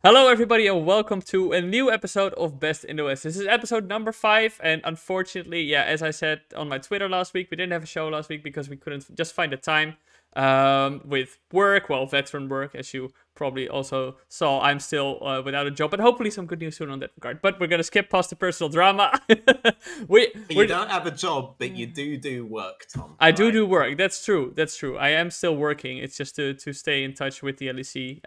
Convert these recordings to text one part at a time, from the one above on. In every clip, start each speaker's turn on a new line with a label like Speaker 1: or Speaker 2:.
Speaker 1: Hello, everybody, and welcome to a new episode of Best in the West. This is episode number 5, and unfortunately, as I said on my Twitter last week, we didn't have a show last week because we couldn't just find the time with work, veteran work, as you probably also saw. I'm still without a job, but hopefully some good news soon on that regard. But we're gonna skip past the personal drama.
Speaker 2: You don't have a job, but you do work, Tom.
Speaker 1: I do work. That's true. I am still working. It's just to stay in touch with the LEC.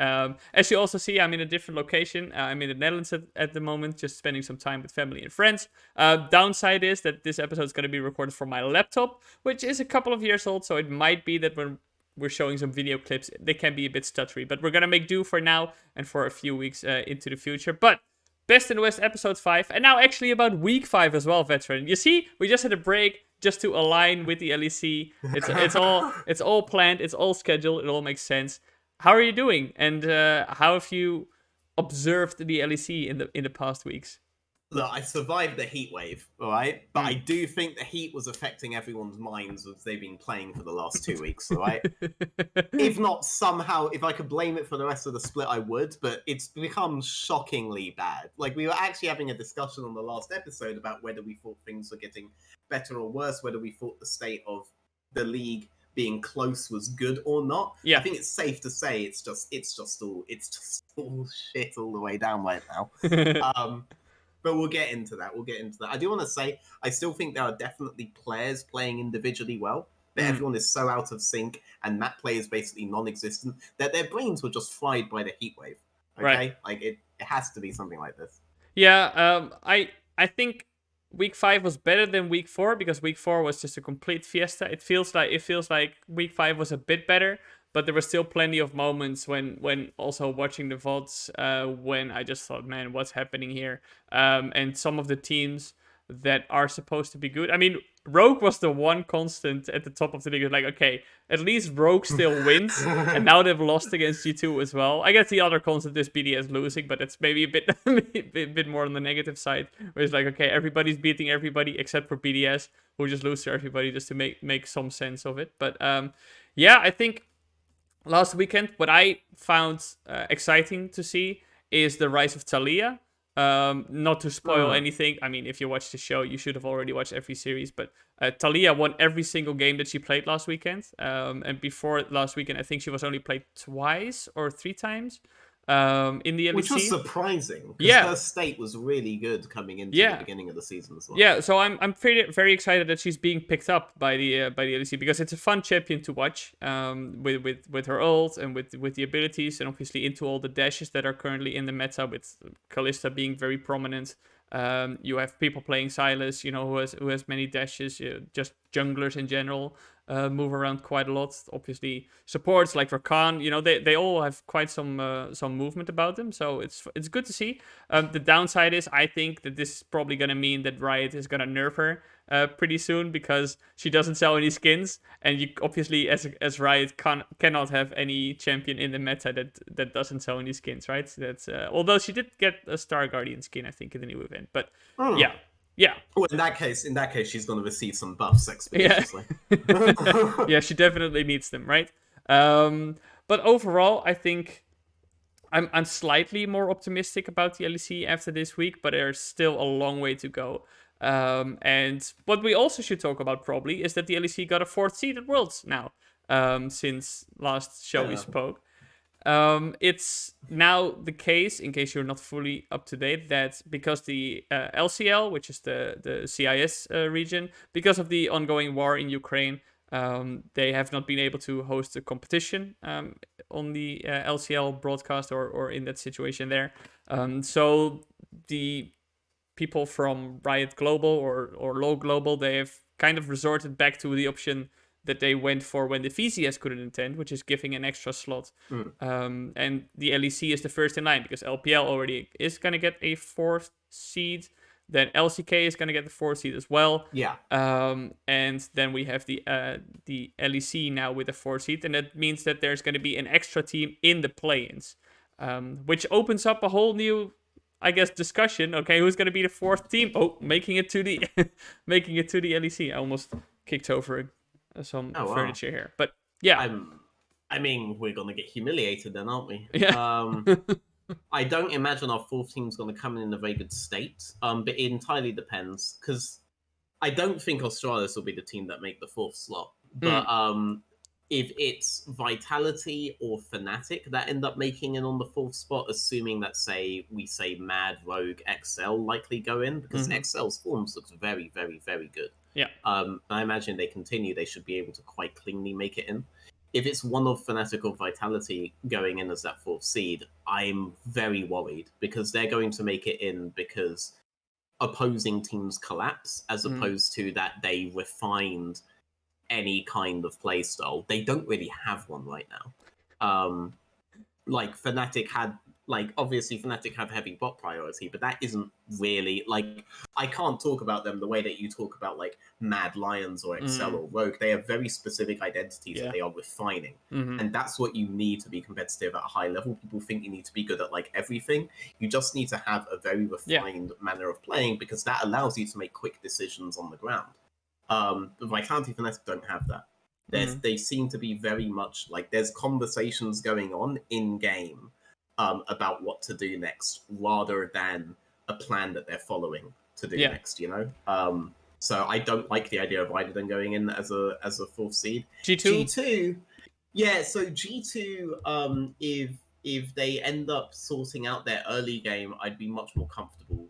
Speaker 1: As you also see, I'm in a different location. I'm in the Netherlands at the moment, just spending some time with family and friends. Downside is that this episode is going to be recorded from my laptop, which is a couple of years old, so it might be that when we're showing some video clips, they can be a bit stuttery. But we're going to make do for now and for a few weeks into the future. But Best in the West episode 5, and now actually about week 5 as well, veteran. You see, we just had a break just to align with the LEC. It's all planned, it's all scheduled, it all makes sense. How are you doing? And how have you observed the LEC in the past weeks?
Speaker 2: Look, I survived the heat wave, all right? But I do think the heat was affecting everyone's minds as they've been playing for the last 2 weeks, all right? If not somehow, if I could blame it for the rest of the split, I would, but it's become shockingly bad. Like, we were actually having a discussion on the last episode about whether we thought things were getting better or worse, whether we thought the state of the league being close was good or not.
Speaker 1: Yeah.
Speaker 2: I think it's safe to say it's just all shit all the way down right now. But we'll get into that. I do want to say, I still think there are definitely players playing individually well, but everyone is so out of sync, and map play is basically non-existent, that their brains were just fried by the heat wave. Okay?
Speaker 1: Right.
Speaker 2: Like, it has to be something like this.
Speaker 1: Yeah, I think week 5 was better than week 4 because week 4 was just a complete fiesta. It feels like week 5 was a bit better, but there were still plenty of moments when also watching the VODs when I just thought, man, what's happening here? And some of the teams that are supposed to be good. I mean, Rogue was the one constant at the top of the league. Like, okay, at least Rogue still wins, and now they've lost against G2 as well. I guess the other constant is BDS losing, but it's maybe a bit more on the negative side, where it's like, okay, everybody's beating everybody except for BDS, who just lose to everybody just to make some sense of it. But I think last weekend, what I found exciting to see is the rise of Taliyah. Not to spoil anything. I mean, if you watch the show, you should have already watched every series. But Taliyah won every single game that she played last weekend. And before last weekend, I think she was only played twice or 3 times in the LEC.
Speaker 2: Which was surprising, because her state was really good coming into the beginning of the season as well.
Speaker 1: Yeah, so I'm very excited that she's being picked up by the LEC, because it's a fun champion to watch with her ult and with the abilities, and obviously into all the dashes that are currently in the meta, with Kalista being very prominent. You have people playing Silas, who has many dashes. Just junglers in general move around quite a lot. Obviously, supports like Rakan, they all have quite some movement about them. So it's good to see. The downside is, I think that this is probably gonna mean that Riot is gonna nerf her pretty soon, because she doesn't sell any skins, and you obviously as Riot cannot have any champion in the meta that doesn't sell any skins, right? That's although she did get a Star Guardian skin, I think, in the new event, but yeah.
Speaker 2: Well, in that case, she's going to receive some buffs expeditiously.
Speaker 1: Yeah, she definitely needs them, right? But overall, I think I'm slightly more optimistic about the LEC after this week, but there's still a long way to go. And what we also should talk about probably is that the LEC got a 4th seed at Worlds now, since last show we spoke. It's now the case, in case you're not fully up to date, that because the LCL, which is the CIS region, because of the ongoing war in Ukraine, they have not been able to host a competition on the LCL broadcast or in that situation there. So the people from Riot Global or Low Global, they have kind of resorted back to the option that they went for when the VCS couldn't attend, which is giving an extra slot. And the LEC is the first in line, because LPL already is going to get a 4th seed. Then LCK is going to get the 4th seed as well.
Speaker 2: Yeah.
Speaker 1: And then we have the LEC now with the 4th seed. And that means that there's going to be an extra team in the play-ins, which opens up a whole new, I guess, discussion. Okay, who's going to be the 4th team? Oh, making it to the LEC. I almost kicked over some furniture here, but yeah.
Speaker 2: I mean, we're gonna get humiliated then, aren't we?
Speaker 1: Yeah.
Speaker 2: I don't imagine our fourth team's going to come in a very good state. But it entirely depends because I don't think Australis will be the team that make the fourth slot. But if it's Vitality or Fnatic that end up making it on the fourth spot, assuming that we say Mad, Rogue, XL likely go in, because XL's forms looks very, very, very good.
Speaker 1: Yeah.
Speaker 2: I imagine they continue, they should be able to quite cleanly make it in. If it's one of Fnatic or Vitality going in as that fourth seed, I'm very worried because they're going to make it in because opposing teams collapse as opposed to that they refined any kind of playstyle. They don't really have one right now. Like Fnatic had, obviously Fnatic have heavy bot priority, but that isn't really I can't talk about them the way that you talk about like Mad Lions or Excel or Rogue. They have very specific identities that they are refining, and that's what you need to be competitive at a high level. People think you need to be good at like everything. You just need to have a very refined manner of playing because that allows you to make quick decisions on the ground. The Vitality Fnatic don't have that. They seem to be very much like there's conversations going on in game about what to do next, rather than a plan that they're following to do next. You know, so I don't like the idea of Idodon going in as a fourth seed. G2, yeah. So G2, if they end up sorting out their early game, I'd be much more comfortable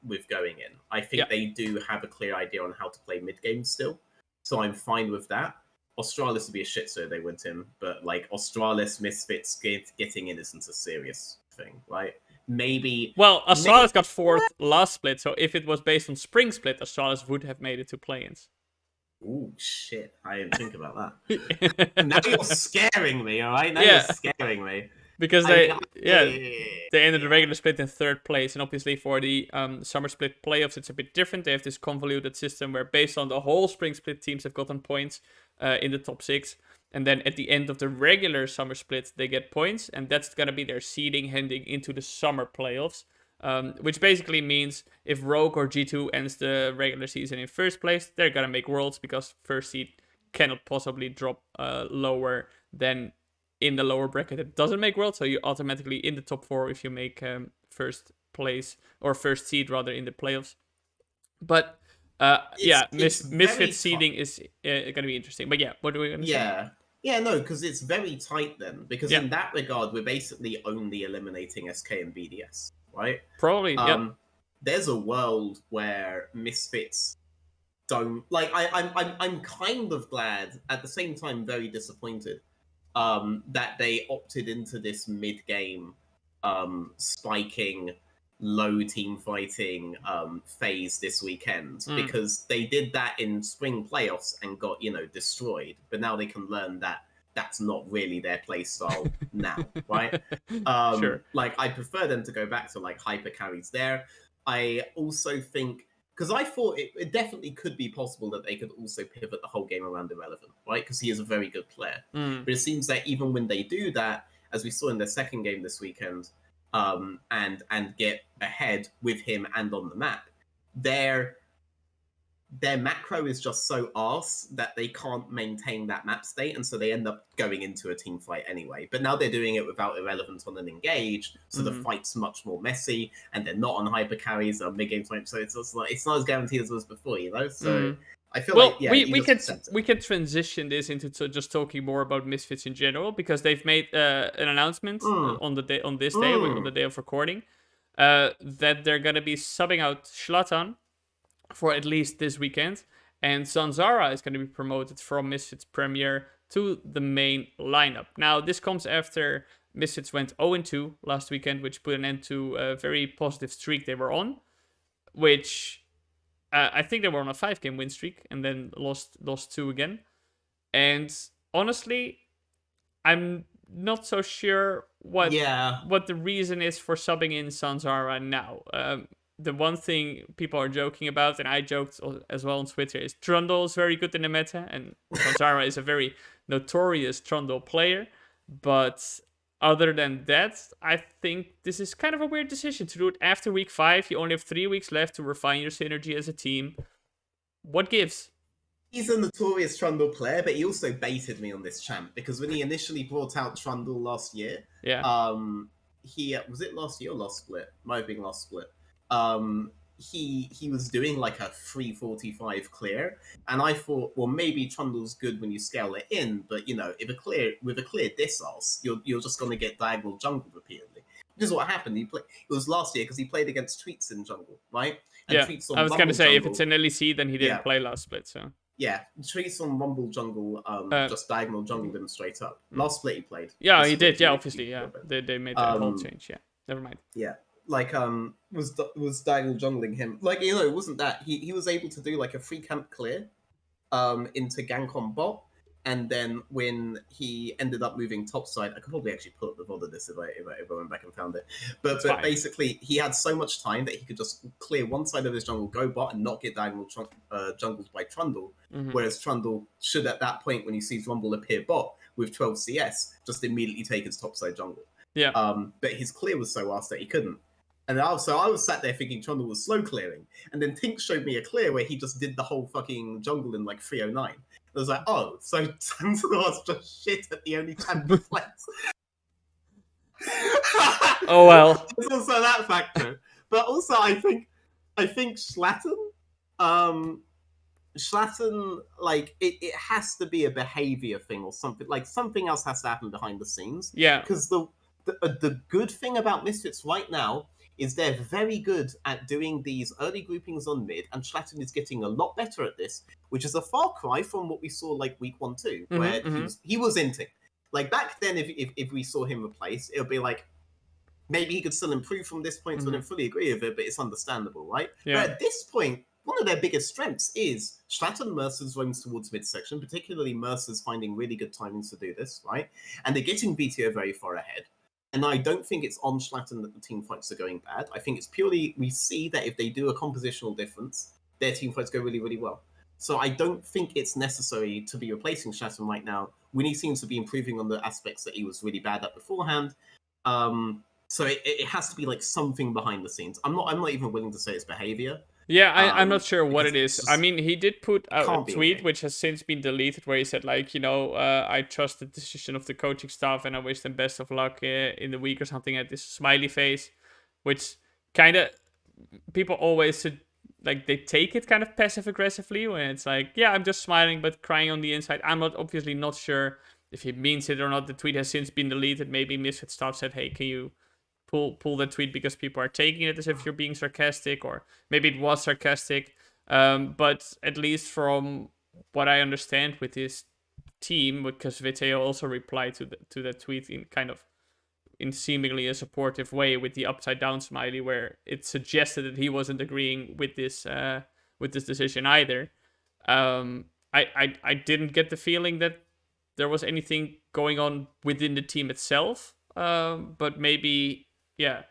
Speaker 2: with going in. I think they do have a clear idea on how to play mid game still, so I'm fine with that. Australis would be a shit so they went in, but like Australis, Misfits getting in isn't a serious thing, right? Maybe.
Speaker 1: Well, Australis got fourth last split, so if it was based on spring split, Australis would have made it to play-ins.
Speaker 2: Ooh, shit. I didn't think about that. Now you're scaring me, alright? Now you're scaring me.
Speaker 1: Because they ended the regular split in third place, and obviously for the summer split playoffs, it's a bit different. They have this convoluted system where, based on the whole spring split, teams have gotten points in the top 6, and then at the end of the regular summer split, they get points, and that's gonna be their seeding heading into the summer playoffs. Which basically means if Rogue or G2 ends the regular season in first place, they're gonna make Worlds because first seed cannot possibly drop lower than in the lower bracket. It doesn't make Worlds, so you're automatically in the top 4 if you make first place or first seed rather in the playoffs. But Misfit seeding is gonna be interesting. But what do we gonna say?
Speaker 2: Yeah, no, because it's very tight then. Because in that regard, we're basically only eliminating SK and BDS. Right?
Speaker 1: Probably,
Speaker 2: There's a world where Misfits don't like. I'm kind of glad, at the same time, very disappointed that they opted into this mid-game spiking, low team fighting phase this weekend because they did that in spring playoffs and got destroyed. But now they can learn that that's not really their play style now, right?
Speaker 1: Sure.
Speaker 2: Like, I prefer them to go back to like hyper carries there. I also think, because I thought it definitely could be possible that they could also pivot the whole game around Irrelevant, right? Because he is a very good player. But it seems that even when they do that, as we saw in their second game this weekend, and get ahead with him and on the map, their macro is just so arse that they can't maintain that map state, and so they end up going into a team fight anyway. But now they're doing it without Irrelevant on an engage, so the fight's much more messy, and they're not on hyper carries or mid game fight, so it's just like it's not as guaranteed as it was before, So I feel
Speaker 1: we can transition this into just talking more about Misfits in general, because they've made an announcement on the day on the day of recording that they're gonna be subbing out Shlatan for at least this weekend, and Zanzarah is going to be promoted from Misfits Premier to the main lineup. Now, this comes after Misfits went 0-2 last weekend, which put an end to a very positive streak they were on, which I think they were on a 5-game win streak and then lost 2 again. And honestly, I'm not so sure what the reason is for subbing in Zanzarah now. The one thing people are joking about, and I joked as well on Twitter, is Trundle is very good in the meta, and Zanzarah is a very notorious Trundle player. But other than that, I think this is kind of a weird decision to do it after week 5. You only have 3 weeks left to refine your synergy as a team. What gives?
Speaker 2: He's a notorious Trundle player, but he also baited me on this champ, because when he initially brought out Trundle last year, he was it last year or last split? Might have been last split. He was doing like a 345 clear, and I thought, well, maybe Trundle's good when you scale it in, but you know, if with a clear Dissos, you're just going to get diagonal jungle repeatedly. This is what happened. It was last year because he played against Tweets in jungle, right? And Tweets on
Speaker 1: I was
Speaker 2: Rumble
Speaker 1: gonna say
Speaker 2: jungle,
Speaker 1: if it's an LEC, then he didn't play last split. So
Speaker 2: yeah, Tweets on Rumble jungle, just diagonal jungle them straight up. Last split he played.
Speaker 1: Yeah,
Speaker 2: This
Speaker 1: he
Speaker 2: split
Speaker 1: did. Yeah, obviously, yeah. They made that whole change. Yeah, never mind.
Speaker 2: Yeah, like was diagonal jungling him. Like, you know, it wasn't that he was able to do like a free camp clear, into gank on bot, and then when he ended up moving topside, I could probably actually pull up the VOD of this if I went back and found it. But basically, he had so much time that he could just clear one side of his jungle, go bot, and not get diagonal jungles by Trundle. Whereas Trundle should, at that point, when he sees Rumble appear bot with 12 CS, just immediately take his topside jungle.
Speaker 1: Yeah.
Speaker 2: But his clear was so fast that he couldn't. And so I was sat there thinking Trundle was slow clearing. And then Tink showed me a clear where he just did the whole fucking jungle in like 309. I was like, oh, so Zanzarah's just shit at the only champion place.
Speaker 1: Oh, well.
Speaker 2: There's also that factor. But also, I think Shlatan, like, it has to be a behavior thing or something. Like, something else has to happen behind the scenes.
Speaker 1: Yeah.
Speaker 2: Because the good thing about Misfits right now is they're very good at doing these early groupings on mid, and Shlatan is getting a lot better at this, which is a far cry from what we saw like week 1-2, where he was inting. Like, back then, if we saw him replace, it would be like, maybe he could still improve from this point, so I don't fully agree with it, but it's understandable, right?
Speaker 1: Yeah.
Speaker 2: But at this point, one of their biggest strengths is Shlatan Mercer's roams towards midsection, particularly Mercer's finding really good timings to do this, right? And they're getting VTO very far ahead. And I don't think it's on Shlatan that the team fights are going bad. I think it's purely, we see that if they do a compositional difference, their team fights go really, really well. So I don't think it's necessary to be replacing Shlatan right now when he seems to be improving on the aspects that he was really bad at beforehand. So it has to be like something behind the scenes. I'm not even willing to say it's behavior.
Speaker 1: Yeah, I'm not sure what it is. I mean, he did put out a tweet,
Speaker 2: okay,
Speaker 1: which has since been deleted, where he said, like, you know, I trust the decision of the coaching staff and I wish them best of luck in the week or something, at this smiley face, which kind of, people always, like, they take it kind of passive-aggressively, when it's like, yeah, I'm just smiling but crying on the inside. I'm obviously not sure if he means it or not. The tweet has since been deleted. Maybe Misfit staff said, hey, can you pull that tweet because people are taking it as if you're being sarcastic, or maybe it was sarcastic. But at least from what I understand with his team, because Viteo also replied to that tweet in seemingly a supportive way with the upside down smiley, where it suggested that he wasn't agreeing with this decision either. I didn't get the feeling that there was anything going on within the team itself. But maybe, yeah,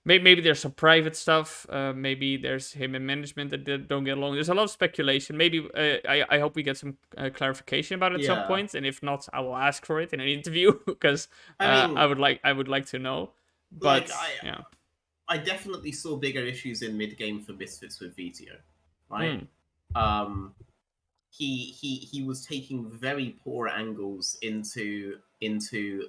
Speaker 1: maybe there's some private stuff. Maybe there's him and management that don't get along. There's a lot of speculation. Maybe I hope we get some clarification about it at some point. And if not, I will ask for it in an interview, because I would like to know. But
Speaker 2: like, I definitely saw bigger issues in mid game for Misfits with VTO, right? He was taking very poor angles into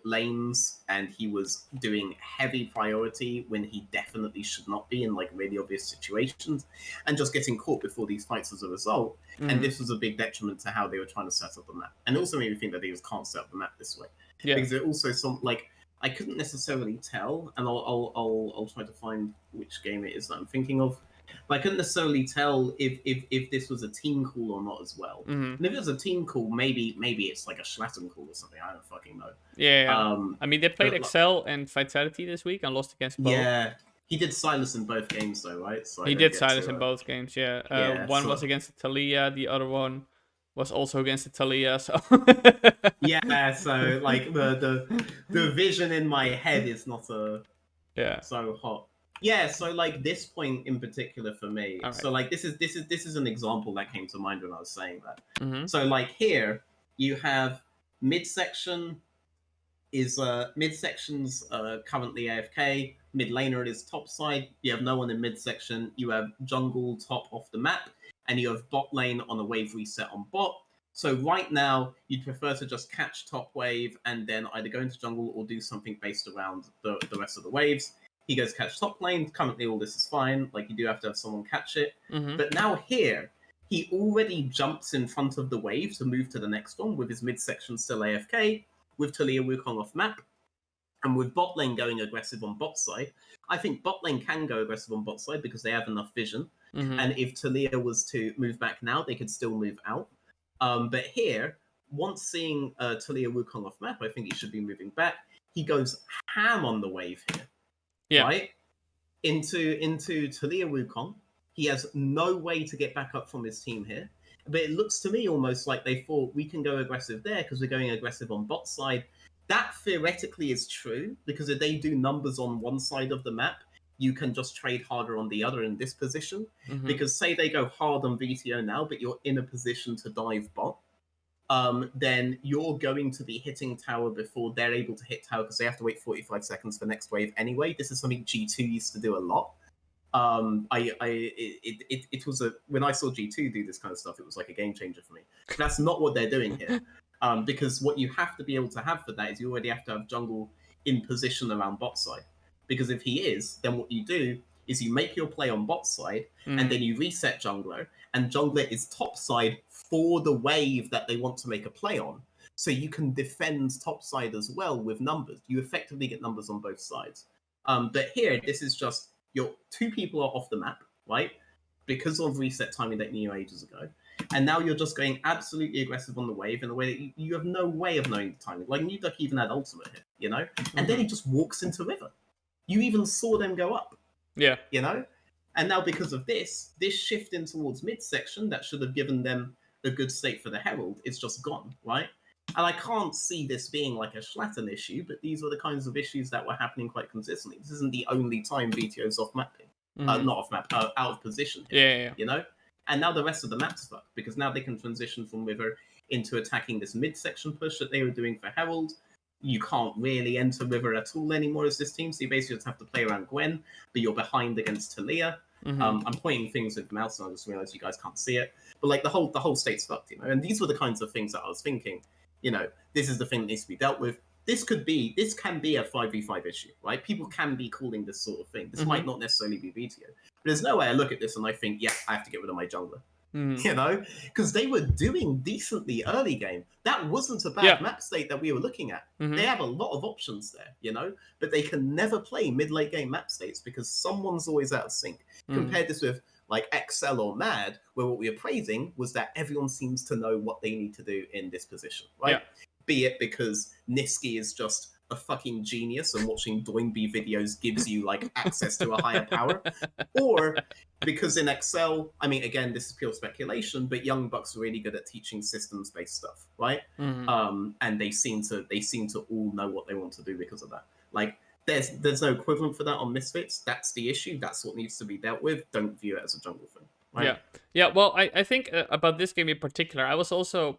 Speaker 2: lanes, and he was doing heavy priority when he definitely should not be in like really obvious situations, and just getting caught before these fights as a result. And this was a big detriment to how they were trying to set up the map, and it also made me think that they just can't set up the map this way. Because it also I couldn't necessarily tell, and I'll try to find which game it is that I'm thinking of. But I couldn't necessarily tell if this was a team call or not as well. And if it was a team call, maybe it's like a Shlatan call or something. I don't fucking know.
Speaker 1: Yeah. I mean, they played Excel and Vitality this week and lost against both.
Speaker 2: Yeah. He did Silas in both games, though, right? So
Speaker 1: he did Silas in both games, yeah. One was against the Taliyah, the other one was also against the Taliyah, so...
Speaker 2: yeah, so, like, the vision in my head is not so hot. Yeah, so like this point in particular for me. Right. So like this is an example that came to mind when I was saying that. So like here you have midsection is midsection's currently AFK, mid laner is top side, you have no one in midsection, you have jungle top off the map, and you have bot lane on a wave reset on bot. So right now, you'd prefer to just catch top wave and then either go into jungle or do something based around the rest of the waves. He goes catch top lane. Currently, all this is fine. Like, you do have to have someone catch it.
Speaker 1: Mm-hmm.
Speaker 2: But now here, he already jumps in front of the wave to move to the next one with his midsection still AFK, with Taliyah Wukong off map, and with bot lane going aggressive on bot side. I think bot lane can go aggressive on bot side because they have enough vision.
Speaker 1: Mm-hmm.
Speaker 2: And if Taliyah was to move back now, they could still move out. But here, once seeing Taliyah Wukong off map, I think he should be moving back. He goes ham on the wave here, right? Into Taliyah Wukong. He has no way to get back up from his team here. But it looks to me almost like they thought we can go aggressive there because we're going aggressive on bot side. That theoretically is true because if they do numbers on one side of the map, you can just trade harder on the other in this position.
Speaker 1: Mm-hmm.
Speaker 2: Because say they go hard on VTO now, but you're in a position to dive bot, then you're going to be hitting tower before they're able to hit tower because they have to wait 45 seconds for next wave anyway. This is something G2 used to do a lot. It was when I saw G2 do this kind of stuff, it was like a game changer for me. But that's not what they're doing here. Because what you have to be able to have for that is you already have to have jungle in position around bot side. Because if he is, then what you do is you make your play on bot side, and then you reset jungler, and jungler is top side for the wave that they want to make a play on. So you can defend top side as well with numbers. You effectively get numbers on both sides. But here, this is just your two people are off the map, right? Because of reset timing that you knew ages ago. And now you're just going absolutely aggressive on the wave in a way that you have no way of knowing the timing. Like, Newduck even had ultimate here, you know? And then he just walks into river. You even saw them go up.
Speaker 1: Yeah.
Speaker 2: You know? And now because of this shift in towards midsection that should have given them a good state for the Herald, it's just gone, right? And I can't see this being like a Shlatan issue, but these are the kinds of issues that were happening quite consistently. This isn't the only time VTO's off mapping. Not off map, out of position here,
Speaker 1: Yeah.
Speaker 2: you know? And now the rest of the map's fucked, because now they can transition from river into attacking this midsection push that they were doing for Herald. You can't really enter river at all anymore as this team, so you basically just have to play around Gwen, but you're behind against Taliyah. I'm pointing things with mouse, and I just realized you guys can't see it. But like the whole state's fucked, you know. And these were the kinds of things that I was thinking, you know, this is the thing that needs to be dealt with. This can be a 5v5 issue, right? People can be calling this sort of thing. This might not necessarily be VTO. But there's no way I look at this and I think, yeah, I have to get rid of my jungler. You know? Because they were doing decently early game. That wasn't a bad map state that we were looking at. They have a lot of options there, you know? But they can never play mid-late game map states because someone's always out of sync. Compared this with like XL or Mad, where what we were praising was that everyone seems to know what they need to do in this position, right?
Speaker 1: Yeah.
Speaker 2: Be it because Nisqy is just a fucking genius and watching Doinby videos gives you like access to a higher power, or because in XL, I mean, again, this is pure speculation, but Young Bucks are really good at teaching systems-based stuff, right? And they seem to all know what they want to do because of that. Like, there's no equivalent for that on Misfits. That's the issue. That's what needs to be dealt with. Don't view it as a jungle thing. Right?
Speaker 1: Yeah. Well, I think about this game in particular, I was also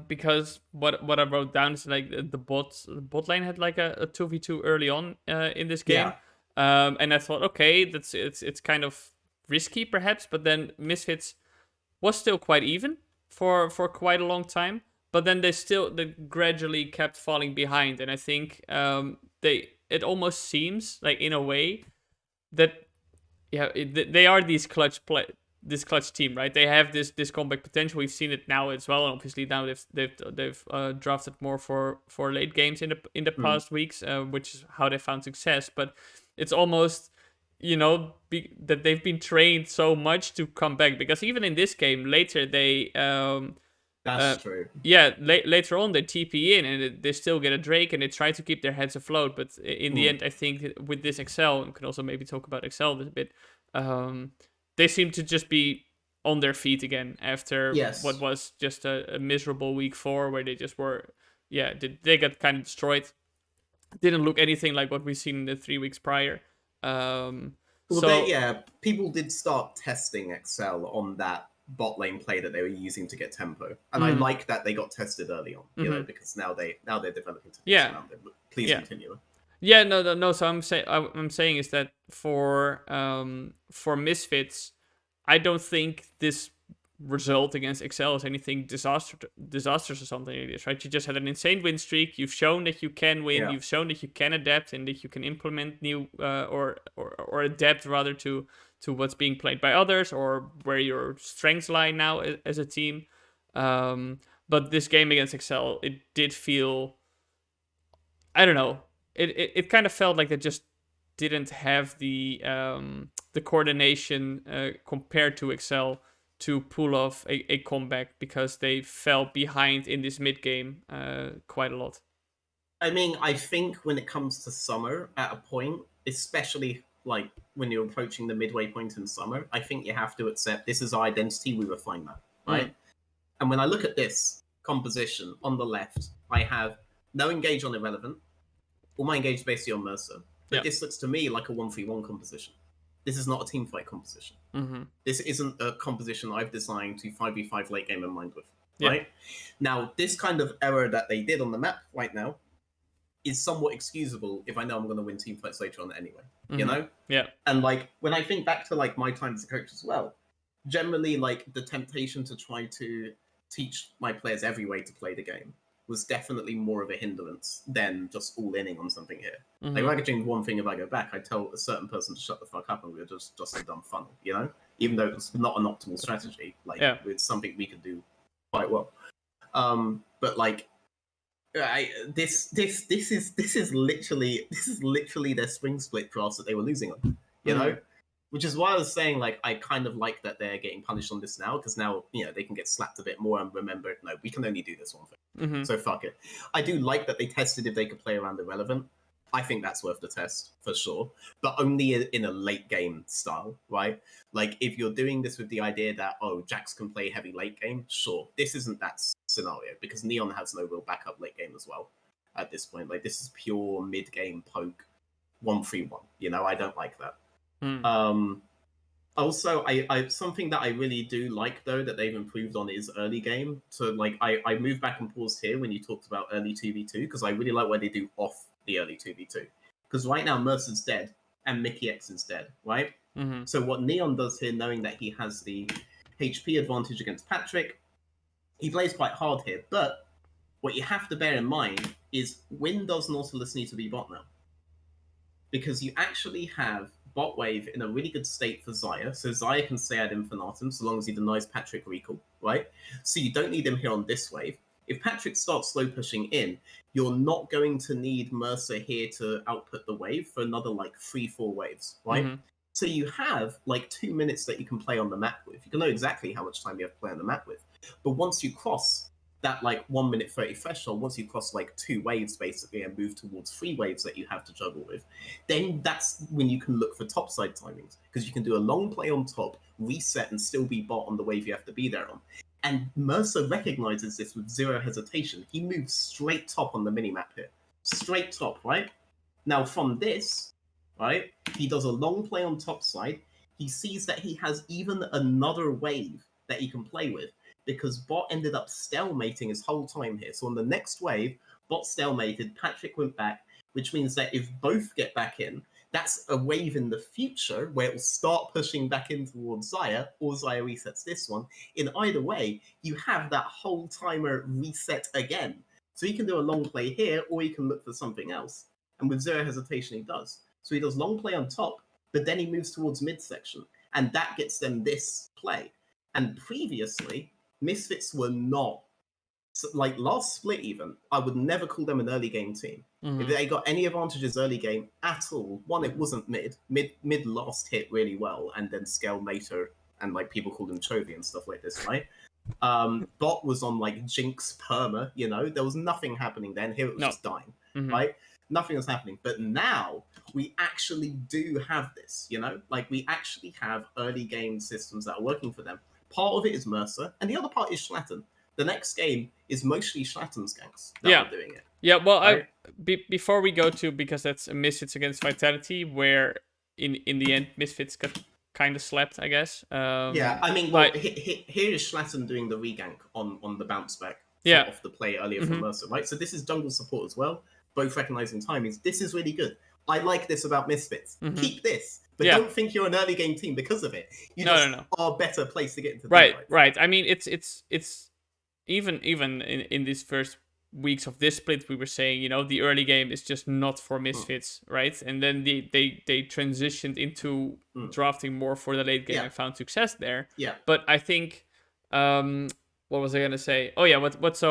Speaker 1: because what I wrote down is like the bot lane had like a 2v2 early on in this game. And I thought, okay, it's kind of risky perhaps, but then Misfits was still quite even for quite a long time. But then they gradually kept falling behind, and I think it almost seems like in a way that they are this clutch team, right? They have this comeback potential. We've seen it now as well, and obviously now they've drafted more for late games in the past weeks, which is how they found success. But it's almost that they've been trained so much to come back, because even in this game later they
Speaker 2: That's true.
Speaker 1: Yeah, later on they TP in and they still get a Drake and they try to keep their heads afloat. But in the end, I think with this XL, we can also maybe talk about XL a little bit, they seem to just be on their feet again after what was just a miserable week 4 where they just were, they got kind of destroyed. Didn't look anything like what we've seen in the 3 weeks prior.
Speaker 2: People did start testing XL on that bot lane play that they were using to get tempo, and I like that they got tested early on, you know, because now they're developing around it. But please continue.
Speaker 1: Yeah, no. So I'm saying is that for Misfits, I don't think this result against Excel as anything disastrous or something like this, right? You just had an insane win streak. You've shown that you can win.
Speaker 2: Yeah.
Speaker 1: You've shown that you can adapt and that you can implement new or adapt rather to what's being played by others or where your strengths lie now as a team. But this game against Excel, it did feel, I don't know, it kind of felt like they just didn't have the coordination compared to Excel to pull off a comeback because they fell behind in this mid game quite a lot.
Speaker 2: I mean, I think when it comes to summer, at a point, especially like when you're approaching the midway point in summer, I think you have to accept this is our identity. We refine that, right? And when I look at this composition on the left, I have no engage on irrelevant. All my engage is basically on Mercer. But this looks to me like a 1-3-1 composition. This is not a team fight composition. This isn't a composition I've designed to 5v5 late game in mind with, right? Now, this kind of error that they did on the map right now is somewhat excusable if I know I'm going to win team fights later on anyway, you know?
Speaker 1: Yeah.
Speaker 2: And like, when I think back to like my time as a coach as well, generally like the temptation to try to teach my players every way to play the game was definitely more of a hindrance than just all inning on something here. Like, if I could change one thing, if I go back, I'd tell a certain person to shut the fuck up and we were just a dumb funnel, you know? Even though it's not an optimal strategy, like, it's something we could do quite well. But like, this is literally their spring split class that they were losing on, you know? Which is why I was saying, like, I kind of like that they're getting punished on this now, because now, you know, they can get slapped a bit more and remember, no, we can only do this one thing. So fuck it. I do like that they tested if they could play around irrelevant. I think that's worth the test, for sure. But only in a late game style, right? Like, if you're doing this with the idea that, oh, Jax can play heavy late game, sure. This isn't that scenario, because Neon has no real backup late game as well at this point. Like, this is pure mid-game poke 1-3-1. You know, I don't like that. Also, I something that I really do like though that they've improved on is early game. So like I moved back and paused here when you talked about early 2v2 because I really like what they do off the early 2v2. Because right now Mercer's dead and Mickey X is dead, right? So what Neon does here, knowing that he has the HP advantage against Patrick, he plays quite hard here. But what you have to bear in mind is when does Nautilus need to be bot now? Because you actually have bot wave in a really good state for Xayah. So Xayah can stay ad infinitum so long as he denies Patrick recall, right? So you don't need him here on this wave. If Patrick starts slow pushing in, you're not going to need Mercer here to output the wave for another like 3-4 waves, right? So you have like 2 minutes that you can play on the map with. You can know exactly how much time you have to play on the map with. But once you cross that like 1 minute 30 threshold, once you cross like 2 waves basically and move towards 3 waves that you have to juggle with, then that's when you can look for topside timings, because you can do a long play on top, reset and still be bot on the wave you have to be there on. And Mercer recognizes this with zero hesitation. He moves straight top on the minimap here. Straight top, right? Now from this, right, he does a long play on top side. He sees that he has even another wave that he can play with, because bot ended up stalemating his whole time here. So on the next wave, bot stalemated, Patrick went back, which means that if both get back in, that's a wave in the future where it will start pushing back in towards Xayah, or Xayah resets this one. In either way, you have that whole timer reset again. So he can do a long play here, or he can look for something else. And with zero hesitation, he does. So he does long play on top, but then he moves towards midsection. And that gets them this play. And previously, Misfits were not, like last split even, I would never call them an early game team. If they got any advantages early game at all, one, it wasn't mid last hit really well, and then scale later, and like people called him Chovy and stuff like this, right? Bot was on like Jinx perma, you know, there was nothing happening then. Here it was just dying, right? Nothing was happening. But now we actually do have this, you know, like we actually have early game systems that are working for them. Part of it is Mercer, and the other part is Shlatan. The next game is mostly Shlatan's ganks that are doing it.
Speaker 1: Yeah, well,
Speaker 2: right?
Speaker 1: Before we go to, because that's a Misfits against Vitality, where in the end Misfits got kind of slapped, I guess.
Speaker 2: Yeah, I mean, well, here is Shlatan doing the regank on the bounce back off the play earlier from Mercer, right? So this is jungle support as well, both recognizing timings. This is really good. I like this about Misfits. Keep this, but
Speaker 1: Yeah.
Speaker 2: don't think you're an early game team because of it. You
Speaker 1: No.
Speaker 2: are a better place to get into.
Speaker 1: Right. I mean, it's even in these first weeks of this split, we were saying, the early game is just not for Misfits, right? And then they transitioned into drafting more for the late game and found success there.
Speaker 2: Yeah.
Speaker 1: But I think, what was I gonna say? Oh yeah, what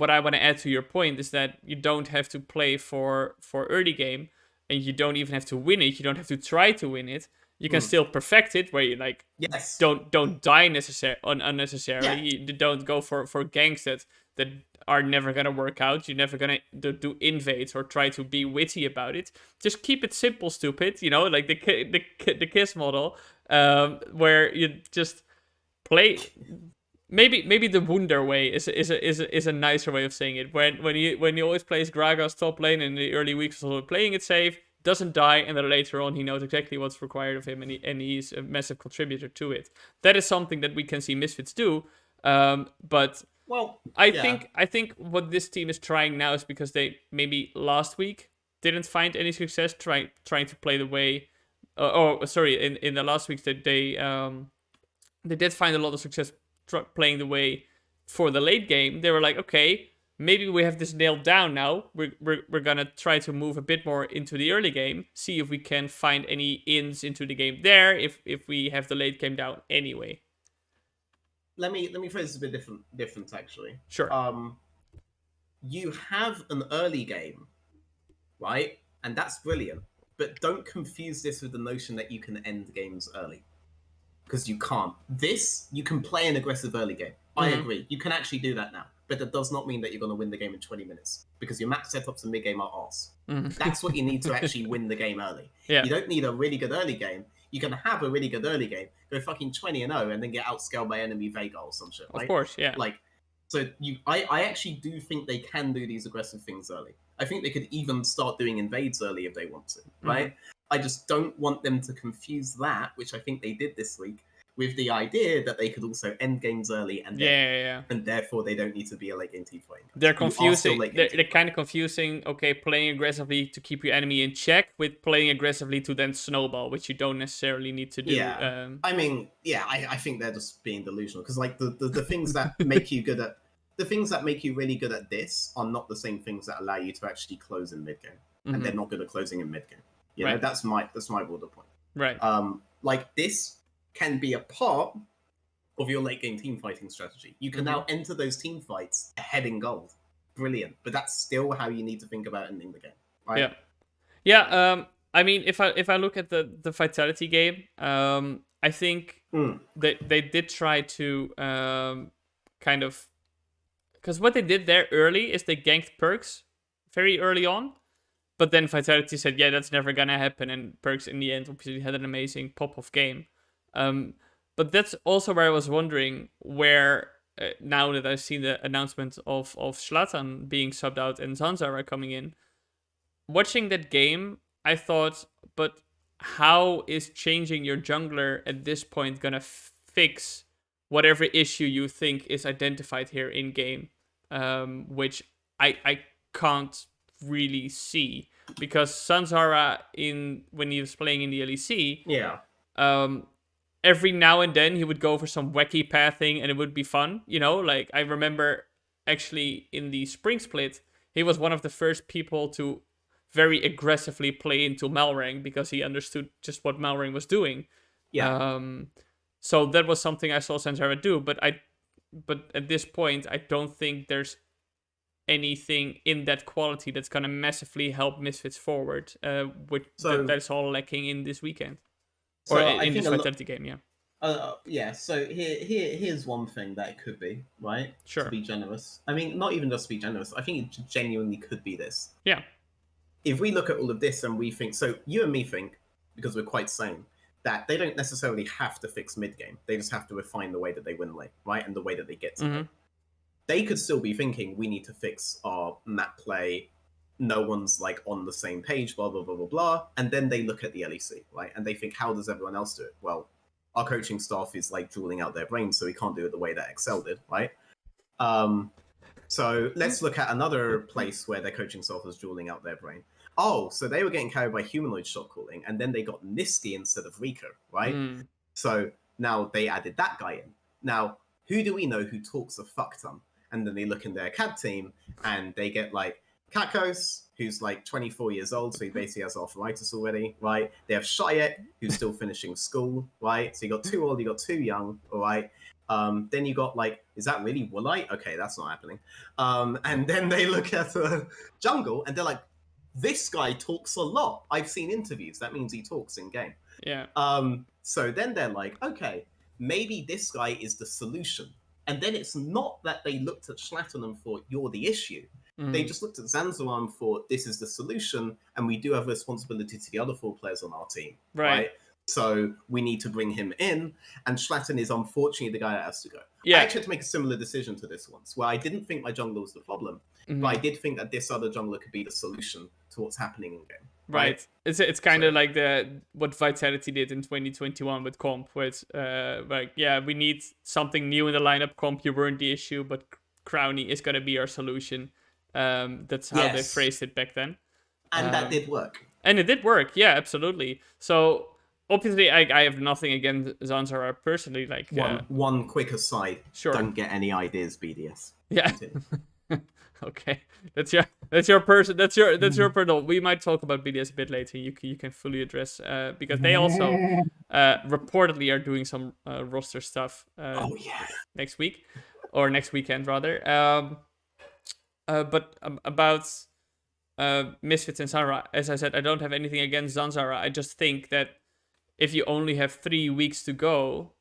Speaker 1: I want to add to your point is that you don't have to play for early game, and you don't even have to win it. You don't have to try to win it. You can still perfect it, where you don't die unnecessarily.
Speaker 2: Yeah.
Speaker 1: You don't go for ganks that are never gonna work out. You're never gonna do invades or try to be witty about it. Just keep it simple, stupid. Like the KISS model, where you just play. Maybe the Wunder way is a nicer way of saying it. When he always plays Gragas top lane in the early weeks, also playing it safe, doesn't die, and then later on he knows exactly what's required of him, and he's a massive contributor to it. That is something that we can see Misfits do. But I think what this team is trying now is because they maybe last week didn't find any success trying to play the way. In the last weeks that they did find a lot of success playing the way for the late game. They were like, okay, maybe we have this nailed down now. We're gonna try to move a bit more into the early game, see if we can find any ins into the game there, if we have the late game down anyway.
Speaker 2: Let me phrase this a bit different actually.
Speaker 1: Sure.
Speaker 2: You have an early game, right? And that's brilliant. But don't confuse this with the notion that you can end games early. Because you can't. You can play an aggressive early game. I agree. You can actually do that now. But that does not mean that you're going to win the game in 20 minutes. Because your map setups and mid-game are arse. That's what you need to actually win the game early.
Speaker 1: Yeah.
Speaker 2: You don't need a really good early game. You can have a really good early game, go fucking 20-0, and then get outscaled by enemy Veigar or some shit, right?
Speaker 1: Of course, yeah.
Speaker 2: I actually do think they can do these aggressive things early. I think they could even start doing invades early if they want to, right? I just don't want them to confuse that, which I think they did this week, with the idea that they could also end games early and and therefore they don't need to be a late game team fighting.
Speaker 1: They're confusing. They're kind of confusing. Okay, playing aggressively to keep your enemy in check with playing aggressively to then snowball, which you don't necessarily need to do.
Speaker 2: Yeah, I think they're just being delusional because the things that make you good at really good at this are not the same things that allow you to actually close in mid game, and they're not good at closing in mid game. You know, that's my broader point.
Speaker 1: Right.
Speaker 2: This can be a part of your late game team fighting strategy. You can now enter those team fights ahead in gold. Brilliant. But that's still how you need to think about ending the game. Right?
Speaker 1: Yeah. I mean, if I look at the Vitality game, I think they did try to kind of, because what they did there early is they ganked Perks very early on. But then Vitality said, yeah, that's never gonna happen. And Perks in the end obviously had an amazing pop-off game. But that's also where I was wondering where, now that I've seen the announcement of Shlatan being subbed out and Zanzarah coming in, watching that game, I thought, but how is changing your jungler at this point gonna fix whatever issue you think is identified here in game? Which I can't really see, because Zanzarah when he was playing in the LEC, every now and then he would go for some wacky pathing and it would be fun, like I remember actually in the spring split, he was one of the first people to very aggressively play into Malrang because he understood just what Malrang was doing. So that was something I saw Zanzarah do, but at this point I don't think there's anything in that quality that's gonna massively help Misfits forward, that's all lacking in this weekend. Or in this Vitality game,
Speaker 2: So here's one thing that it could be, right?
Speaker 1: Sure.
Speaker 2: To be generous. I mean, not even just to be generous. I think it genuinely could be this.
Speaker 1: Yeah.
Speaker 2: If we look at all of this and we think, so you and me think, because we're quite sane, that they don't necessarily have to fix mid game. They just have to refine the way that they win late, right? And the way that they get to late. They could still be thinking, we need to fix our map play. No one's like on the same page, blah, blah, blah, blah, blah. And then they look at the LEC, right? And they think, how does everyone else do it? Well, our coaching staff is like drooling out their brains, so we can't do it the way that Excel did, right? So let's look at another place where their coaching staff is drooling out their brain. oh, so they were getting carried by humanoid shot calling, and then they got Nisky instead of Rico, right?
Speaker 1: Mm.
Speaker 2: So now they added that guy in. Now, who do we know who talks a fuck ton? And then they look in their CAD team, and they get like Kakos, who's like 24 years old, so he basically has arthritis already, right? They have Shayek, who's still finishing school, right? So you got 2 old, you got 2 young, all right? Then you got like, is that really Woolite? Okay, that's not happening. And then they look at Jungle, and they're like, this guy talks a lot. I've seen interviews. That means he talks in game.
Speaker 1: Yeah.
Speaker 2: So then they're like, okay, maybe this guy is the solution. And then it's not that they looked at Shlatan and thought, you're the issue. They just looked at Zanzarah and thought, this is the solution, and we do have a responsibility to the other 4 players on our team. Right? So we need to bring him in, and Shlatan is unfortunately the guy that has to go.
Speaker 1: Yeah.
Speaker 2: I actually had to make a similar decision to this once, where I didn't think my jungler was the problem, but I did think that this other jungler could be the solution to what's happening in game.
Speaker 1: Right. It's kind of like what Vitality did in 2021 with Comp, where it's like, yeah, we need something new in the lineup. Comp, you weren't the issue, but Crowny is going to be our solution. That's how they phrased it back then.
Speaker 2: And that did work.
Speaker 1: And it did work, yeah, absolutely. So obviously, I have nothing against Zanzarah personally. Like
Speaker 2: one quick aside.
Speaker 1: Sure.
Speaker 2: Don't get any ideas, BDS.
Speaker 1: Yeah. Okay, that's your person. That's your personal. We might talk about BDS a bit later. You can fully address because they also reportedly are doing some roster stuff. Next week or next weekend rather. But about Misfits and Zanzarah, as I said, I don't have anything against Zanzarah. I just think that if you only have 3 weeks to go,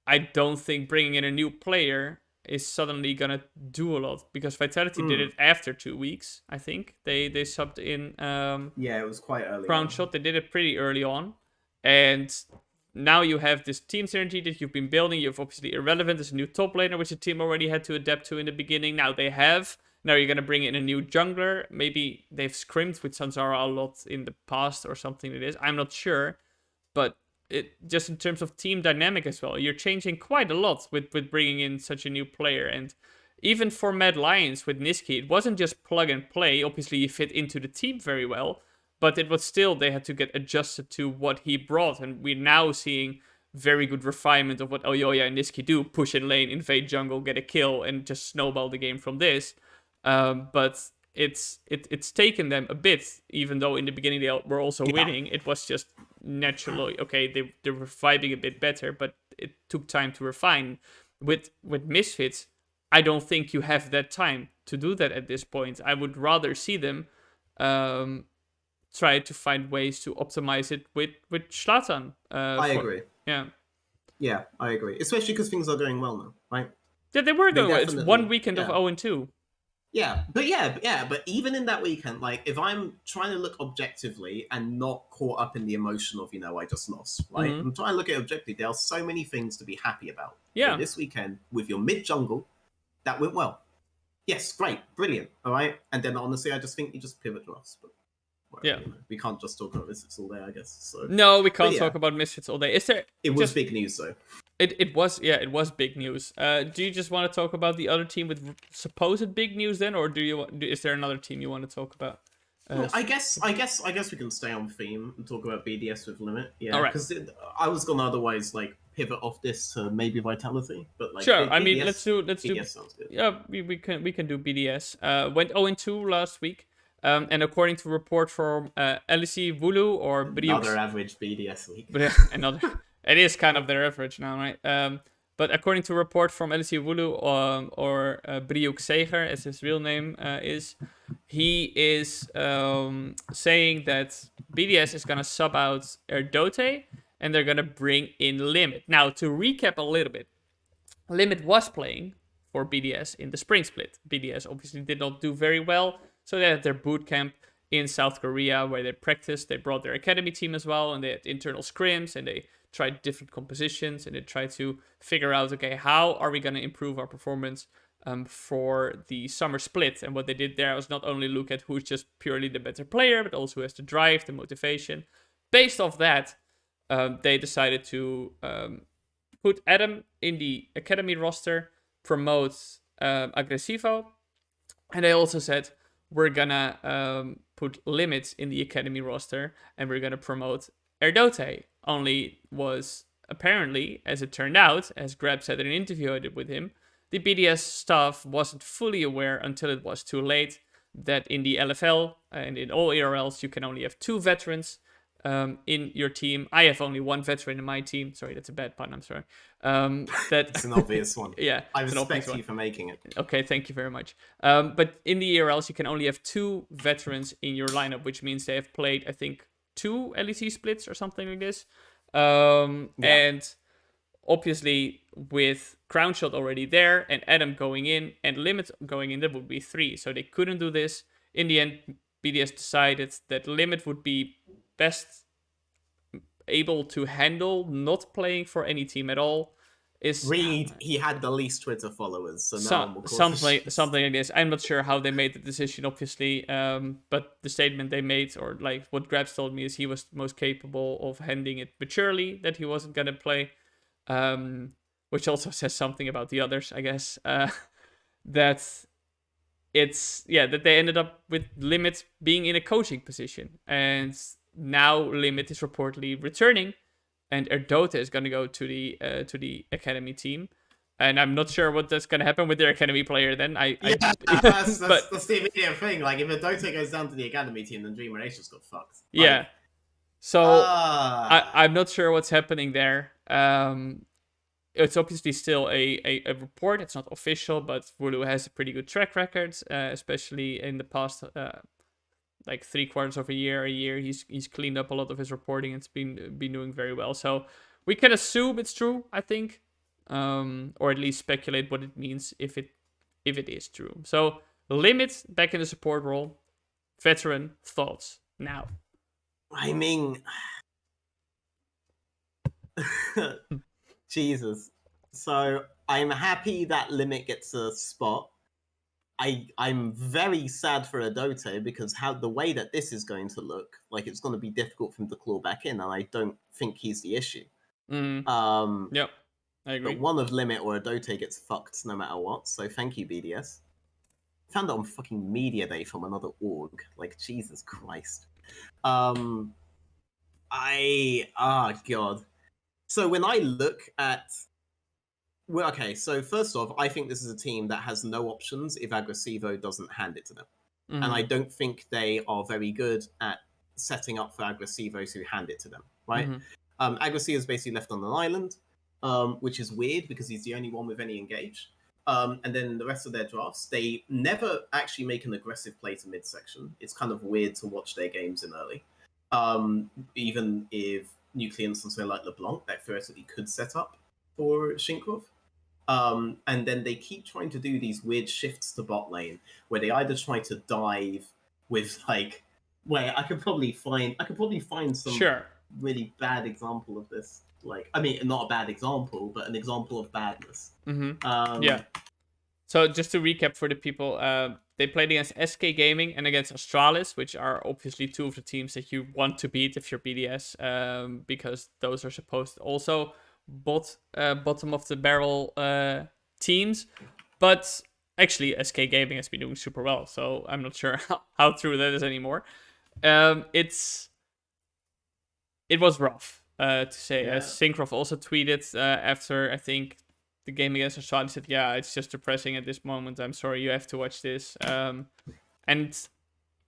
Speaker 1: I don't think bringing in a new player is suddenly gonna do a lot, because Vitality did it after 2 weeks. I think they subbed in
Speaker 2: it was quite early.
Speaker 1: Crown Shot. They did it pretty early on, and now you have this team synergy that you've been building. You've obviously Irrelevant as a new top laner, which the team already had to adapt to in the beginning. Now you're gonna bring in a new jungler. Maybe they've scrimped with Zanzarah a lot in the past or something like this. I'm not sure, but it just in terms of team dynamic as well, you're changing quite a lot with bringing in such a new player. And even for Mad Lions with Nisky, it wasn't just plug and play. Obviously, he fit into the team very well, but it was still, they had to get adjusted to what he brought. And we're now seeing very good refinement of what Elyoya and Nisky do: push in lane, invade jungle, get a kill, and just snowball the game from this. But it's taken them a bit, even though in the beginning they were also winning. It was just naturally, okay, they were vibing a bit better, but it took time to refine. With Misfits, I don't think you have that time to do that at this point. I would rather see them try to find ways to optimize it with Shlatan.
Speaker 2: I agree.
Speaker 1: Yeah,
Speaker 2: I agree. Especially because things are going well now, right?
Speaker 1: Yeah, they were going well. It's 1 weekend of 0-2.
Speaker 2: But even in that weekend, like, if I'm trying to look objectively and not caught up in the emotion of, I just lost, right? I'm trying to look at it objectively. There are so many things to be happy about.
Speaker 1: Yeah.
Speaker 2: This weekend, with your mid jungle, that went well. Yes, great, brilliant, all right? And then honestly, I just think you just pivot to us. But we can't just talk about Misfits all day, I guess. So
Speaker 1: no, we can't talk about Misfits all day.
Speaker 2: It was big news, though.
Speaker 1: It was big news. Do you just want to talk about the other team with supposed big news then, or is there another team you want to talk about?
Speaker 2: I guess we can stay on theme and talk about BDS with Limit. Yeah,
Speaker 1: all right.
Speaker 2: Because I was gonna otherwise like pivot off this to maybe Vitality, but like
Speaker 1: sure.
Speaker 2: BDS,
Speaker 1: I mean, let's do
Speaker 2: BDS sounds good.
Speaker 1: Yeah, we can do BDS. Went 0-2 last week. And according to a report from LEC Wulu or Brioux,
Speaker 2: another average BDS week.
Speaker 1: But it is kind of their average now, right? But according to a report from LEC Wulu or Brioux Xerxe, as his real name is, he is saying that BDS is gonna sub out Erdote and they're gonna bring in Limit. Now, to recap a little bit, Limit was playing for BDS in the spring split. BDS obviously did not do very well. So they had their boot camp in South Korea where they practiced. They brought their academy team as well, and they had internal scrims, and they tried different compositions, and they tried to figure out, okay, how are we going to improve our performance for the summer split? And what they did there was not only look at who's just purely the better player, but also who has the drive, the motivation. Based off that, they decided to put Adam in the academy roster, promote Agresivo, and they also said, we're gonna put limits in the academy roster and we're gonna promote Erdote. Only was apparently, as it turned out, as Grab said in an interview I did with him, the BDS staff wasn't fully aware until it was too late that in the LFL and in all ERLs you can only have 2 veterans in your team. I have only 1 veteran in my team. Sorry, that's a bad pun. I'm sorry.
Speaker 2: It's an obvious one.
Speaker 1: Yeah,
Speaker 2: I
Speaker 1: it's an obvious
Speaker 2: respect you
Speaker 1: one.
Speaker 2: for making it.
Speaker 1: Okay, thank you very much. But in the ERLs, you can only have 2 veterans in your lineup, which means they have played, I think, 2 LEC splits or something like this. And obviously, with Crownshot already there and Adam going in and Limit going in, that would be 3. So they couldn't do this. In the end, BDS decided that Limit would be best able to handle not playing for any team at all.
Speaker 2: He had the least Twitter followers, so no one will cause
Speaker 1: something like this. I'm not sure how they made the decision, obviously, but the statement they made, or like what Grabs told me, is he was most capable of handling it maturely, that he wasn't gonna play, which also says something about the others, I guess. That that they ended up with Limit being in a coaching position, and now Limit is reportedly returning. And Erdote is going to go to the academy team, and I'm not sure what that's going to happen with their academy player. Then
Speaker 2: that's the immediate thing. Like if Erdote goes down to the academy team, then Dream Nation's got fucked.
Speaker 1: Yeah, so I'm not sure what's happening there. It's obviously still a report. It's not official, but Voodoo has a pretty good track record, especially in the past. Like 3/4 of a year, he's cleaned up a lot of his reporting. It's been doing very well. So we can assume it's true, I think, or at least speculate what it means if it is true. So Limit back in the support role. Veteran, thoughts now.
Speaker 2: I mean, Jesus. So I'm happy that Limit gets a spot. I'm very sad for Erdote because the way that this is going to look, like it's going to be difficult for him to claw back in, and I don't think he's the issue.
Speaker 1: Yep, I agree.
Speaker 2: But one of Limit or Erdote gets fucked no matter what. So thank you, BDS. Found it on fucking Media Day from another org. Like Jesus Christ. God. So when I look at well, okay, so first off, I think this is a team that has no options if Aggressivo doesn't hand it to them.
Speaker 1: Mm-hmm.
Speaker 2: And I don't think they are very good at setting up for Aggressivo to hand it to them, right?
Speaker 1: Mm-hmm.
Speaker 2: Aggressivo is basically left on an island, which is weird because he's the only one with any engage. And then the rest of their drafts, they never actually make an aggressive play to midsection. It's kind of weird to watch their games in early. Even if Nuclear and something like LeBlanc that theoretically could set up for Shinkrov. And then they keep trying to do these weird shifts to bot lane where they either try to dive with like, where I could probably find some really bad example of this. Like, I mean, not a bad example, but an example of badness.
Speaker 1: Yeah. So just to recap for the people, they played against SK Gaming and against Astralis, which are obviously 2 of the teams that you want to beat if you're BDS, because those are supposed to also bottom of the barrel teams. But actually SK Gaming has been doing super well, so I'm not sure how true that is anymore. It was rough to say. Synchrof also tweeted after I think the game against Australia, said, yeah, it's just depressing at this moment. I'm sorry, you have to watch this. And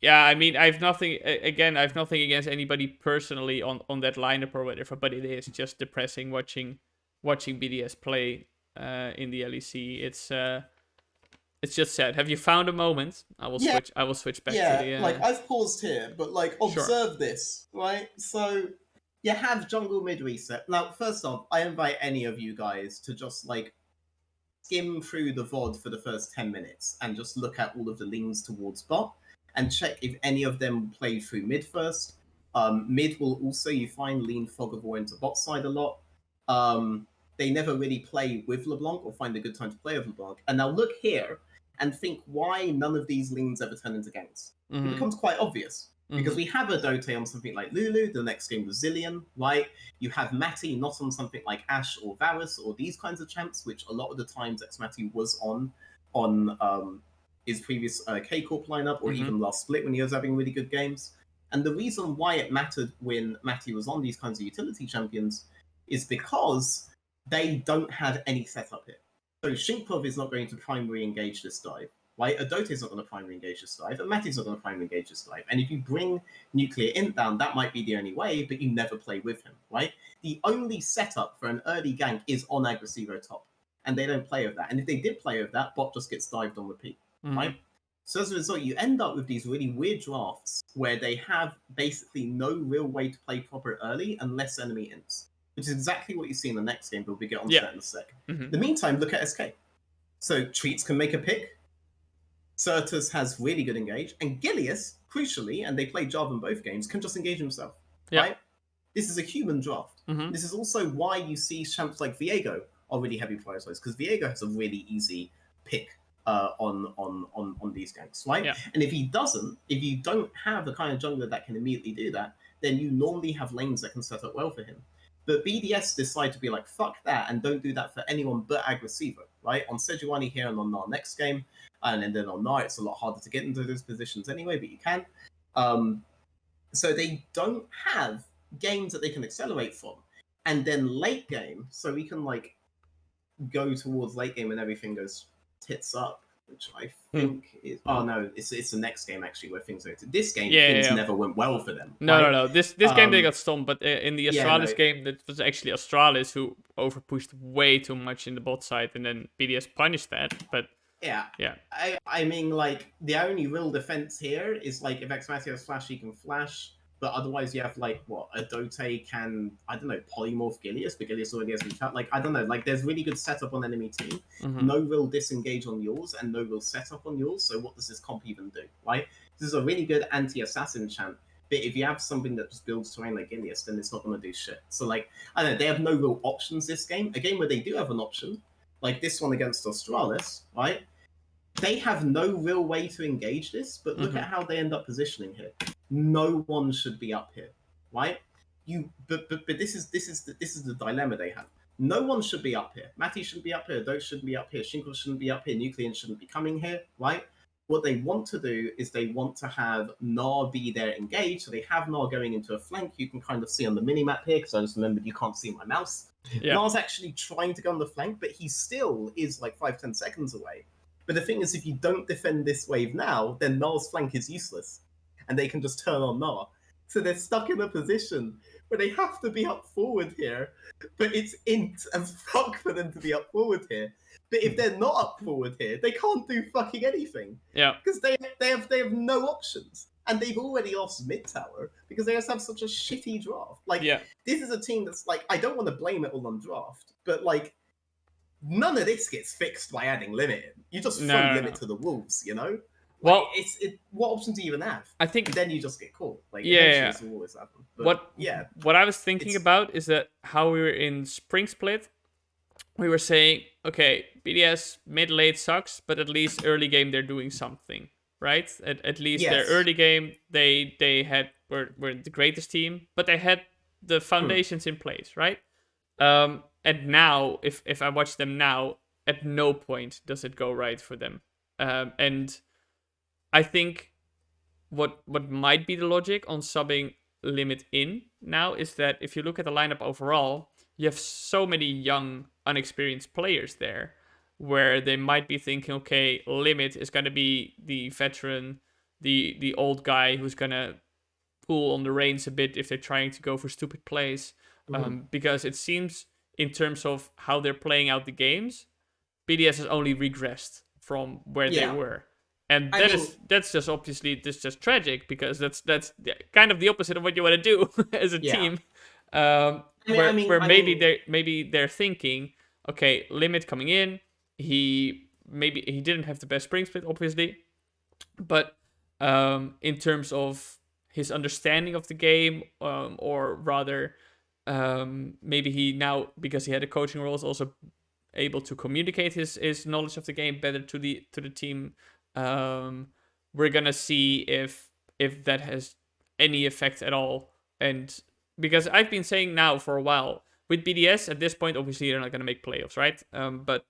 Speaker 1: yeah, I mean, I've nothing against anybody personally on that lineup or whatever, but it is just depressing watching BDS play in the LEC. It's just sad. Have you found a moment? I will switch back to the
Speaker 2: like I've paused here, but like observe this, right? So you have jungle mid reset. Now, first off, I invite any of you guys to just like skim through the VOD for the first 10 minutes and just look at all of the leans towards bot and check if any of them play through mid first. Mid will also, you find, lean Fog of War into bot side a lot. They never really play with LeBlanc or find a good time to play with LeBlanc. And now look here and think why none of these leans ever turn into ganks.
Speaker 1: Mm-hmm.
Speaker 2: It becomes quite obvious. Because we have Erdote on something like Lulu, the next game was Zillion, right? You have Matty not on something like Ashe or Varus or these kinds of champs, which a lot of the times X-Matty was on his previous K-Corp lineup, or
Speaker 1: Mhm.
Speaker 2: even last split when he was having really good games. And the reason why it mattered when Matty was on these kinds of utility champions is because they don't have any setup here. So Shinkov is not going to primary engage this dive, right? Erdote is not going to primary engage this dive, and Matty's not going to primary engage this dive. And if you bring Nuclear Int down, that might be the only way, but you never play with him, right? The only setup for an early gank is on Aggressivo top, and they don't play with that. And if they did play with that, bot just gets dived on repeat, right? So as a result, you end up with these really weird drafts where they have basically no real way to play proper early unless enemy ints, which is exactly what you see in the next game, but we'll get onto that in a sec. In the meantime, look at SK. So Treats can make a pick. Certus has really good engage, and Gilius, crucially, and they play Java in both games, can just engage himself, right? This is a human draft. This is also why you see champs like Viego are really heavy prioritized, because Viego has a really easy pick on these ganks, right?
Speaker 1: Yeah.
Speaker 2: And if you don't have the kind of jungler that can immediately do that, then you normally have lanes that can set up well for him. But BDS decide to be like, fuck that, and don't do that for anyone but Aggressivo, right? On Sejuani here and on our next game, and then on Nar, it's a lot harder to get into those positions anyway, but you can. So they don't have games that they can accelerate from. And then late game, so we can like go towards late game and everything goes tits up, which I think is... Oh, no, it's the next game, actually, where things go to... This game, things never went well for them.
Speaker 1: No. This game they got stomped, but in the Astralis game, that was actually Astralis who overpushed way too much in the bot side, and then BDS punished that, but... Yeah.
Speaker 2: I mean, like, the only real defense here is, like, if Xerxe has flash, he can flash, but otherwise you have, like, what, Erdote can, I don't know, polymorph Gilius, but Gilius already has chat. Like, I don't know, like, there's really good setup on enemy team, no real disengage on yours, and no real setup on yours, so what does this comp even do, right? This is a really good anti-assassin champ, but if you have something that just builds terrain like Gilius, then it's not going to do shit. So, like, I don't know, they have no real options this game. A game where they do have an option, like this one against Astralis, right? They have no real way to engage this, but look at how they end up positioning here. No one should be up here, right? But this is the dilemma they have. No one should be up here. Matty shouldn't be up here. Erdote shouldn't be up here. Shinkle shouldn't be up here. Nuclear shouldn't be coming here, right? What they want to do is they want to have Nar be there engaged. So they have Nar going into a flank. You can kind of see on the mini-map here, because I just remembered you can't see my mouse. Nar's actually trying to go on the flank, but he still is like 5-10 seconds away. But the thing is, if you don't defend this wave now, then Nar's flank is useless. And they can just turn on Nar. So they're stuck in a position where they have to be up forward here. But it's int as fuck for them to be up forward here. But if they're not up forward here, they can't do fucking anything.
Speaker 1: Yeah.
Speaker 2: Because they have no options. And they've already lost mid tower because they just have such a shitty draft. Like, this is a team that's like, I don't want to blame it all on draft, but like, none of this gets fixed by adding limit in. You just throw limit to the wolves, you know? Like,
Speaker 1: well,
Speaker 2: what options do you even have?
Speaker 1: I think
Speaker 2: and then you just get caught. Like, this will always happen. But,
Speaker 1: what I was thinking about is that how we were in Spring Split, we were saying, okay, BDS mid-late sucks, but at least early game they're doing something, right? At least their early game, they were the greatest team, but they had the foundations in place, right? And now, if I watch them now, at no point does it go right for them. And I think what might be the logic on subbing limit in now is that if you look at the lineup overall, you have so many young, unexperienced players there, where they might be thinking, okay, limit is going to be the veteran, the old guy who's going to pull on the reins a bit if they're trying to go for stupid plays. Because it seems, in terms of how they're playing out the games, BDS has only regressed from where they were. And that's just obviously just tragic, because that's kind of the opposite of what you want to do as a team. Maybe they're thinking, okay, limit coming in, he didn't have the best spring split, obviously, but in terms of his understanding of the game, or rather, maybe he now, because he had a coaching role, is also able to communicate his knowledge of the game better to the team. We're gonna see if that has any effect at all. And because I've been saying now for a while, with BDS at this point, obviously they're not gonna make playoffs, right? But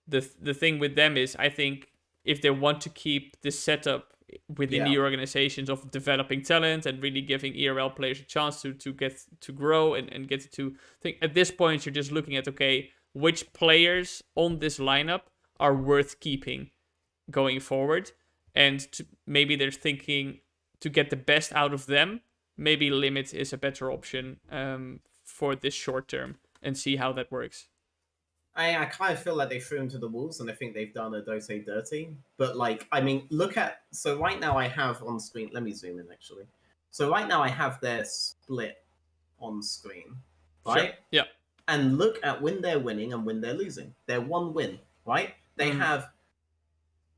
Speaker 1: the thing with them is, I think if they want to keep this setup within the organizations of developing talent and really giving ERL players a chance to get to grow and get to think. At this point, you're just looking at, okay, which players on this lineup are worth keeping going forward, and maybe they're thinking to get the best out of them. Maybe limit is a better option for this short term, and see how that works.
Speaker 2: I kind of feel like they threw him to the wolves, and I think they've done Erdote dirty. But like, I mean, look at, so right now I have on screen. Let me zoom in actually. So right now I have their split on screen, right?
Speaker 1: Sure. Yeah.
Speaker 2: And look at when they're winning and when they're losing. They're one win, right? They have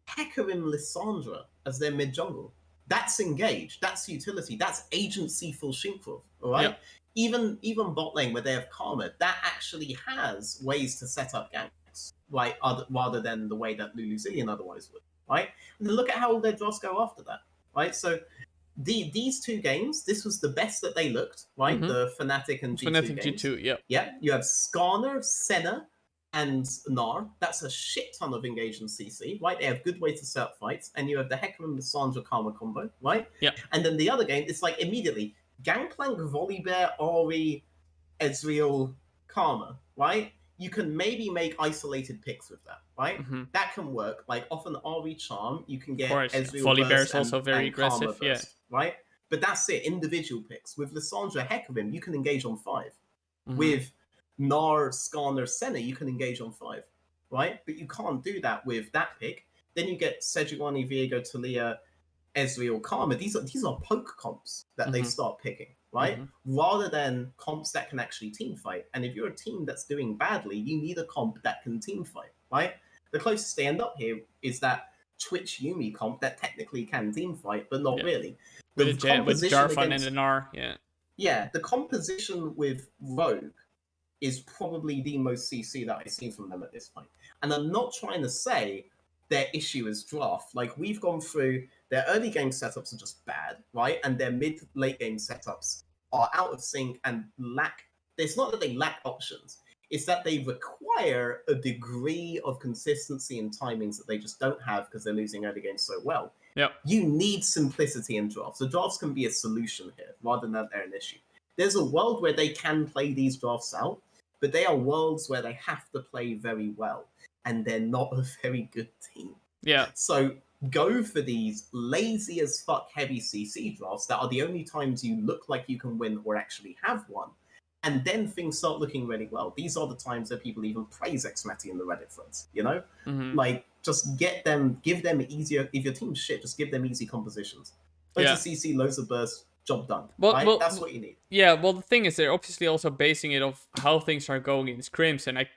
Speaker 2: Hecarim Lissandra as their mid jungle. That's engaged. That's utility. That's agency for Shinkov. All right.
Speaker 1: Yeah.
Speaker 2: Even bot lane where they have Karma, that actually has ways to set up ganks, right? Rather than the way that Luluzillion otherwise would, right? And then look at how all their drafts go after that, right? So these two games, this was the best that they looked, right? The Fnatic and G2
Speaker 1: Fnatic
Speaker 2: games.
Speaker 1: G2, yeah.
Speaker 2: Yeah. You have Skarner, Senna, and Gnar. That's a shit ton of engaged in CC, right? They have good ways to set up fights. And you have the Hecarim Lissandra Karma combo, right?
Speaker 1: Yeah.
Speaker 2: And then the other game, it's like immediately Gangplank, Volibear, Ori, Ezreal, Karma, right? You can maybe make isolated picks with that, right? That can work. Like off an Ori charm, you can get Ezreal
Speaker 1: Volibear is
Speaker 2: burst
Speaker 1: also
Speaker 2: and,
Speaker 1: very
Speaker 2: and Karma
Speaker 1: aggressive,
Speaker 2: burst, right? But that's it, individual picks. With Lissandra, Hecarim, you can engage on 5. With Gnar, Skarner, Senna, you can engage on 5, right? But you can't do that with that pick. Then you get Sejuani, Viego, Taliyah, Ezreal, Karma. These are poke comps that they start picking, right? Rather than comps that can actually team fight. And if you're a team that's doing badly, you need a comp that can team fight, right? The closest they end up here is that Twitch Yumi comp that technically can team fight, but not really.
Speaker 1: With Jarvan and an R,
Speaker 2: Yeah, the composition with Rogue is probably the most CC that I've seen from them at this point. And I'm not trying to say their issue is draft. Like, we've gone through, their early game setups are just bad, right? And their mid-late game setups are out of sync and lack, it's not that they lack options, it's that they require a degree of consistency and timings that they just don't have because they're losing early games so well.
Speaker 1: Yeah.
Speaker 2: You need simplicity in drafts. So drafts can be a solution here rather than that they're an issue. There's a world where they can play these drafts out, but they are worlds where they have to play very well, and they're not a very good team.
Speaker 1: Yeah.
Speaker 2: So go for these lazy as fuck heavy CC drafts that are the only times you look like you can win or actually have one. And then things start looking really well. These are the times that people even praise Xmati in the Reddit threads, you know? Like, just give them easier, if your team's shit, just give them easy compositions. Loads of CC, loads of burst, job done. Well, that's what you need.
Speaker 1: Yeah, well, the thing is, they're obviously also basing it off how things are going in scrims, and I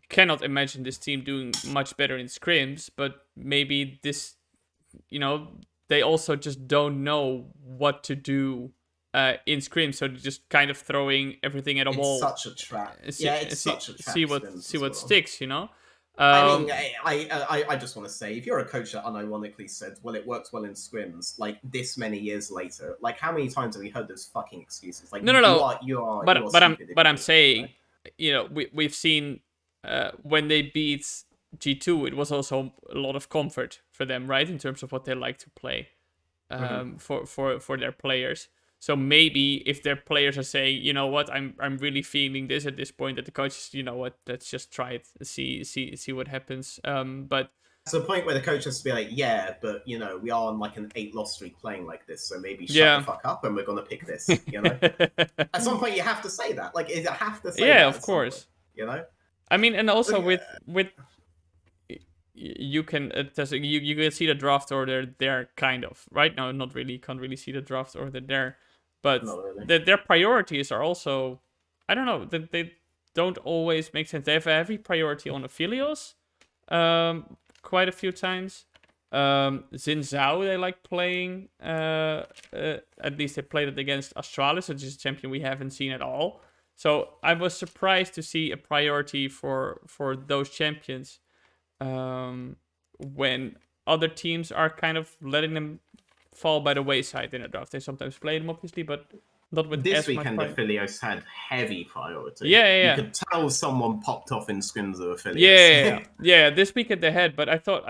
Speaker 1: cannot imagine this team doing much better in scrims, but maybe this, you know, they also just don't know what to do in scrims, so they're just kind of throwing everything at a wall.
Speaker 2: It's such a trap. It's such a trap.
Speaker 1: See what sticks, you know?
Speaker 2: I mean, I just want to say, if you're a coach that unironically said, well, it works well in scrims, like, this many years later, like, how many times have we heard those fucking excuses? Like,
Speaker 1: no.
Speaker 2: You are
Speaker 1: But I'm saying, you know, we've seen when they beat G2, it was also a lot of comfort for them, right? In terms of what they like to play for their players. So maybe if their players are saying, you know what, I'm really feeling this at this point, that the coaches, you know what, let's just try it, see what happens. But
Speaker 2: it's the point where the coach has to be like, yeah, but you know, we are on like an 8-loss streak playing like this, so maybe shut the fuck up and we're gonna pick this. You know, at some point you have to say that. Like, you have to say that.
Speaker 1: Of course.
Speaker 2: Point, you know,
Speaker 1: I mean, and also with you can you can see the draft order there, kind of right now. Not really, can't really see the draft order there. But really. Their priorities are also, I don't know, they don't always make sense. They have a heavy priority on Aphelios quite a few times. Zanzarah they like playing. At least they played it against Astralis, which is a champion we haven't seen at all. So I was surprised to see a priority for those champions when other teams are kind of letting them fall by the wayside in a draft. They sometimes play them, obviously, but not with
Speaker 2: this
Speaker 1: as
Speaker 2: weekend.
Speaker 1: much
Speaker 2: Aphelios had heavy priority.
Speaker 1: Yeah.
Speaker 2: You could tell someone popped off in scrims of Aphelios.
Speaker 1: Yeah. This weekend they had, but I thought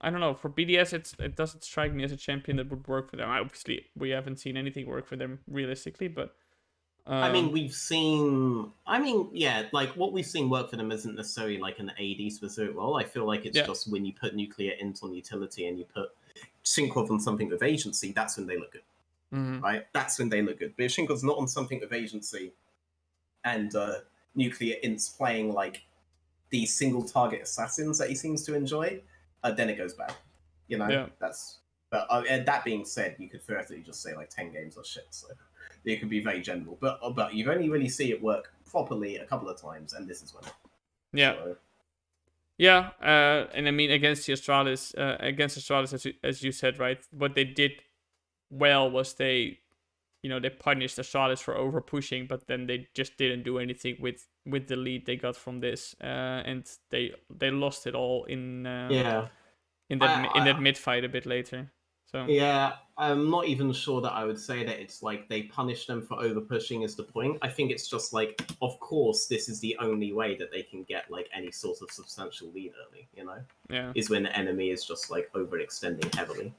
Speaker 1: I don't know. For BDS, it doesn't strike me as a champion that would work for them. Obviously, we haven't seen anything work for them realistically, but
Speaker 2: I mean, we've seen. I mean, yeah, like what we've seen work for them isn't necessarily like an AD specific role. I feel like it's
Speaker 1: yeah,
Speaker 2: just when you put Nuclear int on utility and you put Shinkov on something with agency, that's when they look good, right? That's when they look good. But if Shinkov's not on something with agency and Nuclear int's playing like these single target assassins that he seems to enjoy, then it goes bad. You know,
Speaker 1: yeah.
Speaker 2: that's. But and that being said, you could theoretically just say like 10 games are shit. So it could be very general. But you've only really see it work properly a couple of times, and this is when.
Speaker 1: Yeah.
Speaker 2: So,
Speaker 1: Yeah, and I mean against the Astralis, as you said, right? What they did well was they punished Astralis for over pushing, but then they just didn't do anything with the lead they got from this, and they lost it all in
Speaker 2: yeah.
Speaker 1: in that mid fight a bit later. So
Speaker 2: Yeah, I'm not even sure that I would say that it's like they punish them for over pushing is the point. I think it's just like, of course, this is the only way that they can get like any sort of substantial lead early,
Speaker 1: yeah,
Speaker 2: is when the enemy is just like overextending heavily.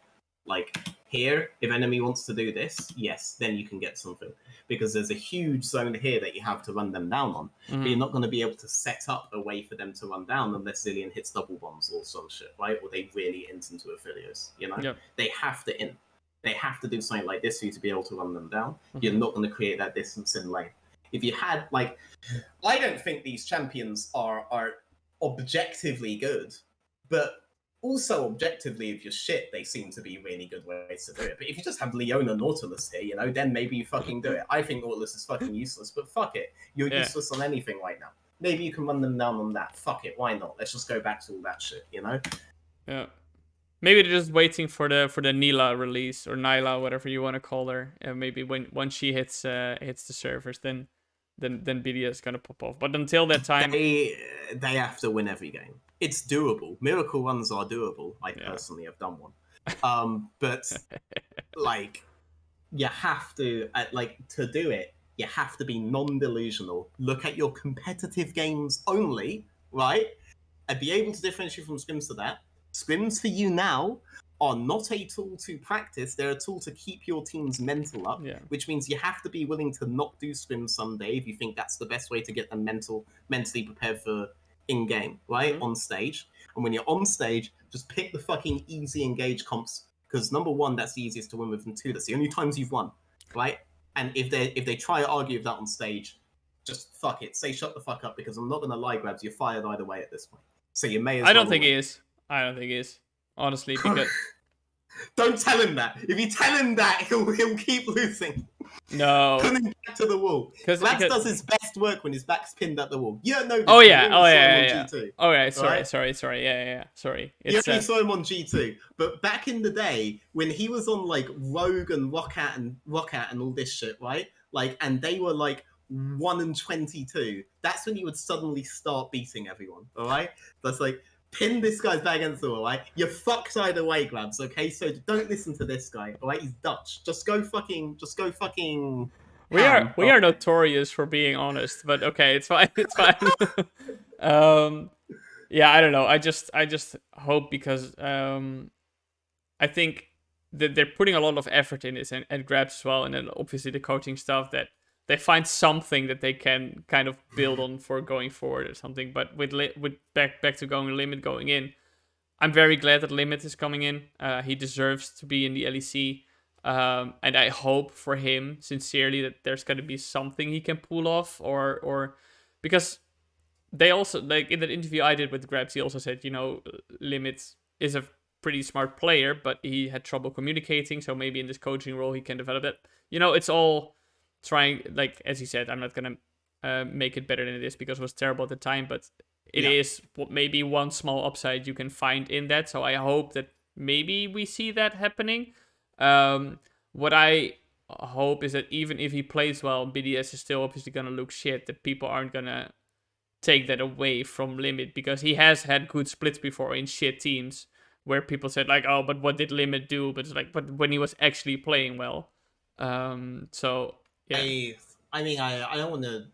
Speaker 2: Like here, if enemy wants to do this, yes, then you can get something. Because there's a huge zone here that you have to run them down on. But you're not going to be able to set up a way for them to run down unless Zillion hits double bombs or some shit, right? Or they really int into Aphelios,
Speaker 1: Yep.
Speaker 2: They have to int. They have to do something like this for you to be able to run them down. You're not going to create that distance in lane. If you had, like... I don't think these champions are objectively good, but... Also, objectively, if you're shit, they seem to be really good ways to do it. But if you just have Leona Nautilus here, then maybe you fucking do it. I think Nautilus is fucking useless, but fuck it. You're useless on anything right now. Maybe you can run them down on that. Fuck it, why not? Let's just go back to all that shit,
Speaker 1: Yeah. Maybe they're just waiting for the Nila release, or Nyla, whatever you want to call her. Maybe once she hits the servers, then BDS is gonna pop off. But until that time,
Speaker 2: they have to win every game. It's doable. Miracle runs are doable. I personally have done one. But like, you have to to do it. You have to be non-delusional. Look at your competitive games only, right? And be able to differentiate from scrims to that. Scrims for you now are not a tool to practice. They're a tool to keep your team's mental up, which means you have to be willing to not do scrims someday if you think that's the best way to get them mentally prepared for in-game, right? On stage. And when you're on stage, just pick the fucking easy engage comps, because number one, that's the easiest to win with, and two, that's the only times you've won, right? And if they try to argue with that on stage, just fuck it. Say shut the fuck up, because I'm not going to lie, Grabs, you're fired either way at this point. So you may as well.
Speaker 1: I don't think he is. Honestly, because
Speaker 2: don't tell him that. If you tell him that, he'll keep losing.
Speaker 1: No.
Speaker 2: Put him back to the wall. Labs does his best work when his back's pinned at the wall. You don't know this.
Speaker 1: Oh yeah.
Speaker 2: G2,
Speaker 1: oh yeah. Sorry.
Speaker 2: right?
Speaker 1: Sorry. Yeah. Sorry.
Speaker 2: You only saw him on G2, but back in the day when he was on like Rogue and Rockat and all this shit, right? Like, and they were like 1-22. That's when you would suddenly start beating everyone. All right. That's like, pin this guy's back against the wall, right? You're fucked either way, Grabs, okay? So don't listen to this guy, all right? He's Dutch. Just go fucking...
Speaker 1: We are notorious for being honest, but okay, it's fine. It's fine. Yeah, I don't know. I just hope, because I think that they're putting a lot of effort in this, and Grabs as well, and then obviously the coaching stuff, that they find something that they can kind of build on for going forward or something. But with back to Limit going in, I'm very glad that Limit is coming in. He deserves to be in the LEC. And I hope for him sincerely that there's going to be something he can pull off, or because they also, like in that interview I did with Grabs, he also said, Limit is a pretty smart player, but he had trouble communicating. So maybe in this coaching role he can develop it. It's all trying, like as he said, I'm not gonna make it better than it is, because it was terrible at the time, but it is maybe one small upside you can find in that. So I hope that maybe we see that happening. What I hope is that even if he plays well, BDS is still obviously gonna look shit, that people aren't gonna take that away from Limit, because he has had good splits before in shit teams where people said like, oh, but what did Limit do? But it's like, but when he was actually playing well. So yeah.
Speaker 2: I mean, I don't want to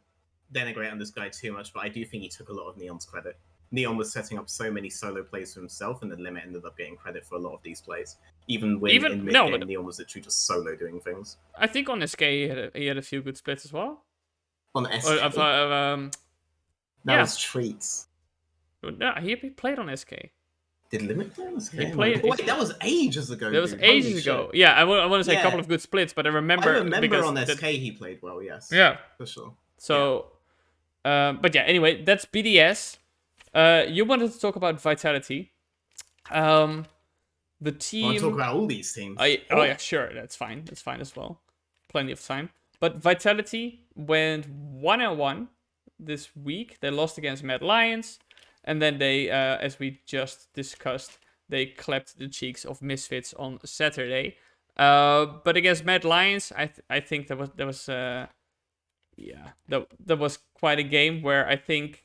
Speaker 2: denigrate on this guy too much, but I do think he took a lot of Neon's credit. Neon was setting up so many solo plays for himself, and then Limit ended up getting credit for a lot of these plays. Even when in mid-game, Neon was literally just solo doing things.
Speaker 1: I think on SK he had a few good splits as well.
Speaker 2: On SK?
Speaker 1: That
Speaker 2: was Treats.
Speaker 1: No, he played on SK.
Speaker 2: Did Limit play on SK?
Speaker 1: Wait,
Speaker 2: that was ages ago.
Speaker 1: That was ages ago. Yeah, I want to say a couple of good splits, but I remember
Speaker 2: on SK he played well, yes.
Speaker 1: Yeah.
Speaker 2: For sure.
Speaker 1: So, but yeah, anyway, that's BDS. You wanted to talk about Vitality. The team...
Speaker 2: I want to talk about all these teams.
Speaker 1: Oh yeah, sure, that's fine. That's fine as well. Plenty of time. But Vitality went 1-1 this week. They lost against Mad Lions. And then they, as we just discussed, they clapped the cheeks of Misfits on Saturday. But against Mad Lions, I think that was quite a game where I think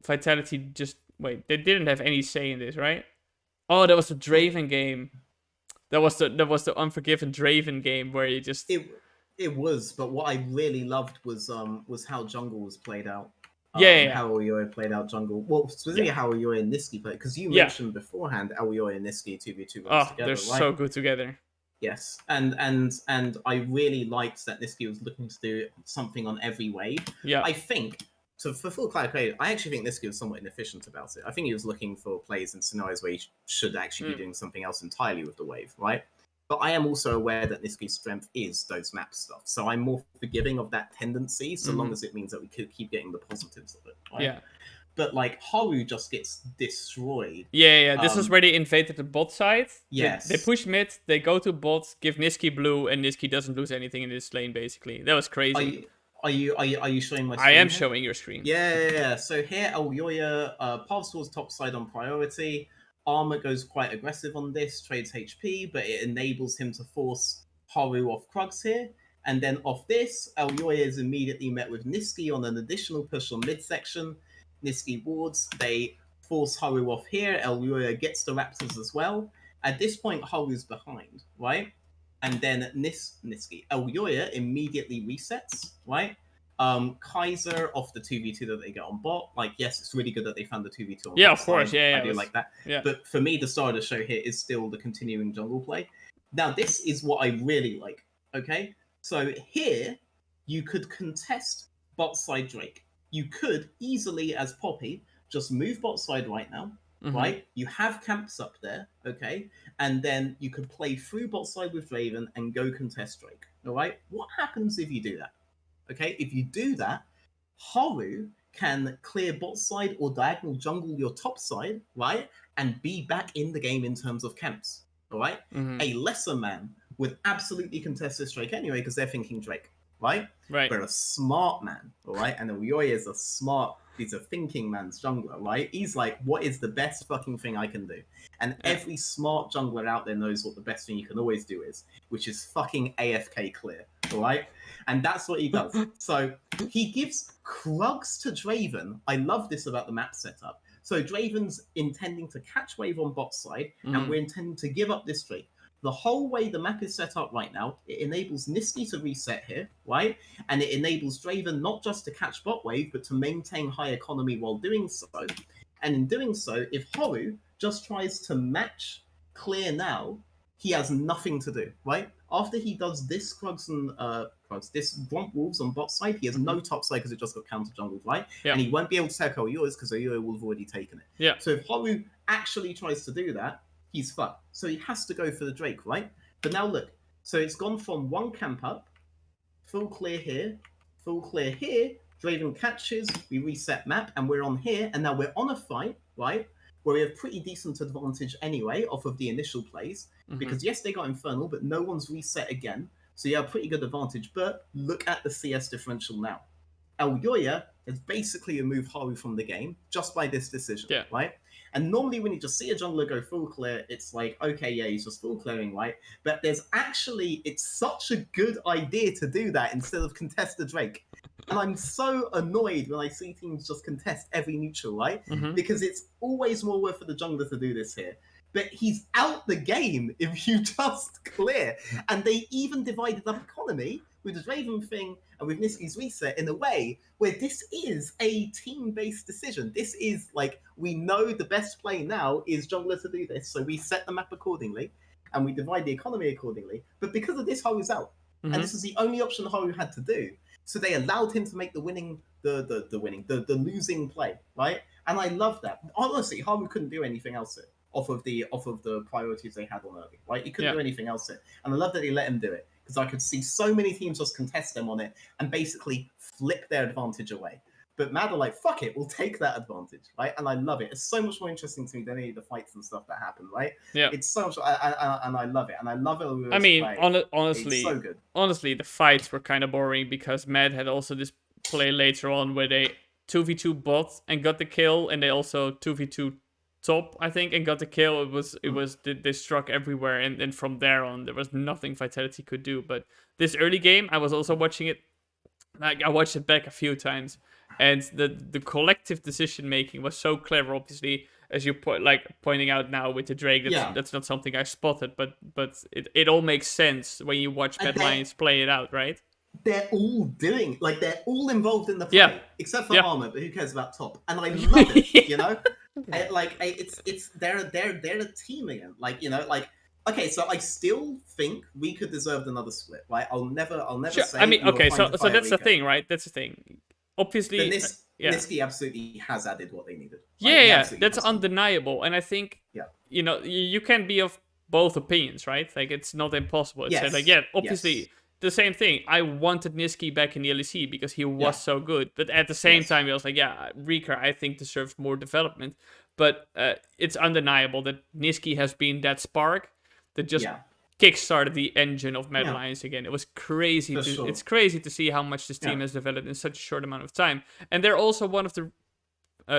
Speaker 1: Vitality just... Wait, they didn't have any say in this, right? Oh, that was the Draven game. That was the Unforgiven Draven game where you just...
Speaker 2: It was, but what I really loved was how jungle was played out.
Speaker 1: How
Speaker 2: Aoyoi played out jungle. Well, specifically how Aoyoi and Nisqy played, because you mentioned beforehand Aoyoi and Nisqy 2v2 together.
Speaker 1: They're so good together.
Speaker 2: Yes, and I really liked that Nisqy was looking to do something on every wave.
Speaker 1: Yeah,
Speaker 2: I think. So for full clarification, I actually think Nisqy was somewhat inefficient about it. I think he was looking for plays and scenarios where he should actually be doing something else entirely with the wave, right? But I am also aware that Nisqy's strength is those map stuff. So I'm more forgiving of that tendency, so long as it means that we could keep getting the positives of it. Right?
Speaker 1: Yeah.
Speaker 2: But like Haru just gets destroyed.
Speaker 1: Yeah. This is where they invaded the bot side.
Speaker 2: Yes.
Speaker 1: They push mid, they go to bot, give Nisqy blue, and Nisqy doesn't lose anything in this lane, basically. That was crazy.
Speaker 2: Are you showing my screen?
Speaker 1: I am showing your screen.
Speaker 2: Yeah. So here, Aoyoi paths towards top side on priority. Armor goes quite aggressive on this, trades HP, but it enables him to force Haru off Krugs here. And then off this, Aoyoi is immediately met with Nisqy on an additional push on midsection. Nisqy wards, they force Haru off here. Aoyoi gets the Raptors as well. At this point, Haru's behind, right? And then Nisqy. Aoyoi immediately resets, right? Kaiser off the 2v2 that they get on bot. Like, yes, it's really good that they found the 2v2 on
Speaker 1: of course. Yeah,
Speaker 2: I do like that.
Speaker 1: Yeah.
Speaker 2: But for me, the star of the show here is still the continuing jungle play. Now, this is what I really like, okay? So here, you could contest bot side Drake. You could easily, as Poppy, just move bot side right now, right? You have camps up there, okay? And then you could play through bot side with Draven and go contest Drake, all right? What happens if you do that? Okay, if you do that, Haru can clear bot side or diagonal jungle your top side, right? And be back in the game in terms of camps, all right? A lesser man would absolutely contest this Drake anyway because they're thinking Drake, right?
Speaker 1: Right.
Speaker 2: But a smart man, all right? And Aoyoi is he's a thinking man's jungler, right? He's like, what is the best fucking thing I can do? And every smart jungler out there knows what the best thing you can always do is, which is fucking AFK clear, all right? And that's what he does. So he gives Krugs to Draven. I love this about the map setup. So Draven's intending to catch wave on bot side, and we're intending to give up this Drake. The whole way the map is set up right now, it enables Nisqy to reset here, right? And it enables Draven not just to catch bot wave, but to maintain high economy while doing so. And in doing so, if Haru just tries to match clear now, he has nothing to do, right? After he does this this Gromp Wolves on bot side, he has no top side because it just got counter jungled, right?
Speaker 1: Yeah.
Speaker 2: And he won't be able to take Aoyoi's because Aoyoi will have already taken it.
Speaker 1: Yeah.
Speaker 2: So if Haru actually tries to do that, he's fucked. So he has to go for the Drake, right? But now look, so it's gone from one camp up, full clear here, Draven catches, we reset map, and we're on here, and now we're on a fight, right? Where we have pretty decent advantage anyway off of the initial plays, because yes, they got Infernal, but no one's reset again, so you have pretty good advantage. But look at the CS differential now. Aoyoi has basically removed Haru from the game just by this decision, right? And normally when you just see a jungler go full clear, it's like, okay, yeah, he's just full clearing, right? But it's such a good idea to do that instead of contest the Drake. And I'm so annoyed when I see teams just contest every neutral, right? Because it's always more worth for the jungler to do this here. But he's out the game if you just clear. And they even divided up economy with the Draven thing and with Nisky's reset in a way where this is a team-based decision. This is like, we know the best play now is jungler to do this, so we set the map accordingly and we divide the economy accordingly. But because of this, Haru's out. And this is the only option Haru had to do. So they allowed him to make the losing play, right? And I love that. Honestly, Haru couldn't do anything else off of the priorities they had on early, right? He couldn't do anything else and I love that they let him do it because I could see so many teams just contest them on it and basically flip their advantage away. But Mad are like, fuck it, we'll take that advantage, right? And I love it. It's so much more interesting to me than any of the fights and stuff that happen, right?
Speaker 1: Yeah.
Speaker 2: It's so much, and I love it. And I love it.
Speaker 1: I mean, honestly,
Speaker 2: it's so good.
Speaker 1: Honestly, the fights were kind of boring because Mad had also this play later on where they 2v2 bot and got the kill, and they also 2v2 top, I think, and got the kill. They struck everywhere, and from there on, there was nothing Vitality could do. But this early game, I was also watching it. Like, I watched it back a few times, and the collective decision making was so clever. Obviously, as you pointing out now with the Drake, that's not something I spotted, but it all makes sense when you watch Mad Lions play it out, right?
Speaker 2: They're all they're all involved in the play, except for Ahmad, but who cares about top? And I love it, you know. They're a team again, okay, so I still think we could deserve another split, right? I'll never say.
Speaker 1: I mean, okay, so that's the thing, right? That's the thing. Obviously,
Speaker 2: Nisky absolutely has added what they needed.
Speaker 1: That's undeniable, and I think you know you can be of both opinions, right? Like, it's not impossible. It's obviously. The same thing. I wanted Nisky back in the LEC because he was so good. But at the same time, I was like, Reeker, I think, deserves more development. But it's undeniable that Nisky has been that spark that just kickstarted the engine of Mad Lions again. It was crazy. It's crazy to see how much this team has developed in such a short amount of time. And they're also one of the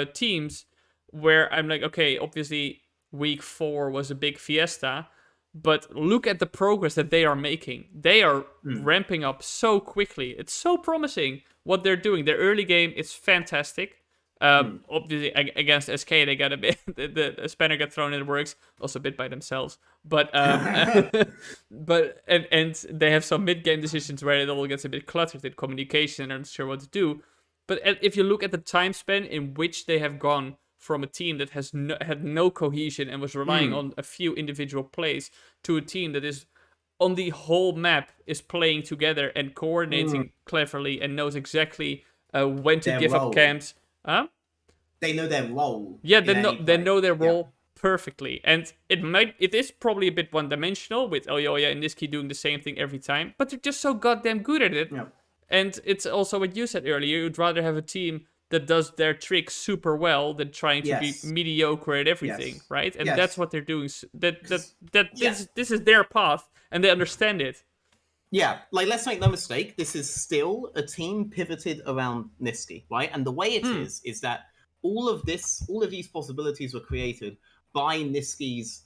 Speaker 1: teams where I'm like, okay, obviously week 4 was a big fiesta. But look at the progress that they are making. They are ramping up so quickly. It's so promising what they're doing. Their early game is fantastic. Obviously, against SK, they got a bit. The spanner got thrown in the works. Also a bit by themselves. But and they have some mid-game decisions where it all gets a bit cluttered in communication and unsure what to do. But if you look at the time span in which they have gone from a team that had no cohesion and was relying on a few individual plays to a team that is on the whole map is playing together and coordinating cleverly and knows exactly when to give up camps.
Speaker 2: They know their role.
Speaker 1: Yeah, they know their role perfectly. And it is probably a bit one-dimensional with Elyoya and Nisky doing the same thing every time, but they're just so goddamn good at it. Yeah. And it's also what you said earlier, you'd rather have a team that does their tricks super well than trying to be mediocre at everything, right? And that's what they're doing. This is their path, and they understand it.
Speaker 2: Yeah, let's make no mistake. This is still a team pivoted around Nisky, right? And the way it is that all of these possibilities were created by Nisky's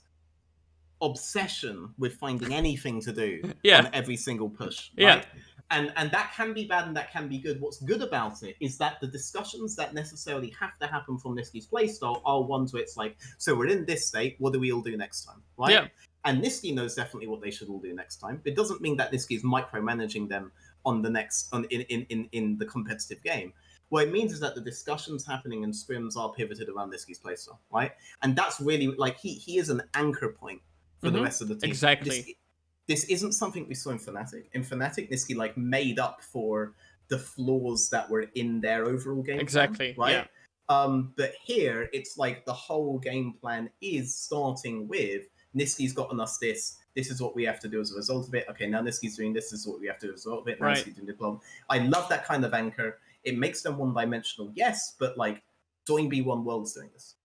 Speaker 2: obsession with finding anything to do on every single push, right? And that can be bad and that can be good. What's good about it is that the discussions that necessarily have to happen from Nisky's playstyle are ones where it's like, so we're in this state, what do we all do next time, right? Yeah. And Nisky knows definitely what they should all do next time. It doesn't mean that Nisky is micromanaging them on the next in the competitive game. What it means is that the discussions happening in scrims are pivoted around Nisky's playstyle, right? And that's really he is an anchor point for the rest of the team.
Speaker 1: Exactly.
Speaker 2: This isn't something we saw in Fnatic. In Fnatic, Nisky made up for the flaws that were in their overall game
Speaker 1: plan,
Speaker 2: right? Yeah. But here, it's the whole game plan is starting with Nisky's gotten us this. This is what we have to do as a result of it. Okay, now Nisky's doing this. This is what we have to do as a result of it. Now Nisky's doing this. I love that kind of anchor. It makes them one-dimensional, yes, but Join B1 World's doing this.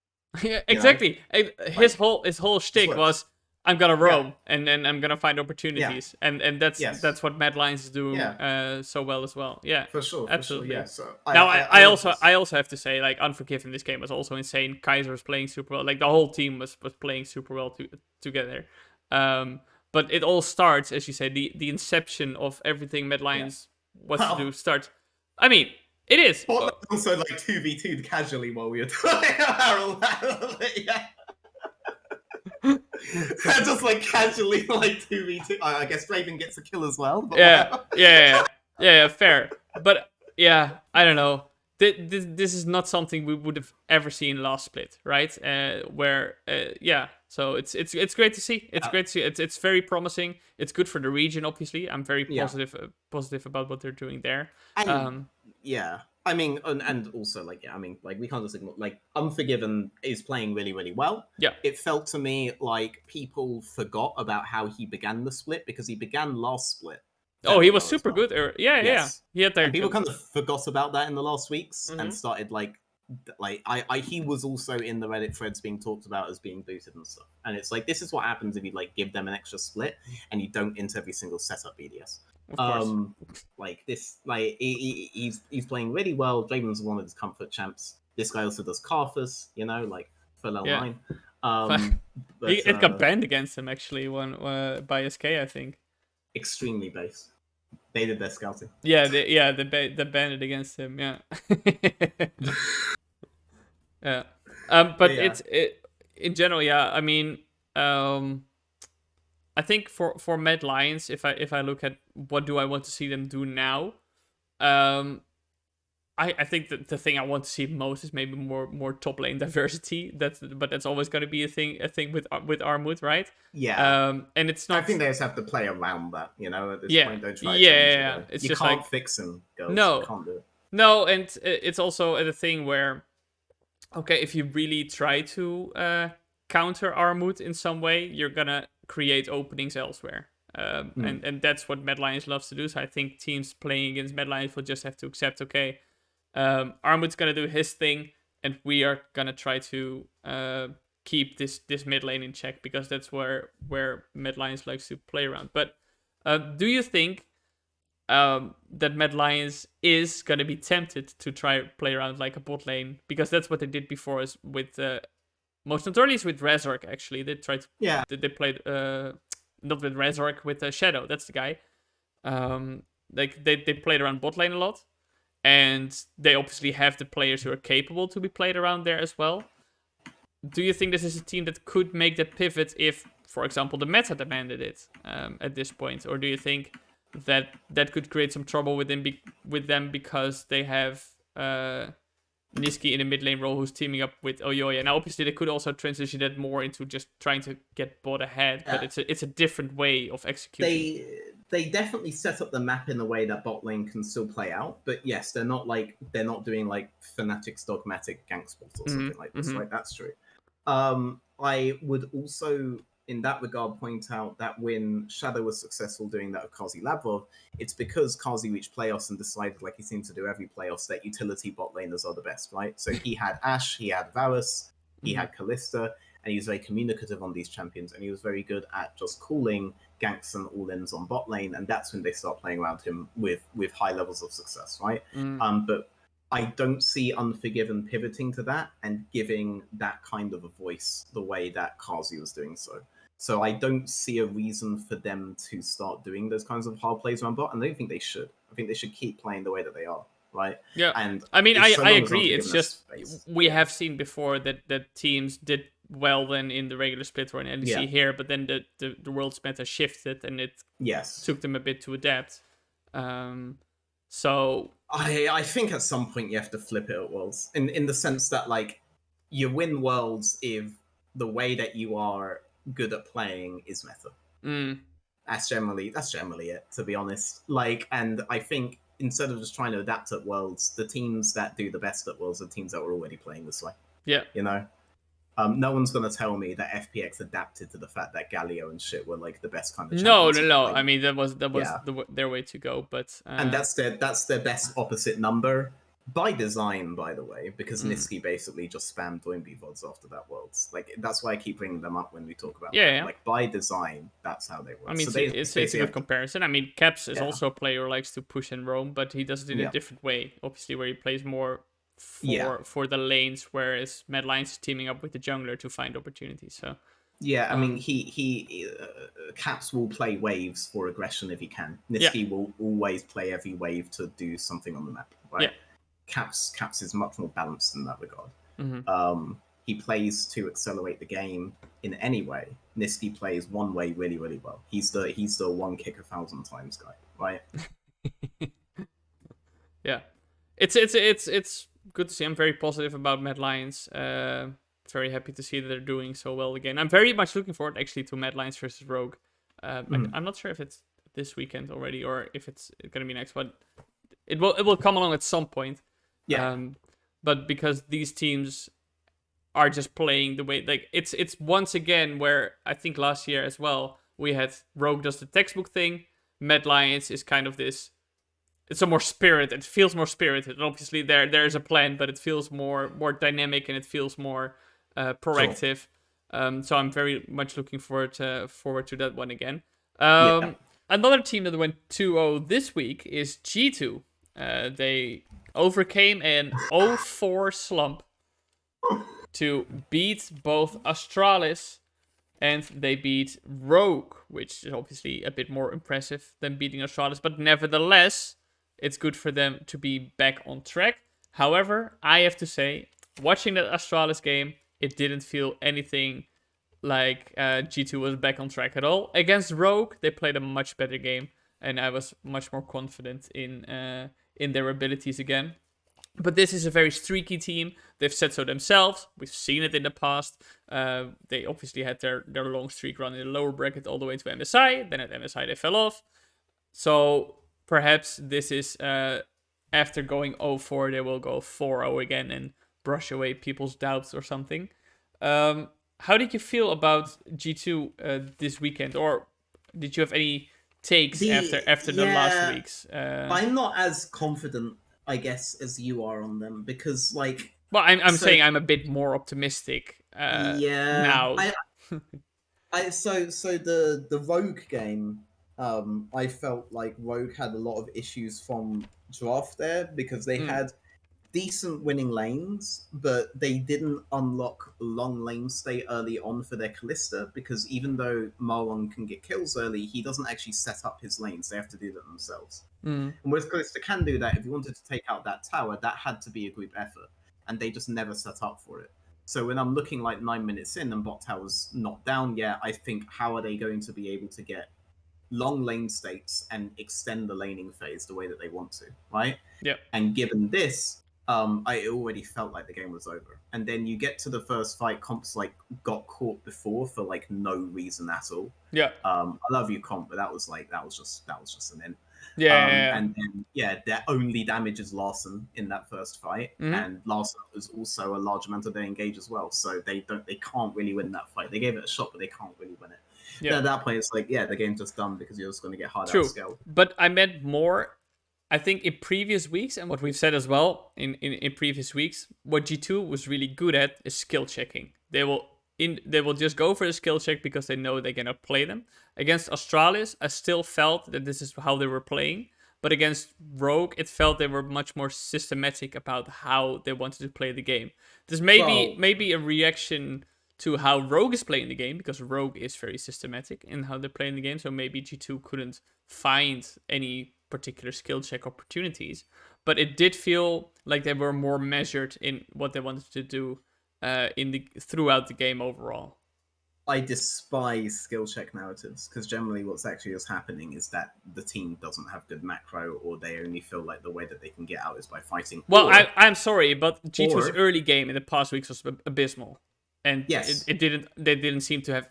Speaker 1: Yeah, exactly. His whole shtick was, I'm gonna roam and then I'm gonna find opportunities, and that's what Mad Lions is doing so well as well. Yeah,
Speaker 2: for sure,
Speaker 1: absolutely.
Speaker 2: For sure,
Speaker 1: yeah. So I also have to say, Unforgiven this game was also insane. Kaiser was playing super well. The whole team was playing super well together. But it all starts, as you say, the inception of everything Mad Lions wants to do starts. I mean, it is
Speaker 2: also 2v2 casually while we were talking about all that. Just like casually like 2v2. I guess Draven gets a kill as well. But
Speaker 1: Yeah, fair. But yeah, I don't know. This is not something we would have ever seen last split, right? So it's great to see. It's great to see. It's very promising. It's good for the region, obviously. I'm very positive about what they're doing there.
Speaker 2: And I mean, and also like I mean, like we can't just ignore like Unforgiven is playing really, really well.
Speaker 1: Yeah.
Speaker 2: It felt to me like people forgot about how he began the split because he began last split.
Speaker 1: Oh, he was super good. Yeah. He had
Speaker 2: and people kind of forgot about that in the last weeks and started like he was also in the Reddit threads being talked about as being booted and stuff. And it's like this is what happens if you like give them an extra split and you don't int every single setup BDS.
Speaker 1: Of course.
Speaker 2: Like this, like he's playing really well. Draven's one of his comfort champs. This guy also does Carthus, you know, like for level 9.
Speaker 1: But, it got banned against him actually by SK, I think.
Speaker 2: Extremely base. They did their scouting.
Speaker 1: Yeah, they banned it against him. Yeah. Yeah. But it in general, yeah. I mean, I think for Mad Lions, if I look at what do I want to see them do now, I think that the thing I want to see most is maybe more top lane diversity. But that's always going to be a thing with Armut, right?
Speaker 2: Yeah.
Speaker 1: And it's not.
Speaker 2: I think they just have to play around that, you know. At this point, don't try.
Speaker 1: It's
Speaker 2: you
Speaker 1: just
Speaker 2: can't
Speaker 1: like
Speaker 2: fix them, girls.
Speaker 1: No,
Speaker 2: you can't do it.
Speaker 1: No, and it's also a thing where, okay, if you really try to counter Armut in some way, you're gonna create openings elsewhere. And that's what Mad Lions loves to do. So I think teams playing against Mad Lions will just have to accept, okay, Armut's gonna do his thing, and we are gonna try to keep this mid lane in check because that's where Mad Lions likes to play around. But do you think that Mad Lions is gonna be tempted to try play around like a bot lane, because that's what they did before is with most notoriously with Xerxe actually. They tried to, they played not with Xerxe, with Shadow, that's the guy. Like they played around bot lane a lot, and they obviously have the players who are capable to be played around there as well. Do you think this is a team that could make that pivot if, for example, the meta demanded it at this point, or do you think that could create some trouble with them because they have Niski in a mid lane role who's teaming up with Oyoya? Now, obviously, they could also transition that more into just trying to get bot ahead, but it's a different way of executing.
Speaker 2: They definitely set up the map in a way that bot lane can still play out, but yes, they're not doing like Fnatic's dogmatic gank sports or something like this. Like that's true. I would also, in that regard, point out that when Shadow was successful doing that with Kazi Lavrov, it's because Kazi reached playoffs and decided, like he seems to do every playoffs, that utility bot laners are the best, right? So he had Ashe, he had Varus, he had Kalista, and he was very communicative on these champions, and he was very good at just calling ganks and all-ins on bot lane, and that's when they start playing around him with high levels of success, right? But I don't see Unforgiven pivoting to that and giving that kind of a voice the way that Kazi was doing so. So I don't see a reason for them to start doing those kinds of hard plays around bot, and I don't think they should. I think they should keep playing the way that they are, right?
Speaker 1: Yeah.
Speaker 2: And
Speaker 1: I mean, I agree. It's just we have seen before that teams did well then in the regular split or in LEC here, but then the world's meta shifted and it took them a bit to adapt. So
Speaker 2: I think at some point you have to flip it at Worlds in the sense that like you win Worlds if the way that you are good at playing is meta. That's generally it, to be honest. Like, and I think instead of just trying to adapt at Worlds, the teams that do the best at Worlds are teams that were already playing this way.
Speaker 1: Yeah,
Speaker 2: you know. No one's gonna tell me that FPX adapted to the fact that Galio and shit were like the best kind of champions.
Speaker 1: No. I mean, that was their way to go, but
Speaker 2: and that's their best opposite number by design, by the way, because Niski basically just spammed Doinby VODs after that Worlds. Like that's why I keep bringing them up when we talk about them. Like by design, that's how they work.
Speaker 1: I mean, so it's a good comparison. I mean, Caps is also a player who likes to push and roam, but he does it in a different way. Obviously, where he plays more for the lanes, whereas Mad Lions is teaming up with the jungler to find opportunities. So
Speaker 2: I mean, he Caps will play waves for aggression if he can. Niski will always play every wave to do something on the map, right? Caps is much more balanced in that regard. he plays to accelerate the game in any way. Nisqy plays one way really, really well. He's the one kick 1,000 times guy, right?
Speaker 1: Yeah, it's good to see. I'm very positive about Mad Lions. Very happy to see that they're doing so well again. I'm very much looking forward actually to Mad Lions versus Rogue. I'm not sure if it's this weekend already or if it's gonna be next, but it will come along at some point.
Speaker 2: Yeah.
Speaker 1: But because these teams are just playing the way, like, it's once again where I think last year as well we had Rogue does the textbook thing, Mad Lions is kind of this. It's a more spirit. It feels more spirited. And obviously, there's a plan, but it feels more dynamic and it feels more proactive. Sure. So I'm very much looking forward to that one again. Another team that went 2-0 this week is G2. They overcame an 0-4 slump to beat both Astralis and they beat Rogue, which is obviously a bit more impressive than beating Astralis, but nevertheless, it's good for them to be back on track. However, I have to say, watching that Astralis game, it didn't feel anything like G2 was back on track at all. Against Rogue, they played a much better game, and I was much more confident in their abilities again. But this is a very streaky team. They've said so themselves. We've seen it in the past. They obviously had their long streak run in the lower bracket all the way to MSI. Then at MSI they fell off. So perhaps this is after going 0-4, they will go 4-0 again and brush away people's doubts or something. How did you feel about G2 this weekend? Or did you have any takes after the last weeks?
Speaker 2: I'm not as confident, I guess, as you are on them because, like,
Speaker 1: well, I'm saying I'm a bit more optimistic. Now.
Speaker 2: So the Rogue game, I felt like Rogue had a lot of issues from draft there because they had decent winning lanes, but they didn't unlock long lane stay early on for their Kalista because even though Marlon can get kills early, he doesn't actually set up his lanes. They have to do that themselves. And whereas Kalista can do that, if you wanted to take out that tower, that had to be a group effort, and they just never set up for it. So when I'm looking like 9 minutes in and bot tower's not down yet, I think how are they going to be able to get long lane states and extend the laning phase the way that they want to, right?
Speaker 1: Yeah.
Speaker 2: And given this, I already felt like the game was over. And then you get to the first fight, Comps like got caught before for like no reason at all.
Speaker 1: Yeah.
Speaker 2: I love you, Comp, but that was just an in.
Speaker 1: Yeah.
Speaker 2: And then their only damage is Larson in that first fight, and Larson was also a large amount of their engage as well. So they can't really win that fight. They gave it a shot, but they can't really win it. Yeah. At that point, it's like the game's just done because you're just going to get hard outscaled.
Speaker 1: But I meant more. I think in previous weeks, and what we've said as well in previous weeks, what G2 was really good at is skill checking. They will just go for the skill check because they know they're gonna play them. Against Astralis, I still felt that this is how they were playing. But against Rogue, it felt they were much more systematic about how they wanted to play the game. There's maybe a reaction to how Rogue is playing the game, because Rogue is very systematic in how they're playing the game. So maybe G2 couldn't find any particular skill check opportunities, but it did feel like they were more measured in what they wanted to do throughout the game overall.
Speaker 2: I despise skill check narratives because generally what's actually just happening is that the team doesn't have good macro, or they only feel like the way that they can get out is by fighting.
Speaker 1: Well, I'm sorry, but G2's early game in the past weeks was abysmal, and
Speaker 2: yes,
Speaker 1: they didn't seem to have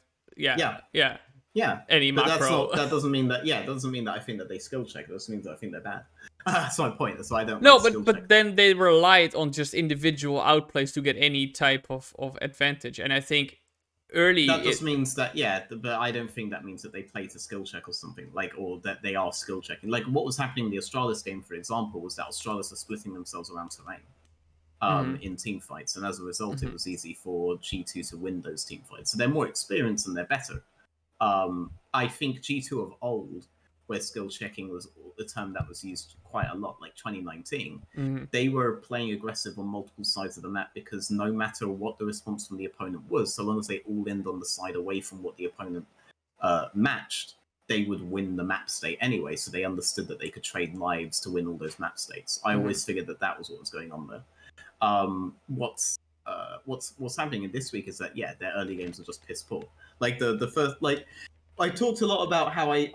Speaker 1: any
Speaker 2: but
Speaker 1: macro.
Speaker 2: That doesn't mean that. Yeah, it doesn't mean that I think that they skill check. It just means that I think they're bad. That's my point. That's why I don't.
Speaker 1: No, but then they relied on just individual outplays to get any type of advantage, and I think early
Speaker 2: that just means that but I don't think that means that they play to skill check or something or that they are skill checking. Like what was happening in the Astralis game, for example, was that Astralis are splitting themselves around terrain. In team fights, and as a result, it was easy for G2 to win those team fights. So they're more experienced and they're better. I think G2 of old, where skill checking was the term that was used quite a lot, like 2019, they were playing aggressive on multiple sides of the map because no matter what the response from the opponent was, so long as they all end on the side away from what the opponent matched, they would win the map state anyway. So they understood that they could trade lives to win all those map states. I always figured that was what was going on there. what's happening in this week is that their early games are just piss poor. Like the first like I talked a lot about how I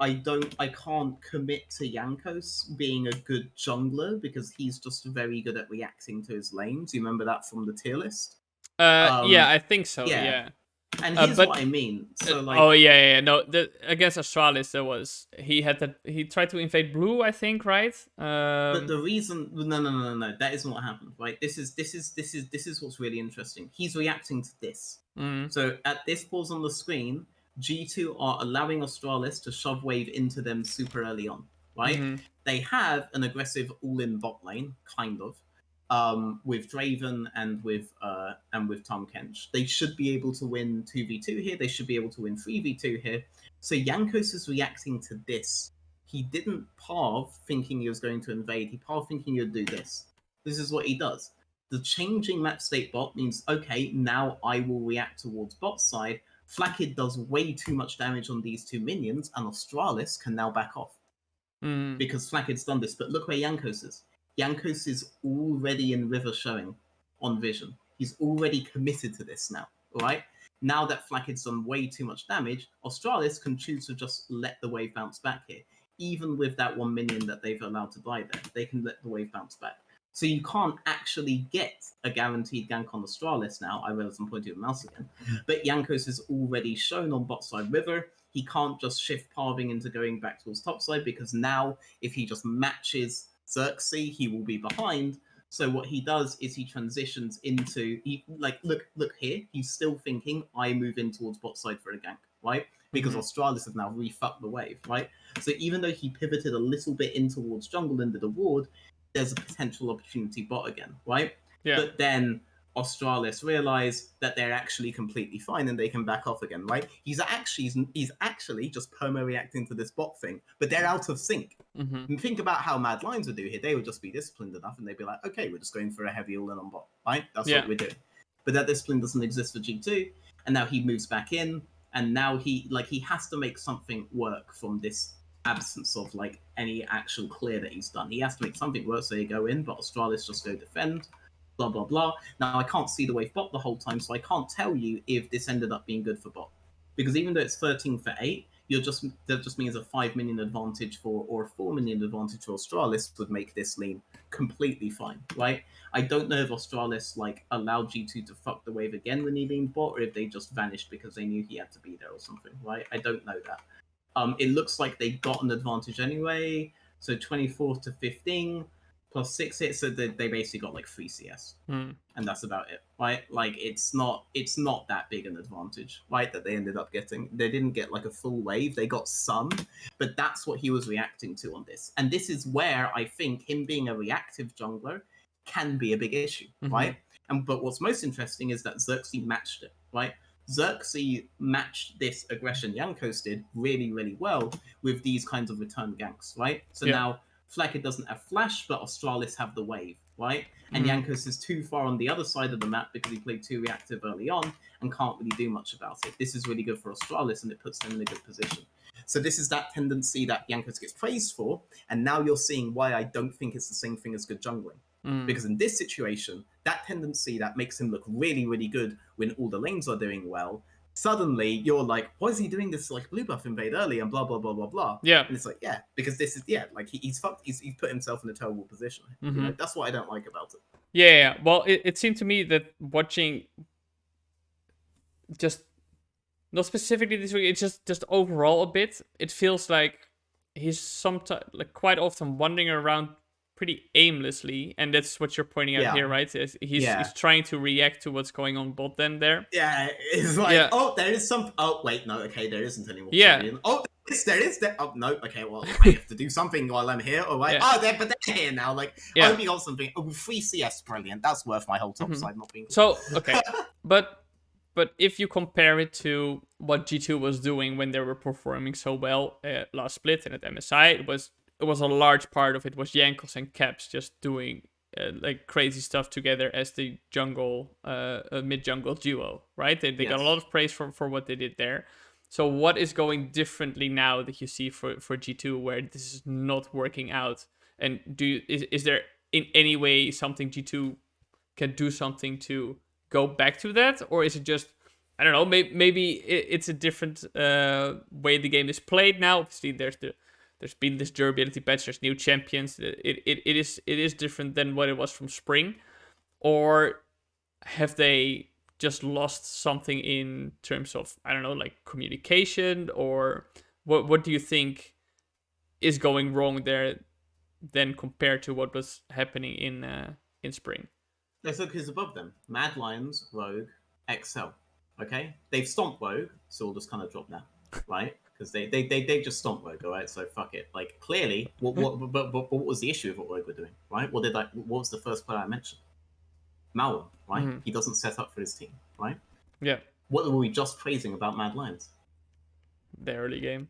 Speaker 2: can't commit to Jankos being a good jungler because he's just very good at reacting to his lanes. You remember that from the tier list?
Speaker 1: Yeah, I think so.
Speaker 2: Yeah.
Speaker 1: Yeah.
Speaker 2: And here's
Speaker 1: But
Speaker 2: what I mean. So
Speaker 1: oh
Speaker 2: like
Speaker 1: yeah. No, against Astralis there was he tried to invade blue, I think, right?
Speaker 2: but the reason no, that isn't what happened, right? This is what's really interesting. He's reacting to this.
Speaker 1: Mm,
Speaker 2: So at this pause on the screen, G2 are allowing Astralis to shove wave into them super early on, right?
Speaker 1: mm-hmm,
Speaker 2: They have an aggressive all-in bot lane, kind of, with Draven and with Tom Kench. They should be able to win 2v2 here. They should be able to win 3v2 here. So Jankos is reacting to this. He didn't parve thinking he was going to invade. He parved thinking he would do this. This is what he does. The changing map state bot means, okay, now I will react towards bot side. Flakkid does way too much damage on these two minions, and Astralis can now back off because Flakkid's done this. But look where Jankos is. Jankos is already in River showing on Vision. He's already committed to this now, all right? Now that Flakkid's done way too much damage, Astralis can choose to just let the wave bounce back here. Even with that one minion that they've allowed to die there, they can let the wave bounce back. So you can't actually get a guaranteed gank on Astralis now. I realize I'm pointing with mouse again. But Jankos is already shown on bot side River. He can't just shift parving into going back towards top side because now if he just matches Xerxe, he will be behind. So what he does is he transitions into look here. He's still thinking I move in towards bot side for a gank, right? Because Astralis have now refucked the wave, right? So even though he pivoted a little bit in towards jungle and did a ward, there's a potential opportunity bot again, right?
Speaker 1: yeah.
Speaker 2: But then Astralis realize that they're actually completely fine and they can back off again, right? He's actually just perma reacting to this bot thing, but they're out of sync. And think about how Mad Lions would do here. They would just be disciplined enough and they'd be like, okay, we're just going for a heavy all-in on bot, right? That's what we're doing. But that discipline doesn't exist for G2, and now he moves back in, and now he has to make something work from this absence of like any actual clear that he's done. He has to make something work, so you go in, but Astralis just go defend, blah blah blah. Now I can't see the wave bot the whole time, so I can't tell you if this ended up being good for bot. Because even though it's 13 for 8, that just means a 5 million advantage or a 4 million advantage for Astralis would make this lane completely fine, right? I don't know if Astralis like allowed G2 to fuck the wave again when he leaned bot, or if they just vanished because they knew he had to be there or something, right? I don't know that. It looks like they got an advantage anyway. So 24 to 15 plus 6 hits, so they basically got like 3 CS. And that's about it, right? Like it's not that big an advantage, right? That they ended up getting. They didn't get like a full wave, they got some, but that's what he was reacting to on this. And this is where I think him being a reactive jungler can be a big issue, right? But what's most interesting is that Xerxe matched it, right? Xerxe matched this aggression Jankos did really, really well with these kinds of return ganks, right? So now Flakkid doesn't have flash, but Astralis have the wave, right? And Jankos is too far on the other side of the map because he played too reactive early on and can't really do much about it. This is really good for Astralis and it puts them in a good position. So this is that tendency that Jankos gets praised for, and now you're seeing why I don't think it's the same thing as good jungling. Because in this situation, that tendency that makes him look really, really good when all the lanes are doing well, suddenly you're like, why is he doing this like blue buff invade early and blah, blah, blah, blah, blah.
Speaker 1: Yeah.
Speaker 2: And it's like, because this is, like he's fucked, he's put himself in a terrible position. You know, that's what I don't like about it.
Speaker 1: Yeah. Well, it seemed to me that watching just, not specifically this week, it's just overall a bit, it feels like he's sometimes, like quite often wandering around pretty aimlessly, and that's what you're pointing out here, right? He's trying to react to what's going on bot then there.
Speaker 2: Yeah, it's like, oh, there is some. Oh, wait, no, okay, there isn't anymore.
Speaker 1: Yeah.
Speaker 2: Oh, there is. Oh, no, okay, well, I have to do something while I'm here, all right? Oh, but they're here now. Like, I hope you got something. Oh, 3 CS, brilliant. That's worth my whole top side not being.
Speaker 1: So, okay, but if you compare it to what G2 was doing when they were performing so well last split and at MSI, it was a large part of it was Jankos and Caps just doing like crazy stuff together as the jungle, mid-jungle duo, right? They got a lot of praise for what they did there. So what is going differently now that you see for G2 where this is not working out? And is there in any way something G2 can do something to go back to that, or is it just, I don't know, maybe it's a different way the game is played now? Obviously, there's been this durability patch, there's new champions. It is different than what it was from spring, or have they just lost something in terms of, I don't know, like communication, or what do you think is going wrong there then compared to what was happening in spring?
Speaker 2: Let's look who's above them. Mad Lions, Rogue, XL. Okay? They've stomped Rogue, so we'll just kind of drop now, right? Because they just stomped Rogue, all right? So fuck it. Like, clearly, but what was the issue with what Rogue were doing, right? What was the first player I mentioned? Malware, right?
Speaker 1: Mm-hmm.
Speaker 2: He doesn't set up for his team, right?
Speaker 1: Yeah.
Speaker 2: What were we just praising about Mad Lions?
Speaker 1: The early game.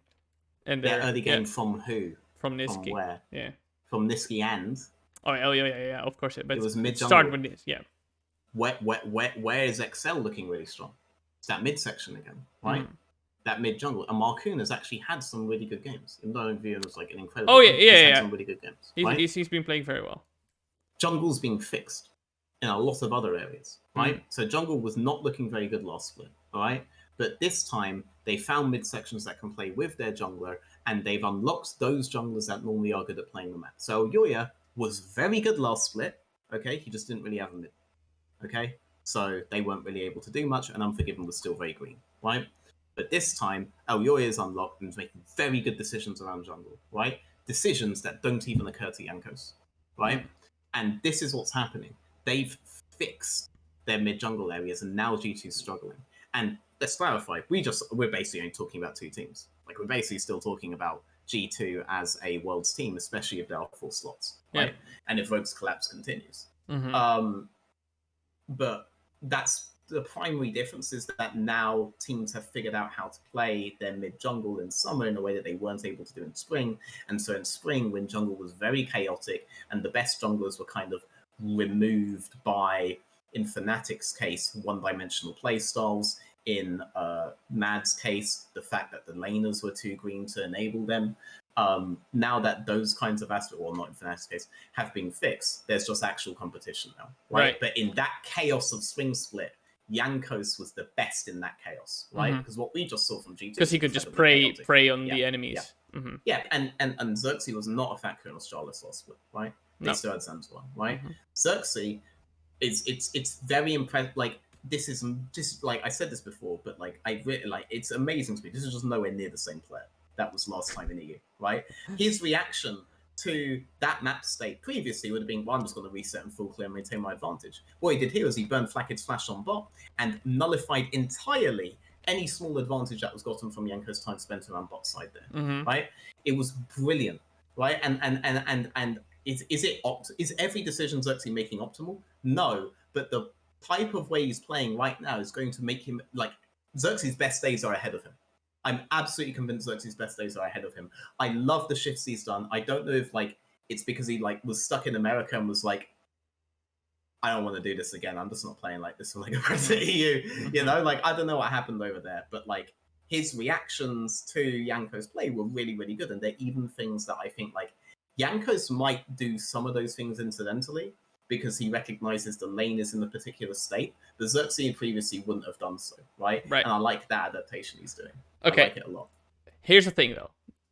Speaker 1: And
Speaker 2: their early game from who?
Speaker 1: From Niski.
Speaker 2: From where?
Speaker 1: Yeah.
Speaker 2: From Niski and?
Speaker 1: Oh yeah, of course. But
Speaker 2: it was mid jungle.
Speaker 1: Start with this, yeah.
Speaker 2: Where is XL looking really strong? It's that mid section again, right? That mid jungle. And Marcoon has actually had some really good games. Even though Vian was like an incredible.
Speaker 1: Oh yeah.
Speaker 2: Had some really good games.
Speaker 1: He's been playing very well.
Speaker 2: Jungle's being fixed in a lot of other areas, right? So jungle was not looking very good last split, all right? But this time they found mid sections that can play with their jungler, and they've unlocked those junglers that normally are good at playing the map. So Yoya was very good last split, okay? He just didn't really have a mid, okay? So they weren't really able to do much, and Unforgiven was still very green, right? But this time, Yoya is unlocked and is making very good decisions around jungle, right? Decisions that don't even occur to Jankos, right? And this is what's happening. They've fixed their mid jungle areas, and now G2's struggling. And let's clarify, we're basically only talking about two teams. Like, we're basically still talking about G2 as a world's team, especially if there are 4 slots, right? And if Rogue's collapse continues. But that's the primary difference, is that now teams have figured out how to play their mid jungle in summer in a way that they weren't able to do in spring. And so in spring, when jungle was very chaotic and the best junglers were kind of removed by, in Fnatic's case, one-dimensional playstyles. In Mad's case, the fact that the laners were too green to enable them. Now that those kinds of aspects, well, not in Fnatic's case, have been fixed, there's just actual competition now, right? But in that chaos of swing split, Jankos was the best in that chaos, right? Because what we just saw from G2,
Speaker 1: because he could just prey on the enemies.
Speaker 2: And Xerxe was not a factor in Australis last split, right? They still had Zanzarah, right? Xerxe, it's very impressive. Like, this is just, like I said this before, but like I really like, it's amazing to me. This is just nowhere near the same player that was last time in EU, right? His reaction to that map state previously would have been, well, I'm just going to reset and full clear and maintain my advantage. What he did here was he burned Flackid's flash on bot and nullified entirely any small advantage that was gotten from Yanko's time spent around bot side there, right? It was brilliant, right? And is every decision Xerxe making optimal? No, but the type of way he's playing right now is going to make him, like, Xerxe's best days are ahead of him. I'm absolutely convinced Xerxe's best days are ahead of him. I love the shifts he's done. I don't know if, like, it's because he, like, was stuck in America and was like, I don't want to do this again. I'm just not playing like this when I go back to EU. You know, like, I don't know what happened over there, but like, his reactions to Yanko's play were really, really good. And they're even things that I think, like, Jankos might do some of those things incidentally, because he recognizes the lane is in a particular state. The Xerxe previously wouldn't have done so, right? And I like that adaptation he's doing.
Speaker 1: Okay.
Speaker 2: I like it a lot.
Speaker 1: Here's the thing, though.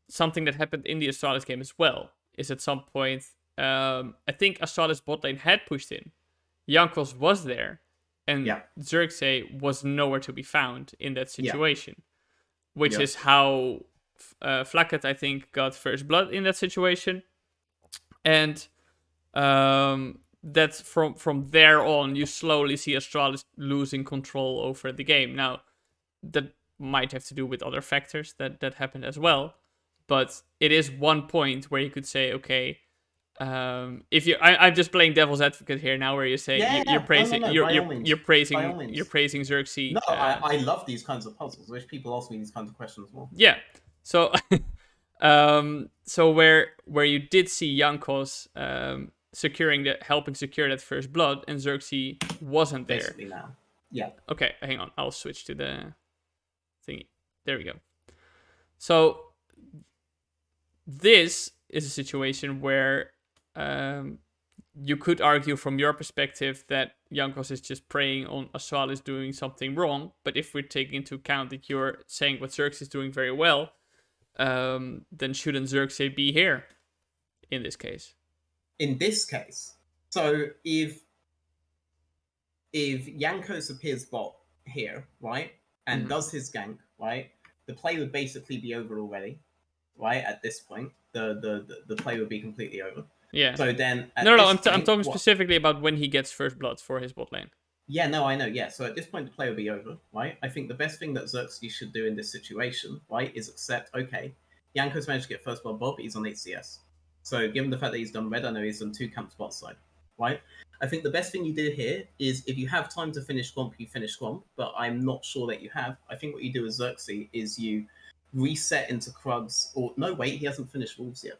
Speaker 1: Something that happened in the Astralis game as well is at some point, I think Astralis bot lane had pushed in. Jankos was there, and Xerxe was nowhere to be found in that situation, which is how Flacket, I think, got first blood in that situation. And that's from there on, you slowly see Astralis losing control over the game. Now, that might have to do with other factors that happened as well, but it is one point where you could say, okay, if you, I'm just playing devil's advocate here now, where you say you're praising you're praising Xerxe.
Speaker 2: No, I love these kinds of puzzles. I wish people ask me these kinds of questions more.
Speaker 1: Yeah, so so where you did see Jankos helping secure that first blood, and Xerxe wasn't there.
Speaker 2: Basically now. Yeah.
Speaker 1: Okay, hang on. I'll switch to the thingy. There we go. So this is a situation where you could argue from your perspective that Jankos is just preying on Astralis doing something wrong. But if we're taking into account that you're saying what Xerxe is doing very well, then shouldn't Xerxe be here in this case?
Speaker 2: In this case, so if Jankos appears bot here, right, and does his gank, right, the play would basically be over already, right? At this point, the play would be completely over.
Speaker 1: Yeah.
Speaker 2: So then,
Speaker 1: No, I'm talking specifically about when he gets first blood for his bot lane.
Speaker 2: Yeah, no, I know. Yeah, so at this point, the play will be over, right? I think the best thing that Xerxe should do in this situation, right, is accept, okay, Jankos managed to get first blood bot, but he's on HCS. So given the fact that he's done red, I know he's done 2 camps bot side, right? I think the best thing you do here is if you have time to finish Swamp, you finish Swamp, but I'm not sure that you have. I think what you do as Xerxe is you reset into Krugs, or no, wait, he hasn't finished Wolves yet.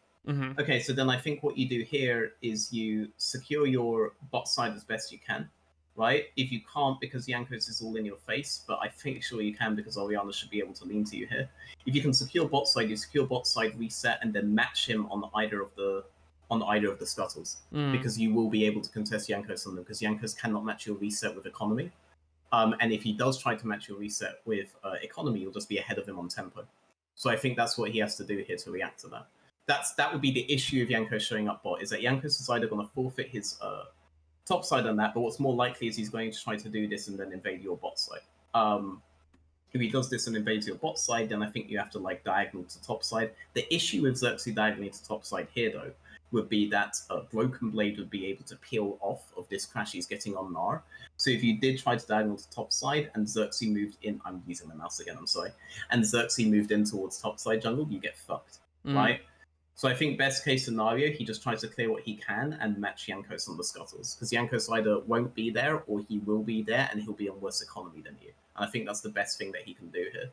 Speaker 2: Okay, so then I think what you do here is you secure your bot side as best you can, right? If you can't because Jankos is all in your face, but I think sure you can because Orianna should be able to lean to you here. If you can secure bot side, you secure bot side, reset, and then match him on either of the scuttles, because you will be able to contest Jankos on them, because Jankos cannot match your reset with economy. And if he does try to match your reset with economy, you'll just be ahead of him on tempo. So I think that's what he has to do here to react to that. That would be the issue of Jankos showing up bot, is that Jankos is either going to forfeit his top side on that, but what's more likely is he's going to try to do this and then invade your bot side. If he does this and invades your bot side, then I think you have to like diagonal to top side. The issue with Xerxe diagonally to top side here, though, would be that Broken Blade would be able to peel off of this crash he's getting on Gnar. So if you did try to diagonal to top side and Xerxe moved in, I'm using the mouse again, I'm sorry, and Xerxe moved in towards top side jungle, you get fucked, right? So I think best case scenario, he just tries to clear what he can and match Jankos on the scuttles, because Jankos either won't be there or he will be there and he'll be on worse economy than you. And I think that's the best thing that he can do here.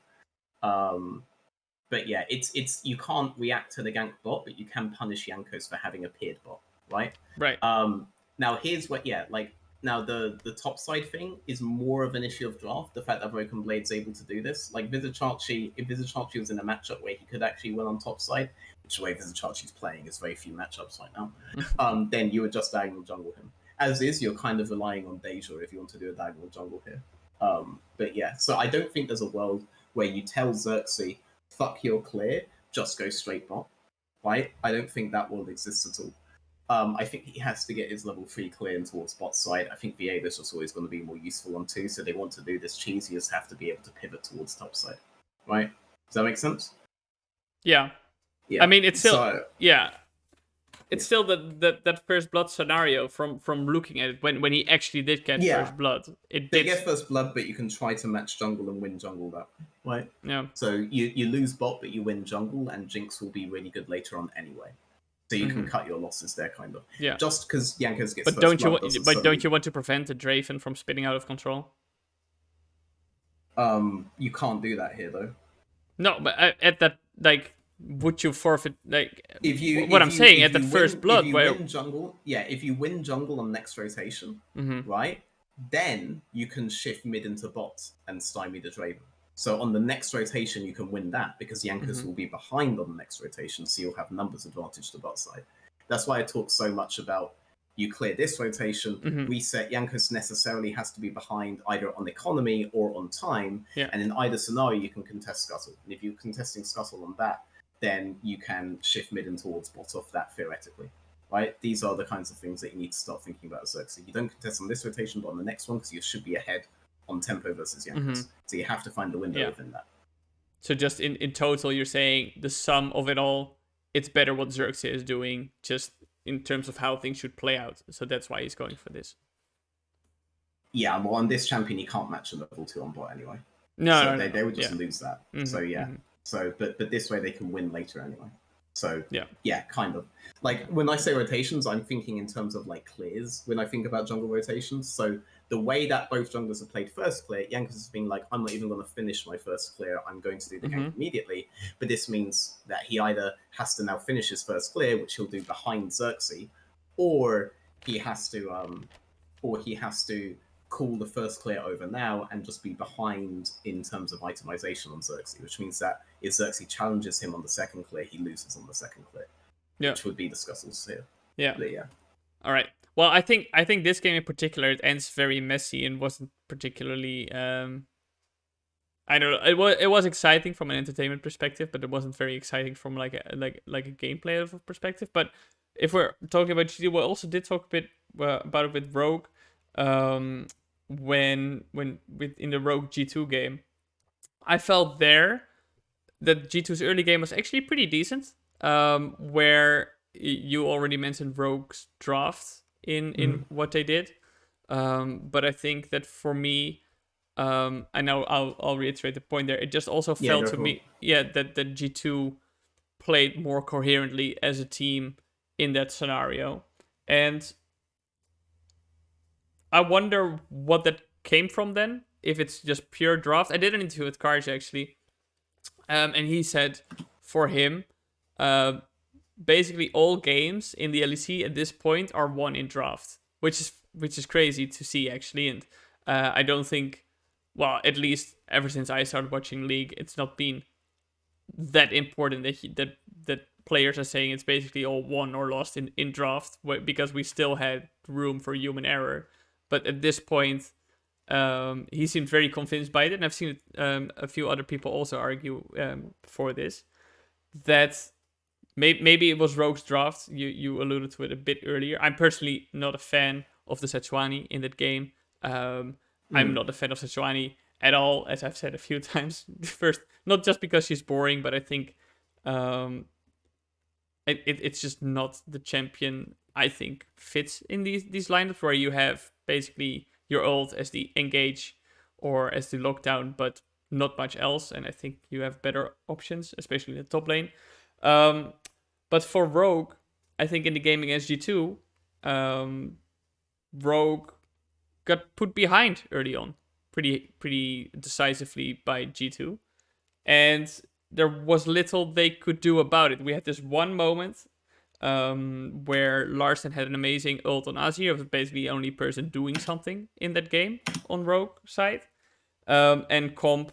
Speaker 2: But yeah, it's you can't react to the gank bot, but you can punish Jankos for having appeared bot, right?
Speaker 1: Right.
Speaker 2: Now here's what, now the top side thing is more of an issue of draft. The fact that Broken Blade's able to do this, like if Xerxe was in a matchup where he could actually win on top side, which the way Xerxe's playing is very few matchups right now, then you would just diagonal jungle him. As is, you're kind of relying on Deja if you want to do a diagonal jungle here. But yeah, so I don't think there's a world where you tell Xerxe, fuck your clear, just go straight bot, right? I don't think that world exists at all. I think he has to get his level 3 clear in towards bot side. I think VA is just always going to be more useful on 2, so they want to do this cheese, you just have to be able to pivot towards top side, right? Does that make sense?
Speaker 1: Yeah. I mean, it's still it's still that first blood scenario from looking at it when he actually did get first blood. They
Speaker 2: get first blood, but you can try to match jungle and win jungle that way, right?
Speaker 1: Yeah.
Speaker 2: So you lose bot, but you win jungle, and Jinx will be really good later on anyway. So you can cut your losses there, kind of.
Speaker 1: Yeah.
Speaker 2: Just because Jankos gets
Speaker 1: but
Speaker 2: first blood.
Speaker 1: Don't you want to prevent the Draven from spinning out of control?
Speaker 2: You can't do that here though.
Speaker 1: No, but at that, like, would you forfeit, like,
Speaker 2: at
Speaker 1: the first blood,
Speaker 2: if you win jungle on next rotation, right, then you can shift mid into bot and stymie the Draven. So on the next rotation, you can win that because Jankos will be behind on the next rotation, so you'll have numbers advantage to bot side. That's why I talk so much about you clear this rotation, reset. Jankos necessarily has to be behind either on economy or on time, and in either scenario, you can contest Scuttle. And if you're contesting Scuttle on that, then you can shift mid and towards bot off that theoretically, right? These are the kinds of things that you need to start thinking about as Xerxe. You don't contest on this rotation, but on the next one, because you should be ahead on tempo versus Jankos. So you have to find the window within that.
Speaker 1: So just in total, you're saying the sum of it all, it's better what Xerxe is doing, just in terms of how things should play out. So that's why he's going for this.
Speaker 2: Yeah, well, on this champion, you can't match a level 2 on bot anyway. They would just lose that. So So, but this way they can win later anyway. So kind of. Like when I say rotations, I'm thinking in terms of like clears when I think about jungle rotations. So the way that both junglers have played first clear, Jankos has been like, I'm not even going to finish my first clear. I'm going to do the gank immediately. But this means that he either has to now finish his first clear, which he'll do behind Xerxe, or he has to call the first clear over now and just be behind in terms of itemization on Xerxe, which means that if Xerxe challenges him on the second clear, he loses on the second clear, which would be the scuttles here.
Speaker 1: Yeah.
Speaker 2: But yeah.
Speaker 1: All right. Well, I think this game in particular, it ends very messy and wasn't particularly. I don't know. It was exciting from an entertainment perspective, but it wasn't very exciting from like a gameplay of a perspective. But if we're talking about G2, we also did talk a bit about it with Rogue, when in the Rogue G2 game, I felt there that G2's early game was actually pretty decent. Where you already mentioned Rogue's draft in what they did, but I think that for me, I know I'll reiterate the point there. It just also felt to me, that the G2 played more coherently as a team in that scenario, and I wonder what that came from then. If it's just pure draft, I did an interview with Karj actually, and he said for him, uh, basically all games in the LEC at this point are won in draft, which is crazy to see actually, and I don't think, well, at least ever since I started watching League, it's not been that important that players are saying it's basically all won or lost in draft, because we still had room for human error. But at this point, he seemed very convinced by it, and I've seen a few other people also argue for this, that maybe it was Rogue's draft. You alluded to it a bit earlier. I'm personally not a fan of the Sejuani in that game. I'm not a fan of Sejuani at all, as I've said a few times. First, not just because she's boring, but I think it's just not the champion I think fits in these lineups where you have basically your ult as the engage or as the lockdown, but not much else. And I think you have better options, especially in the top lane. But for Rogue, I think in the game against G2, Rogue got put behind early on, pretty decisively by G2, and there was little they could do about it. We had this one moment where Larsen had an amazing ult on Azir, was basically the only person doing something in that game on Rogue side, and Comp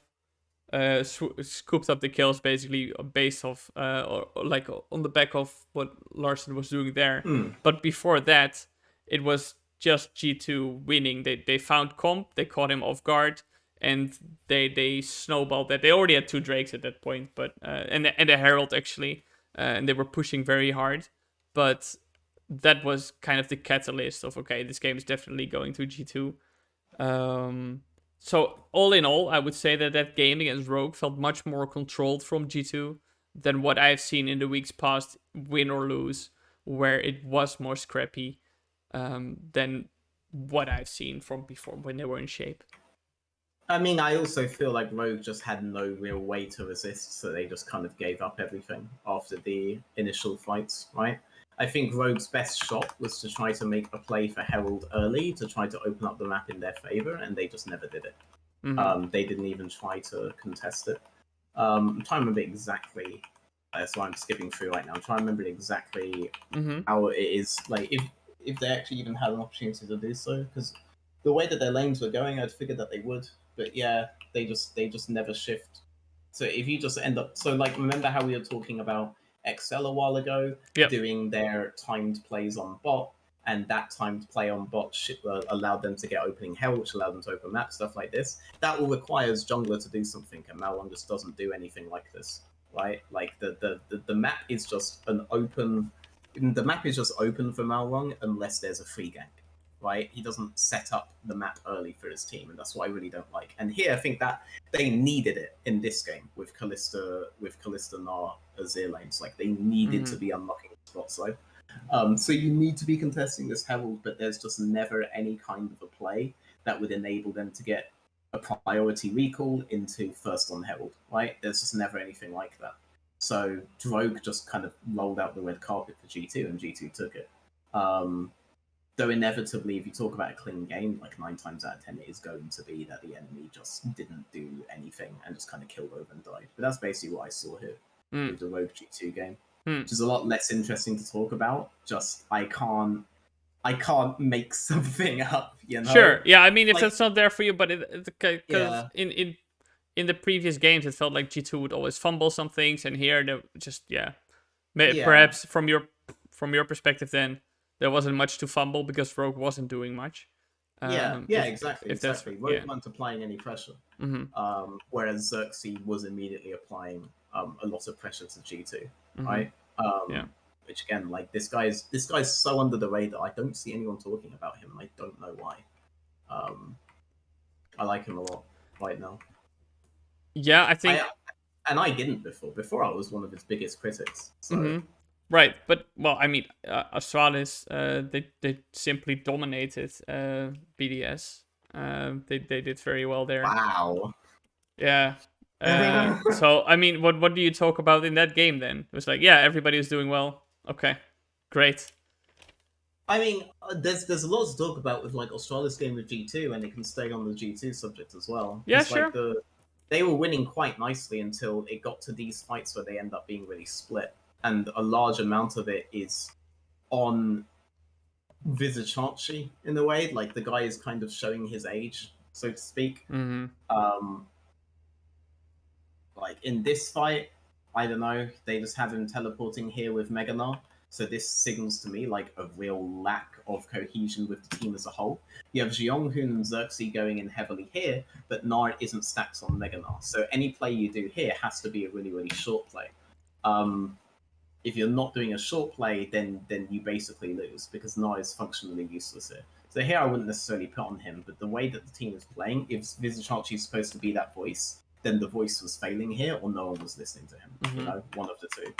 Speaker 1: scooped up the kills basically based off or like on the back of what Larsen was doing there. But before that, it was just G2 winning. They found Comp, they caught him off guard, and they snowballed that. They already had 2 Drakes at that point, but and the Herald actually, and they were pushing very hard. But that was kind of the catalyst of, okay, this game is definitely going to G2. So all in all, I would say that game against Rogue felt much more controlled from G2 than what I've seen in the weeks past, win or lose, where it was more scrappy than what I've seen from before when they were in shape.
Speaker 2: I mean, I also feel like Rogue just had no real way to resist, so they just kind of gave up everything after the initial fights, right? I think Rogue's best shot was to try to make a play for Herald early to try to open up the map in their favor, and they just never did it. They didn't even try to contest it. I'm trying to remember exactly. That's why I'm skipping through right now. I'm trying to remember exactly how it is. Like, if they actually even had an opportunity to do so, because the way that their lanes were going, I'd figured that they would. But yeah, they just never shift. So if you just end up, so like, remember how we were talking about Excel a while ago, doing their timed plays on bot, and that timed play on bot allowed them to get opening hell, which allowed them to open map, stuff like this. That all requires jungler to do something, and Malone just doesn't do anything like this, right? Like the map is just an open. The map is just open for Malrung unless there's a free gank, right? He doesn't set up the map early for his team, and that's what I really don't like. And here, I think that they needed it in this game with Kalista, Nar, Azir lanes. Like, they needed to be unlocking the spot side. So you need to be contesting this Herald, but there's just never any kind of a play that would enable them to get a priority recall into first on Herald, right? There's just never anything like that. So Rogue just kind of rolled out the red carpet for G2, and G2 took it. Though inevitably, if you talk about a clean game, like 9 times out of 10, it is going to be that the enemy just didn't do anything and just kind of killed over and died. But that's basically what I saw here with the Rogue G2 game, which is a lot less interesting to talk about. Just I can't make something up, you know?
Speaker 1: Sure, yeah. I mean, if that's not there for you, but because in the previous games, it felt like G2 would always fumble some things, and here they just perhaps from your perspective then. there wasn't much to fumble because Rogue wasn't doing much.
Speaker 2: Exactly.
Speaker 1: That's
Speaker 2: Rogue weren't applying any pressure, whereas Xerxe was immediately applying a lot of pressure to G2, right? Which again, like this guy's so under the radar. I don't see anyone talking about him. I don't know why. I like him a lot right now.
Speaker 1: Yeah, I think.
Speaker 2: I didn't before. Before I was one of his biggest critics. So.
Speaker 1: Right, but well, I mean, Astralis, they simply dominated BDS. They did very well there.
Speaker 2: Wow.
Speaker 1: Yeah. So I mean, what do you talk about in that game then? It was like, yeah, everybody was doing well. Okay, great.
Speaker 2: I mean, there's a lot to talk about with like Australia's game with G2, and it can stay on the G2 subject as well.
Speaker 1: Yeah, sure.
Speaker 2: Like they were winning quite nicely until it got to these fights where they end up being really split, and a large amount of it is on Xerxe in a way. Like the guy is kind of showing his age, so to speak. Like in this fight, I don't know, they just have him teleporting here with Meganar. So this signals to me like a real lack of cohesion with the team as a whole. You have Xionghoon and Xerxe going in heavily here, but Nar isn't stacked on Meganar. So any play you do here has to be a really, really short play. If you're not doing a short play, then you basically lose because Nar is functionally useless here. So here I wouldn't necessarily put on him, but the way that the team is playing, if Xerxe is supposed to be that voice, then the voice was failing here, or no one was listening to him. You know, one of the two.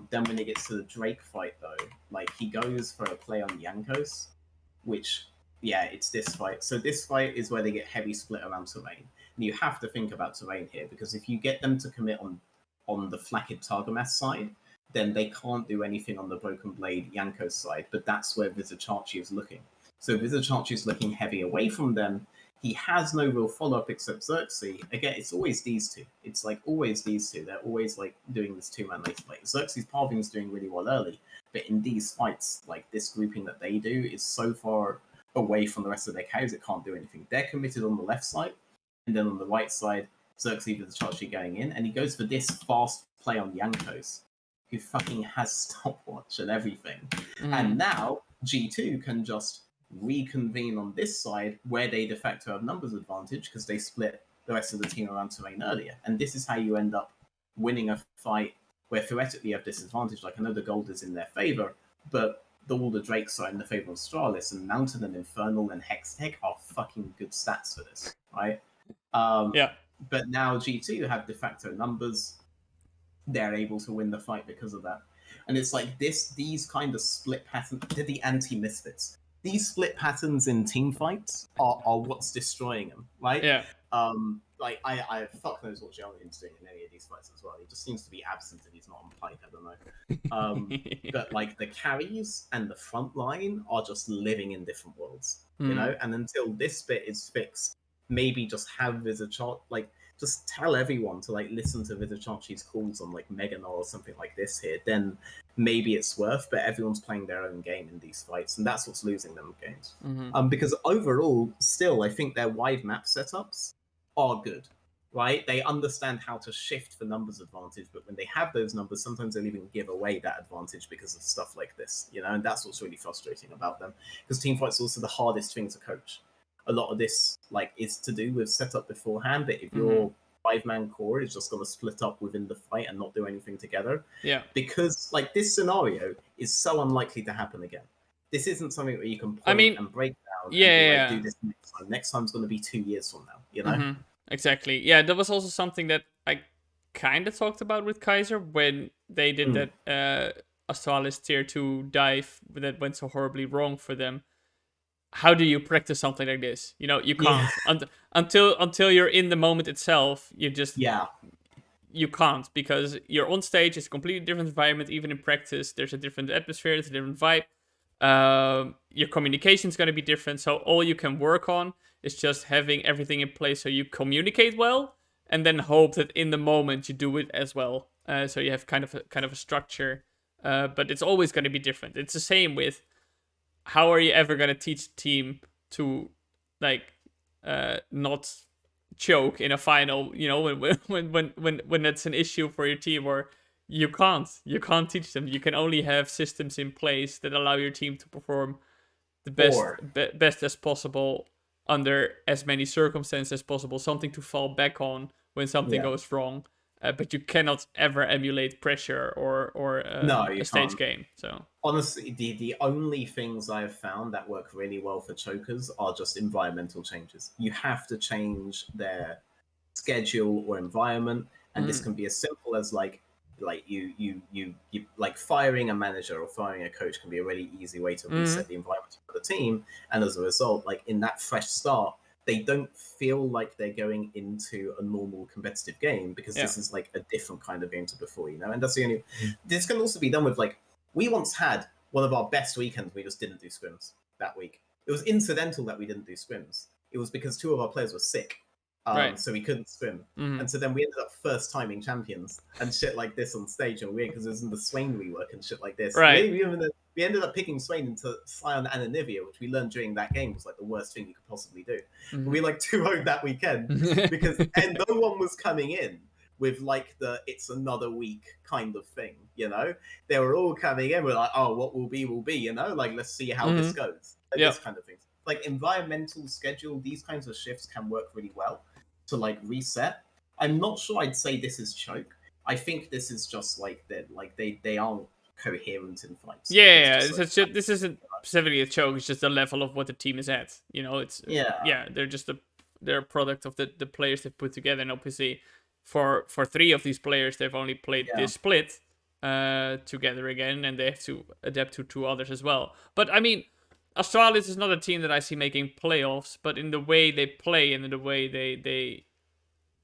Speaker 2: Then when it gets to the Drake fight, though, like he goes for a play on Jankos, which, yeah, it's this fight. So this fight is where they get heavy split around terrain. And you have to think about terrain here, because if you get them to commit on the Flakked Targamas side, then they can't do anything on the Broken Blade Jankos side, but that's where Xerxe is looking. So Xerxe is looking heavy away from them. He has no real follow-up except Xerxe. Again, it's always these two. It's like always these two. They're always like doing this two-man later play. Xerxe's Parving is doing really well early, but in these fights, like this grouping that they do is so far away from the rest of their carries, it can't do anything. They're committed on the left side, and then on the right side, Xerxe with the charge going in, and he goes for this fast play on Jankos, who fucking has stopwatch and everything. And now G2 can just reconvene on this side where they de facto have numbers advantage because they split the rest of the team around terrain earlier. And this is how you end up winning a fight where theoretically you have disadvantage. Like I know the gold is in their favor, but all the Drakes are in the favor of Astralis, and Mountain and Infernal and Hextech are fucking good stats for this, right? But now G2 have de facto numbers. They're able to win the fight because of that. And it's like these kind of split patterns, they're the anti-Misfits. These split patterns in team fights are what's destroying them, right?
Speaker 1: Yeah.
Speaker 2: Like I fuck knows what Xionghoon's doing in any of these fights as well. He just seems to be absent if he's not on pike. I don't know. But like the carries and the front line are just living in different worlds, you know. And until this bit is fixed, maybe just have Xerxe like just tell everyone to like listen to Xerxe's calls on like Meganar or something like this here. Then maybe it's worth, but everyone's playing their own game in these fights, and that's what's losing them games. Because overall, still, I think their wide map setups are good, right? They understand how to shift for numbers advantage, but when they have those numbers, sometimes they'll even give away that advantage because of stuff like this, you know, and that's what's really frustrating about them. Because teamfights are also the hardest thing to coach. A lot of this like is to do with setup beforehand, but if your 5-man core is just going to split up within the fight and not do anything together, because like this scenario is so unlikely to happen again. This isn't something where you can point and break down and be like, do this next time. Next time's going to be 2 years from now, you know?
Speaker 1: Exactly. Yeah, that was also something that I kind of talked about with Kaiser when they did that Astralis tier 2 dive that went so horribly wrong for them. How do you practice something like this? You know, you can't until you're in the moment itself. You just you can't, because you're on stage. It's a completely different environment. Even in practice, there's a different atmosphere. It's a different vibe. Your communication is going to be different. So all you can work on is just having everything in place so you communicate well, and then hope that in the moment you do it as well. So you have kind of a structure. But it's always going to be different. It's the same with. How are you ever going to teach a team to, like, not choke in a final, you know, when that's an issue for your team, or You can't teach them. You can only have systems in place that allow your team to perform the best as possible under as many circumstances as possible. Something to fall back on when something goes wrong. But you cannot ever emulate pressure or
Speaker 2: No, you
Speaker 1: a stage
Speaker 2: can't.
Speaker 1: game. So
Speaker 2: honestly, the only things I have found that work really well for chokers are just environmental changes. You have to change their schedule or environment, and this can be as simple as like you like firing a manager or firing a coach can be a really easy way to reset the environment for the team, and as a result, like in that fresh start, they don't feel like they're going into a normal competitive game because this is like a different kind of game to before, you know. And that's the only. This can also be done with like we once had one of our best weekends. We just didn't do scrims that week. It was incidental that we didn't do scrims. It was because two of our players were sick. So we couldn't swim. And so then we ended up first timing champions and shit like this on stage, and weird because it was in the Swain rework and shit like this.
Speaker 1: Right.
Speaker 2: We ended up picking Swain into Sion and Anivia, which we learned during that game was like the worst thing you could possibly do. But we like 2-0'd that weekend because and no one was coming in with like the it's another week kind of thing, you know? They were all coming in with like, oh, what will be, you know? Like, let's see how this goes. Like, this kind of thing. Like environmental schedule, these kinds of shifts can work really well to like reset. I'm not sure I'd say this is choke. I think this is just like that, like they aren't coherent in fights.
Speaker 1: This isn't specifically a choke. It's just the level of what the team is at. You know, it's they're just they're a product of the players they've put together, and obviously for 3 of these players they've only played this split together again, and they have to adapt to 2 others as well. But I mean, Astralis is not a team that I see making playoffs, but in the way they play and in the way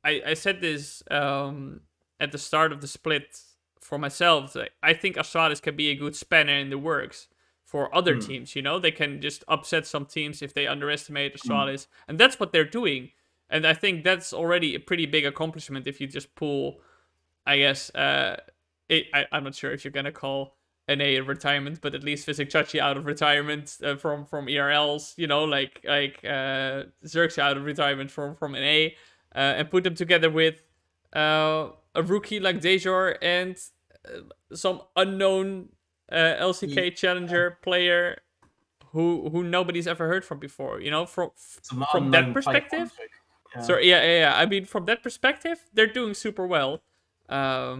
Speaker 1: I said this at the start of the split for myself. I think Astralis can be a good spanner in the works for other teams. You know, they can just upset some teams if they underestimate Astralis, and that's what they're doing. And I think that's already a pretty big accomplishment if you just pull, I guess, I'm not sure if you're gonna call NA in retirement, but at least Xerxe out of retirement from ERLs, you know, like Xerxe out of retirement from NA, and put them together with a rookie like Dejor and some unknown LCK challenger player who nobody's ever heard from before, you know, from that perspective. So yeah. I mean, from that perspective, they're doing super well.
Speaker 2: I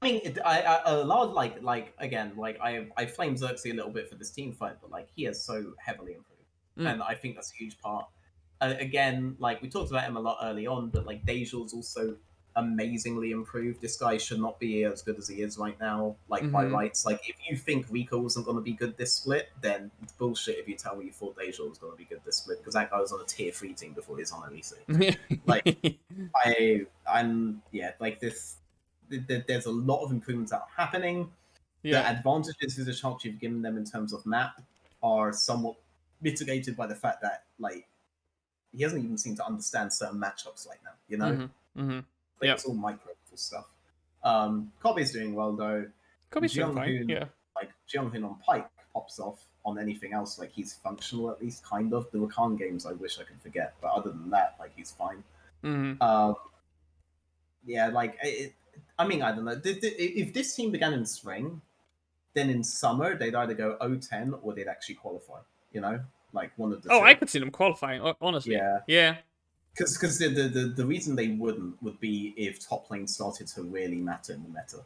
Speaker 2: mean, a lot like again, like I flame Xerxe a little bit for this team fight, but like he has so heavily improved, and I think that's a huge part. Again, like we talked about him a lot early on, but like Dejor's also amazingly improved. This guy should not be as good as he is right now, like by rights. Like if you think Rico wasn't going to be good this split, then it's bullshit if you tell me you thought Dejor was going to be good this split, because that guy was on a tier 3 team before he was on LEC. Like I'm like this. There's a lot of improvements that are happening. The advantages to the chance you've given them in terms of map are somewhat mitigated by the fact that like he hasn't even seemed to understand certain matchups right now, you know? It's all micro stuff. Kobe's doing well though.
Speaker 1: Kobe's doing fine,
Speaker 2: like Jeonghoon on Pike pops off on anything else, like he's functional at least, kind of. The Rakan games I wish I could forget, but other than that, like he's fine. Like I mean, I don't know. If this team began in spring, then in summer they'd either go 0-10 or they'd actually qualify. You know, like one of the.
Speaker 1: I could see them qualifying. Honestly, yeah.
Speaker 2: Because the reason they wouldn't would be if top lane started to really matter in the meta,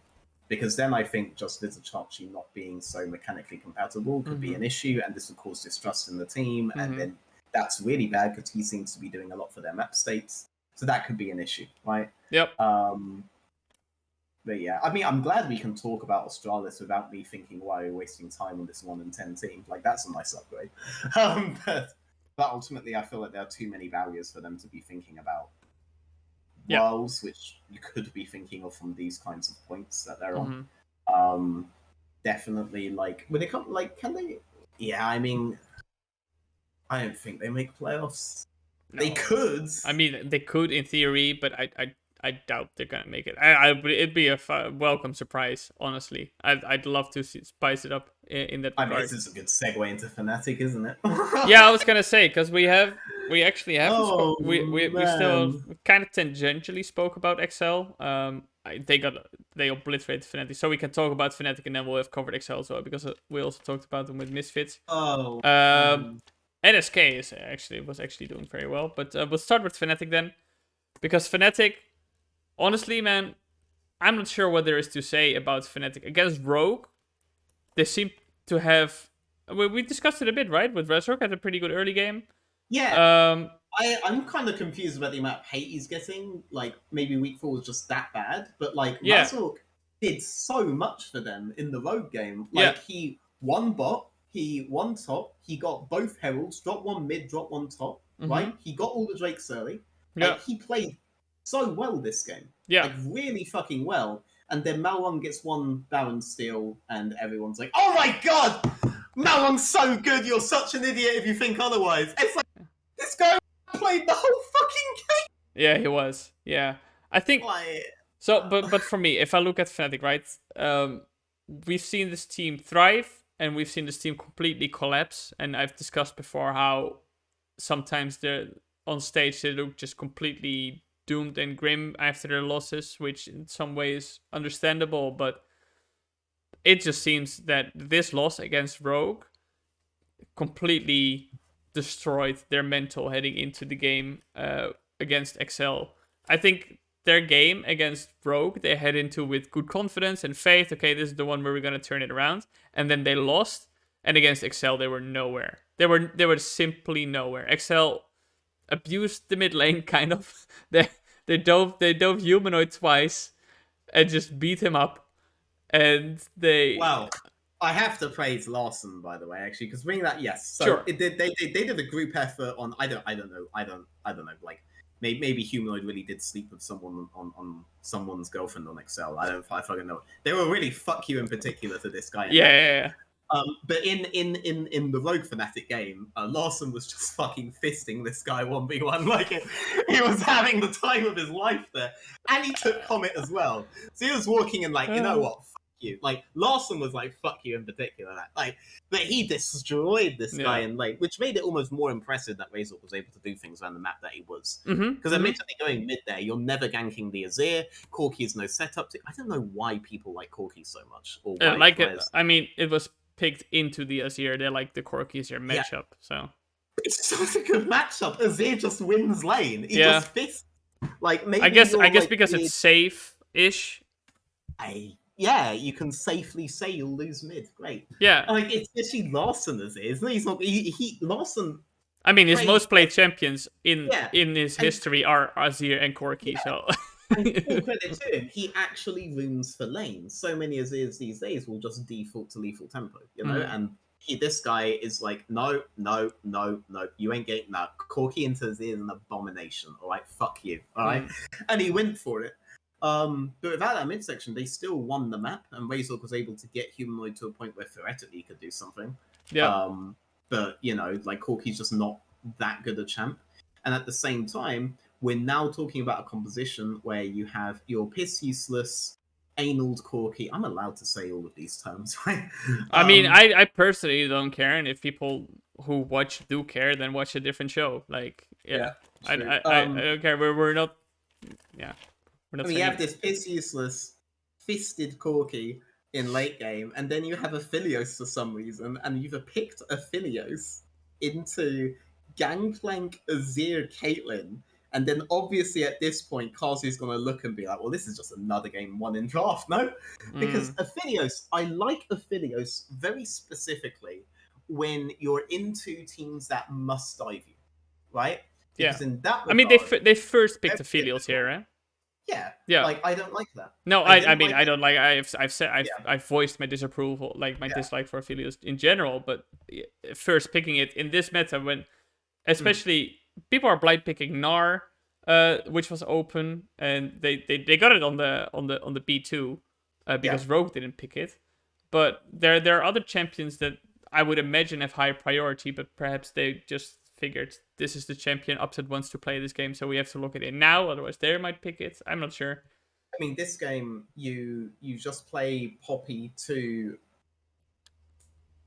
Speaker 2: because then I think just Xerxe not being so mechanically compatible could be an issue, and this would cause distrust in the team, and then that's really bad because he seems to be doing a lot for their map states, so that could be an issue, right?
Speaker 1: Yep.
Speaker 2: But yeah, I mean, I'm glad we can talk about Astralis without me thinking, why are we wasting time on this 1-10 team? Like, that's a nice upgrade. But ultimately, I feel like there are too many barriers for them to be thinking about worlds, which you could be thinking of from these kinds of points that they're on. Definitely, like, when it comes, like, can they? Yeah, I mean, I don't think they make playoffs. No. They could.
Speaker 1: I mean, they could in theory, but I doubt they're gonna make it. It'd be a welcome surprise, honestly. I'd love to spice it up in that regard.
Speaker 2: I mean, this is a good segue into Fnatic, isn't it?
Speaker 1: Yeah, I was gonna say, because we actually have we still kind of tangentially spoke about XL. They got they obliterated Fnatic. So we can talk about Fnatic, and then we'll have covered Excel as well, because we also talked about them with Misfits.
Speaker 2: Oh.
Speaker 1: NSK was actually doing very well, but we'll start with Fnatic then, because Fnatic, honestly, man, I'm not sure what there is to say about Fnatic against Rogue. They seem to have. We discussed it a bit, right? With Rogue had a pretty good early game.
Speaker 2: Yeah. I'm kind of confused about the amount of hate he's getting. Like, maybe week 4 was just that bad, but like,
Speaker 1: Yeah.
Speaker 2: Razork did so much for them in the Rogue game. Like, he won bot, he won top, he got both heralds, dropped one mid, dropped one top, right? He got all the Drakes early. Like, he played so well this game. Like, really fucking well. And then Malwang gets one Baron steal, and everyone's like, "Oh my god! Malwang's so good, you're such an idiot if you think otherwise." It's like, this guy played the whole fucking game!
Speaker 1: Yeah, he was. Yeah. I think... So, but for me, if I look at Fnatic, right? We've seen this team thrive, and we've seen this team completely collapse. And I've discussed before how sometimes they're on stage, they look just completely doomed and grim after their losses, which in some ways understandable, but it just seems that this loss against Rogue completely destroyed their mental heading into the game against Excel. I think their game against Rogue, they head into with good confidence and faith. Okay, this is the one where we're going to turn it around. And then they lost. And against Excel, they were nowhere. They were simply nowhere. Excel abused the mid lane, kind of. They dove Humanoid twice and just beat him up. And they...
Speaker 2: Wow. I have to praise Larson, by the way, actually, because bringing that, yes. So
Speaker 1: sure.
Speaker 2: They did a group effort on, I don't know, like, maybe Humanoid really did sleep with someone on someone's girlfriend on Excel. I fucking know. They were really fuck you in particular to this guy.
Speaker 1: Yeah.
Speaker 2: But in the Rogue Fnatic game, Larson was just fucking fisting this guy 1v1. Like, he was having the time of his life there. And he took Comet as well. So he was walking in like, you know what? You. Like, Larson was like, fuck you in particular. Like, but he destroyed this guy, and like, which made it almost more impressive that Razork was able to do things around the map that he was. Because admittedly, going mid there, you're never ganking the Azir. Corki is no setup. I don't know why people like Corki so much. Or why
Speaker 1: like it, I mean, it was picked into the Azir. They're like the Corki Azir matchup. So
Speaker 2: it's such a good matchup. Azir just wins lane. He just fists. Like, maybe
Speaker 1: I guess because it's safe-ish.
Speaker 2: Yeah, you can safely say you'll lose mid. Great.
Speaker 1: Yeah.
Speaker 2: Like, it's actually Larson as it is. He's not. Larson.
Speaker 1: I mean, his most played champions in his history are Azir and Corki. So.
Speaker 2: And full credit to him, he actually rooms for lanes. So many Azirs these days will just default to lethal tempo, you know. And this guy is like, no, you ain't getting that. Corki into Azir is an abomination. All right, fuck you. All right, and he went for it. But without that midsection, they still won the map, and Razork was able to get Humanoid to a point where theoretically he could do something.
Speaker 1: Yeah.
Speaker 2: But, you know, like, Corki's just not that good a champ. And at the same time, we're now talking about a composition where you have your piss useless, anal Corki. I'm allowed to say all of these terms, right?
Speaker 1: I mean, I personally don't care, and if people who watch do care, then watch a different show. Like, I don't care. We're not... Yeah.
Speaker 2: I mean, you have this piss useless, fisted Corki in late game, and then you have Aphelios for some reason, and you've picked Aphelios into Gangplank Azir Caitlyn, and then obviously at this point, Kazu's going to look and be like, well, this is just another game won in draft, no? Because Aphelios, I like Aphelios very specifically when you're into teams that must dive you, right? Because in that regard,
Speaker 1: I mean, they first picked Aphelios here, right?
Speaker 2: Yeah. Like, I don't like that.
Speaker 1: No, I mean, I don't like. I've voiced my disapproval, like my dislike for Aphelios in general. But first picking it in this meta, when especially people are blind picking Gnar, which was open, and they got it on the B2 because Rogue didn't pick it. But there are other champions that I would imagine have higher priority, but perhaps they just figured this is the champion Upset wants to play this game, so we have to look at it now, otherwise they might pick it. I'm not sure.
Speaker 2: I mean, this game, you just play Poppy to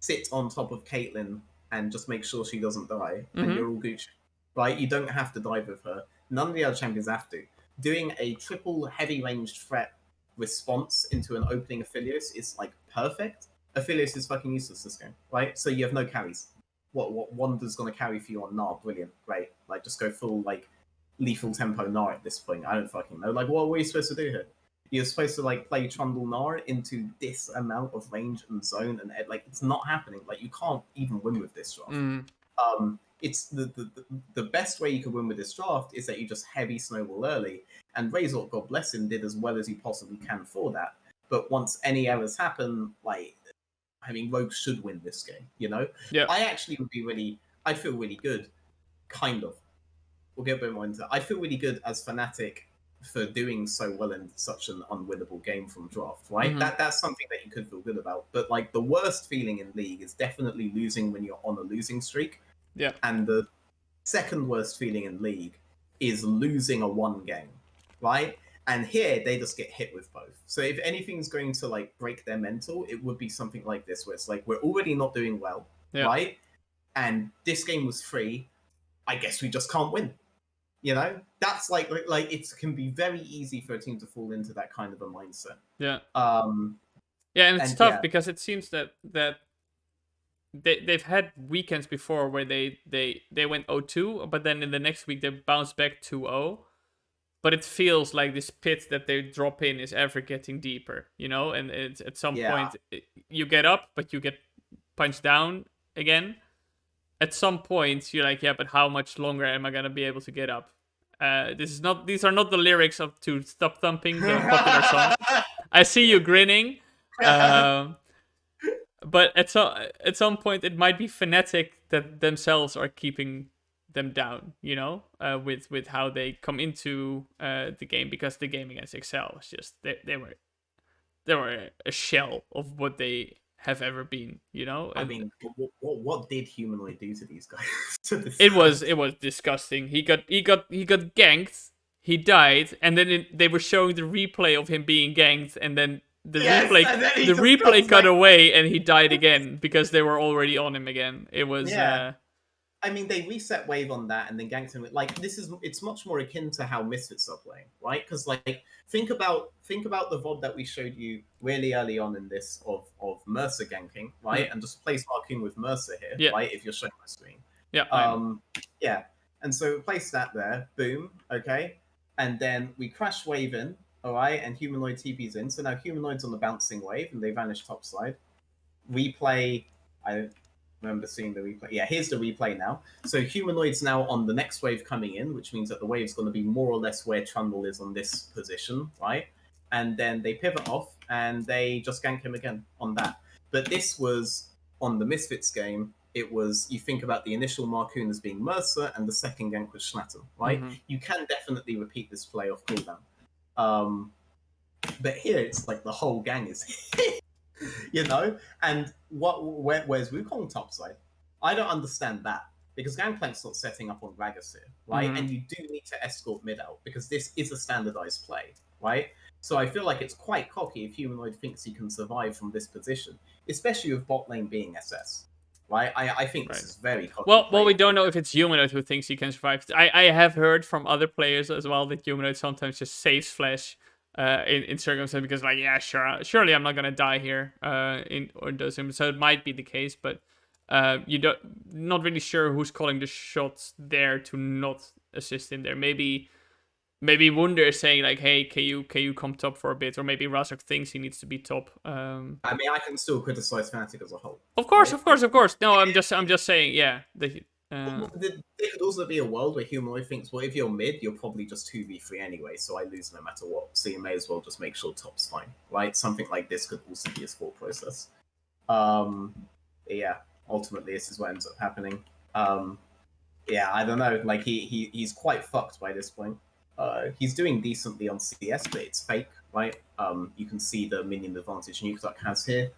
Speaker 2: sit on top of Caitlyn and just make sure she doesn't die, and you're all Gucci. Right? You don't have to dive with her. None of the other champions have to. Doing a triple heavy ranged threat response into an opening Aphelios is like perfect. Aphelios is fucking useless this game, right? So you have no carries. What Wander's gonna carry for you on Gnar? Brilliant, great. Like just go full like lethal tempo Gnar at this point. I don't fucking know. Like what were you supposed to do here? You're supposed to like play Trundle Gnar into this amount of range and zone, and like it's not happening. Like you can't even win with this draft. It's the best way you could win with this draft is that you just heavy snowball early, and Razor, God bless him, did as well as he possibly can for that. But once any errors happen, like I mean, Rogue should win this game. You know,
Speaker 1: Yeah.
Speaker 2: I actually would be really. I feel really good, kind of. We'll get a bit more into that. I feel really good as Fnatic for doing so well in such an unwinnable game from draft, right? That's something that you could feel good about. But like the worst feeling in League is definitely losing when you're on a losing streak.
Speaker 1: Yeah.
Speaker 2: And the second worst feeling in League is losing a one game, right? And here they just get hit with both. So if anything's going to like break their mental, it would be something like this, where it's like we're already not doing well, right? And this game was free. I guess we just can't win. You know, that's like it can be very easy for a team to fall into that kind of a mindset.
Speaker 1: Yeah. Yeah, and it's tough because it seems that they've had weekends before where they went 0-2, but then in the next week they bounced back 2-0. But it feels like this pit that they drop in is ever getting deeper, you know? And it's at some point you get up, but you get punched down again. At some point you're like, yeah, but how much longer am I gonna be able to get up? These are not the lyrics of to Stop Thumping, the popular song. I see you grinning. But at some point it might be Fnatic that themselves are keeping them down, you know, with how they come into the game, because the game against Xerxe was just they were a shell of what they have ever been, you know.
Speaker 2: I mean, what did Humanoid do to these guys?
Speaker 1: It was disgusting. He got ganked. He died, and then they were showing the replay of him being ganked, and then the replay cut away, and he died again because they were already on him again. It was.
Speaker 2: I mean, they reset wave on that and then ganked him. Like it's much more akin to how Misfits are playing, right? Because like think about the VOD that we showed you really early on in this of Mercer ganking, right? And just place Marcoon with Mercer here, right? If you're showing my screen, yeah. And so place that there, boom, okay, and then we crash wave in, all right, and Humanoid TP's in. So now Humanoid's on the bouncing wave and they vanish topside. Replay, I remember seeing the replay. Yeah, here's the replay now. So Humanoid's now on the next wave coming in, which means that the wave's going to be more or less where Trundle is on this position, right? And then they pivot off and they just gank him again on that. But this was on the Misfits game. It was, you think about the initial Marcoon as being Mercer and the second gank was Shlatan, right? You can definitely repeat this play off cooldown. But here it's like the whole gang is you know, and where's Wukong topside? I don't understand that, because Gangplank's not setting up on Gragas here, right? And you do need to escort mid out because this is a standardized play, right? So I feel like it's quite cocky if Humanoid thinks he can survive from this position, especially with bot lane being SS, right? I think this is very cocky.
Speaker 1: Well, we don't know if it's Humanoid who thinks he can survive. I have heard from other players as well that Humanoid sometimes just saves Flash in circumstances, because like, yeah, surely I'm not gonna die here or does him. So it might be the case, but not really sure who's calling the shots there to not assist in there. Maybe Wunder is saying like, hey, can you come top for a bit, or maybe Razak thinks he needs to be top.
Speaker 2: I mean, I can still criticize Fnatic as a whole.
Speaker 1: Of course. No, I'm just saying, yeah.
Speaker 2: There could also be a world where Humanoid thinks, well, if you're mid, you're probably just 2v3 anyway, so I lose no matter what, so you may as well just make sure top's fine, right? Something like this could also be his thought process. Yeah, ultimately this is what ends up happening. Yeah, I don't know, like he's quite fucked by this point. He's doing decently on CS, but it's fake, right? You can see the minion advantage Nukeduck has here.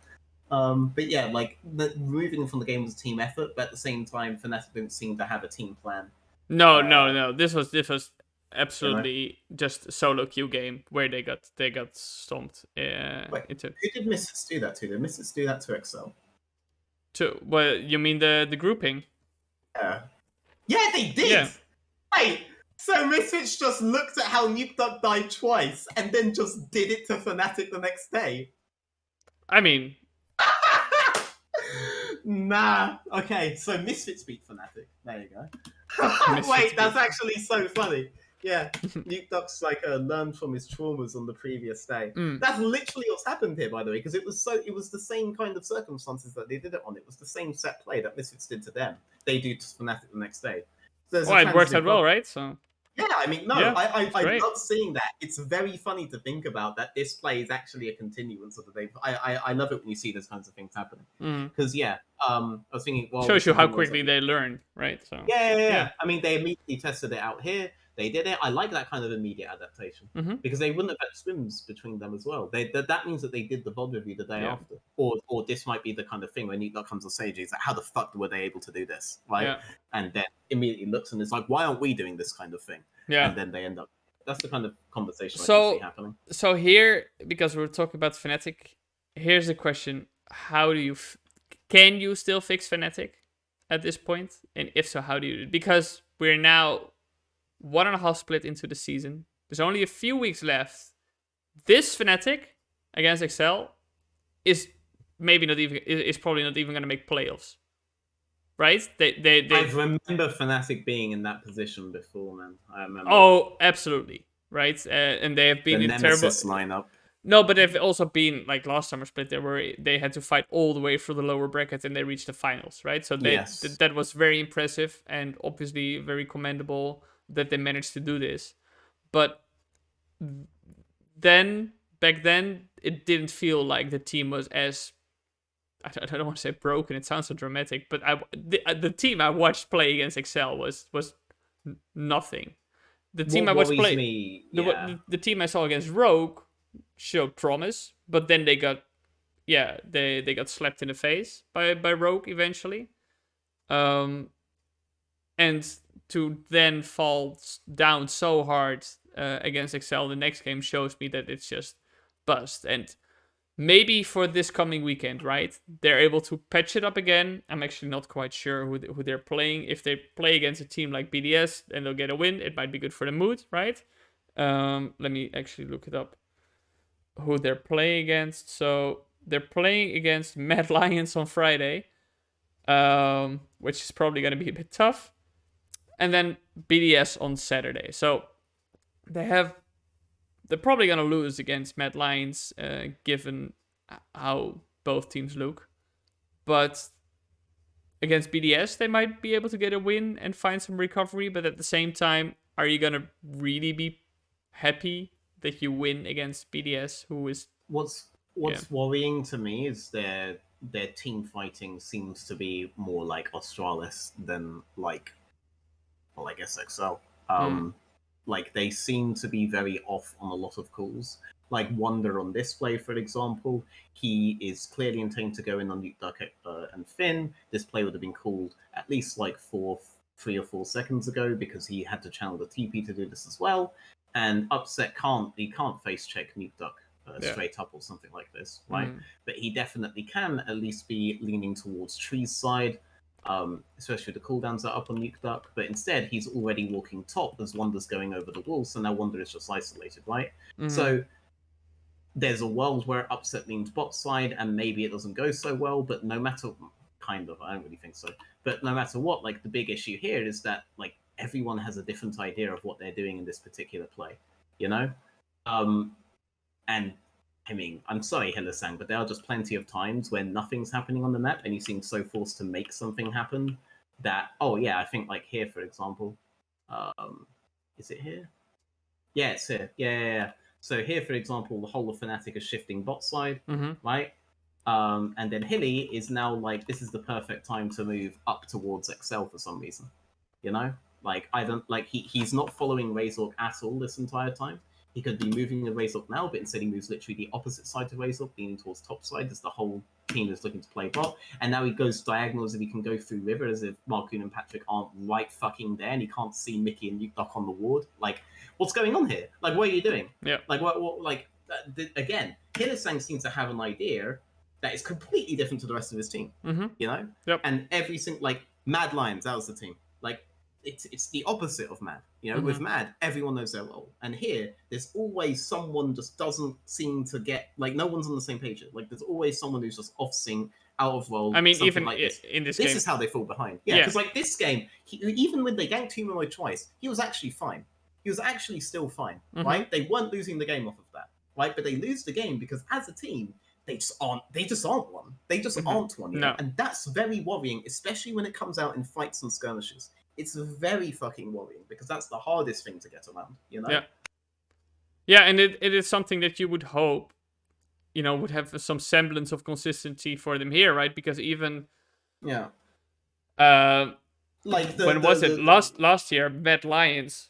Speaker 2: But yeah, like moving from the game was a team effort, but at the same time, Fnatic didn't seem to have a team plan.
Speaker 1: No. This was absolutely just a solo queue game where they got stomped.
Speaker 2: Wait, who did Misfits do that to? Did Misfits do that to Excel?
Speaker 1: Well, you mean the grouping?
Speaker 2: Yeah, they did.
Speaker 1: Yeah.
Speaker 2: Wait, So Misfits just looked at how Nuke Duck died twice and then just did it to Fnatic the next day.
Speaker 1: I mean,
Speaker 2: nah. Okay, so Misfits beat Fnatic. There you go. Wait, that's actually so funny. Yeah, Nuke Duck's like learned from his traumas on the previous day. That's literally what's happened here, by the way, because it was the same kind of circumstances that they did it on. It was the same set play that Misfits did to them. They do to Fnatic the next day. So
Speaker 1: it worked out well, right? So
Speaker 2: yeah, I mean, no,
Speaker 1: Yeah,
Speaker 2: I love seeing that. It's very funny to think about that this play is actually a continuance of the day. I love it when you see those kinds of things happening. Because, I was thinking, well...
Speaker 1: shows you how quickly they learn, right? So
Speaker 2: Yeah. I mean, they immediately tested it out here. They did it. I like that kind of immediate adaptation. Because they wouldn't have had swims between them as well. That means that they did the VOD review the day after. Or this might be the kind of thing where Nikolay comes on stage, he's like, how the fuck were they able to do this? Right?
Speaker 1: Yeah.
Speaker 2: And then immediately looks and is like, why aren't we doing this kind of thing?
Speaker 1: Yeah.
Speaker 2: And then they end up... That's the kind of conversation I can see happening.
Speaker 1: So here, because we're talking about Fnatic, here's the question. How do you... can you still fix Fnatic at this point? And if so, how do you... Because we're now 1.5 split into the season. There's only a few weeks left. This Fnatic against Xerxe is maybe not even... is probably not even going to make playoffs. Right? They
Speaker 2: I remember Fnatic being in that position before, man. I remember.
Speaker 1: Oh, absolutely. Right? And they have been
Speaker 2: the
Speaker 1: in
Speaker 2: Nemesis
Speaker 1: terrible...
Speaker 2: lineup.
Speaker 1: No, but they've also been, like last summer split, they had to fight all the way through the lower bracket and they reached the finals, right? So that was very impressive and obviously very commendable that they managed to do this. But back then, it didn't feel like the team was as... I don't want to say broken, it sounds so dramatic, but the team I watched play against Xerxe was nothing. The team I watched play... The team I saw against Rogue showed promise, but then they got they got slapped in the face by Rogue eventually, and to then fall down so hard against Xerxe the next game shows me that it's just bust. And maybe for this coming weekend, right, they're able to patch it up again. I'm actually not quite sure who they're playing. If they play against a team like BDS and they'll get a win, it might be good for the mood, right? Let me actually look it up. Who they're playing against. So they're playing against Mad Lions on Friday, which is probably going to be a bit tough. And then BDS on Saturday. So they're probably going to lose against Mad Lions, given how both teams look. But against BDS, they might be able to get a win and find some recovery. But at the same time, are you going to really be happy that you win against BDS, who is...
Speaker 2: What's worrying to me is their team fighting seems to be more like Australis than like, well, I guess Xerxe. Like they seem to be very off on a lot of calls. Like Wonder on this play, for example, he is clearly intending to go in on Nuke Duck and Finn. This play would have been called at least like 3 or 4 seconds ago because he had to channel the TP to do this as well. And Upset can't face check Nuke Duck straight up or something like this, right? But he definitely can at least be leaning towards Tree's side, especially the cooldowns are up on Nuke Duck. But instead, he's already walking top as Wonder's going over the wall, so now Wonder is just isolated, right? So there's a world where Upset leans bot side, and maybe it doesn't go so well, but no matter... Kind of, I don't really think so. But no matter what, like, the big issue here is that, like, everyone has a different idea of what they're doing in this particular play, you know? And, I mean, I'm sorry, Hillisang, but there are just plenty of times when nothing's happening on the map and you seem so forced to make something happen that, oh yeah, I think, like, here, for example, is it here? Yeah, it's here. Yeah. So here, for example, the whole of Fnatic is shifting bot side, right? And then Hilly is now like, this is the perfect time to move up towards Xerxe for some reason, you know? Like, I don't like he's not following Razork at all this entire time. He could be moving the Razork now, but instead he moves literally the opposite side to Razork, leaning towards top side as the whole team is looking to play bot. And now he goes diagonal as if he can go through river, as if Marcoon and Patrick aren't right fucking there, and he can't see Mickey and Nuke Duck on the ward. Like, what's going on here? Like, what are you doing?
Speaker 1: Yeah.
Speaker 2: Like, what like, again, Hillisang seems to have an idea that is completely different to the rest of his team, you know?
Speaker 1: Yep.
Speaker 2: And every single, like, Mad Lions, that was the team. Like, it's the opposite of Mad. You know, with Mad, everyone knows their role, and here there's always someone just doesn't seem to get, like, no one's on the same page. Like, there's always someone who's just off sync, out of role.
Speaker 1: I mean,
Speaker 2: something
Speaker 1: even
Speaker 2: like this.
Speaker 1: in this
Speaker 2: This
Speaker 1: game,
Speaker 2: is how they fall behind. Yeah, because like this game, even when they ganked Humanoid twice, he was actually fine. He was actually still fine, right? They weren't losing the game off of that, right? But they lose the game because as a team, they just aren't one. They just aren't one, you know? And that's very worrying, especially when it comes out in fights and skirmishes. It's very fucking worrying because that's the hardest thing to get around, you know?
Speaker 1: Yeah, and it is something that you would hope, you know, would have some semblance of consistency for them here, right? Because even
Speaker 2: like
Speaker 1: last year, Mad Lions,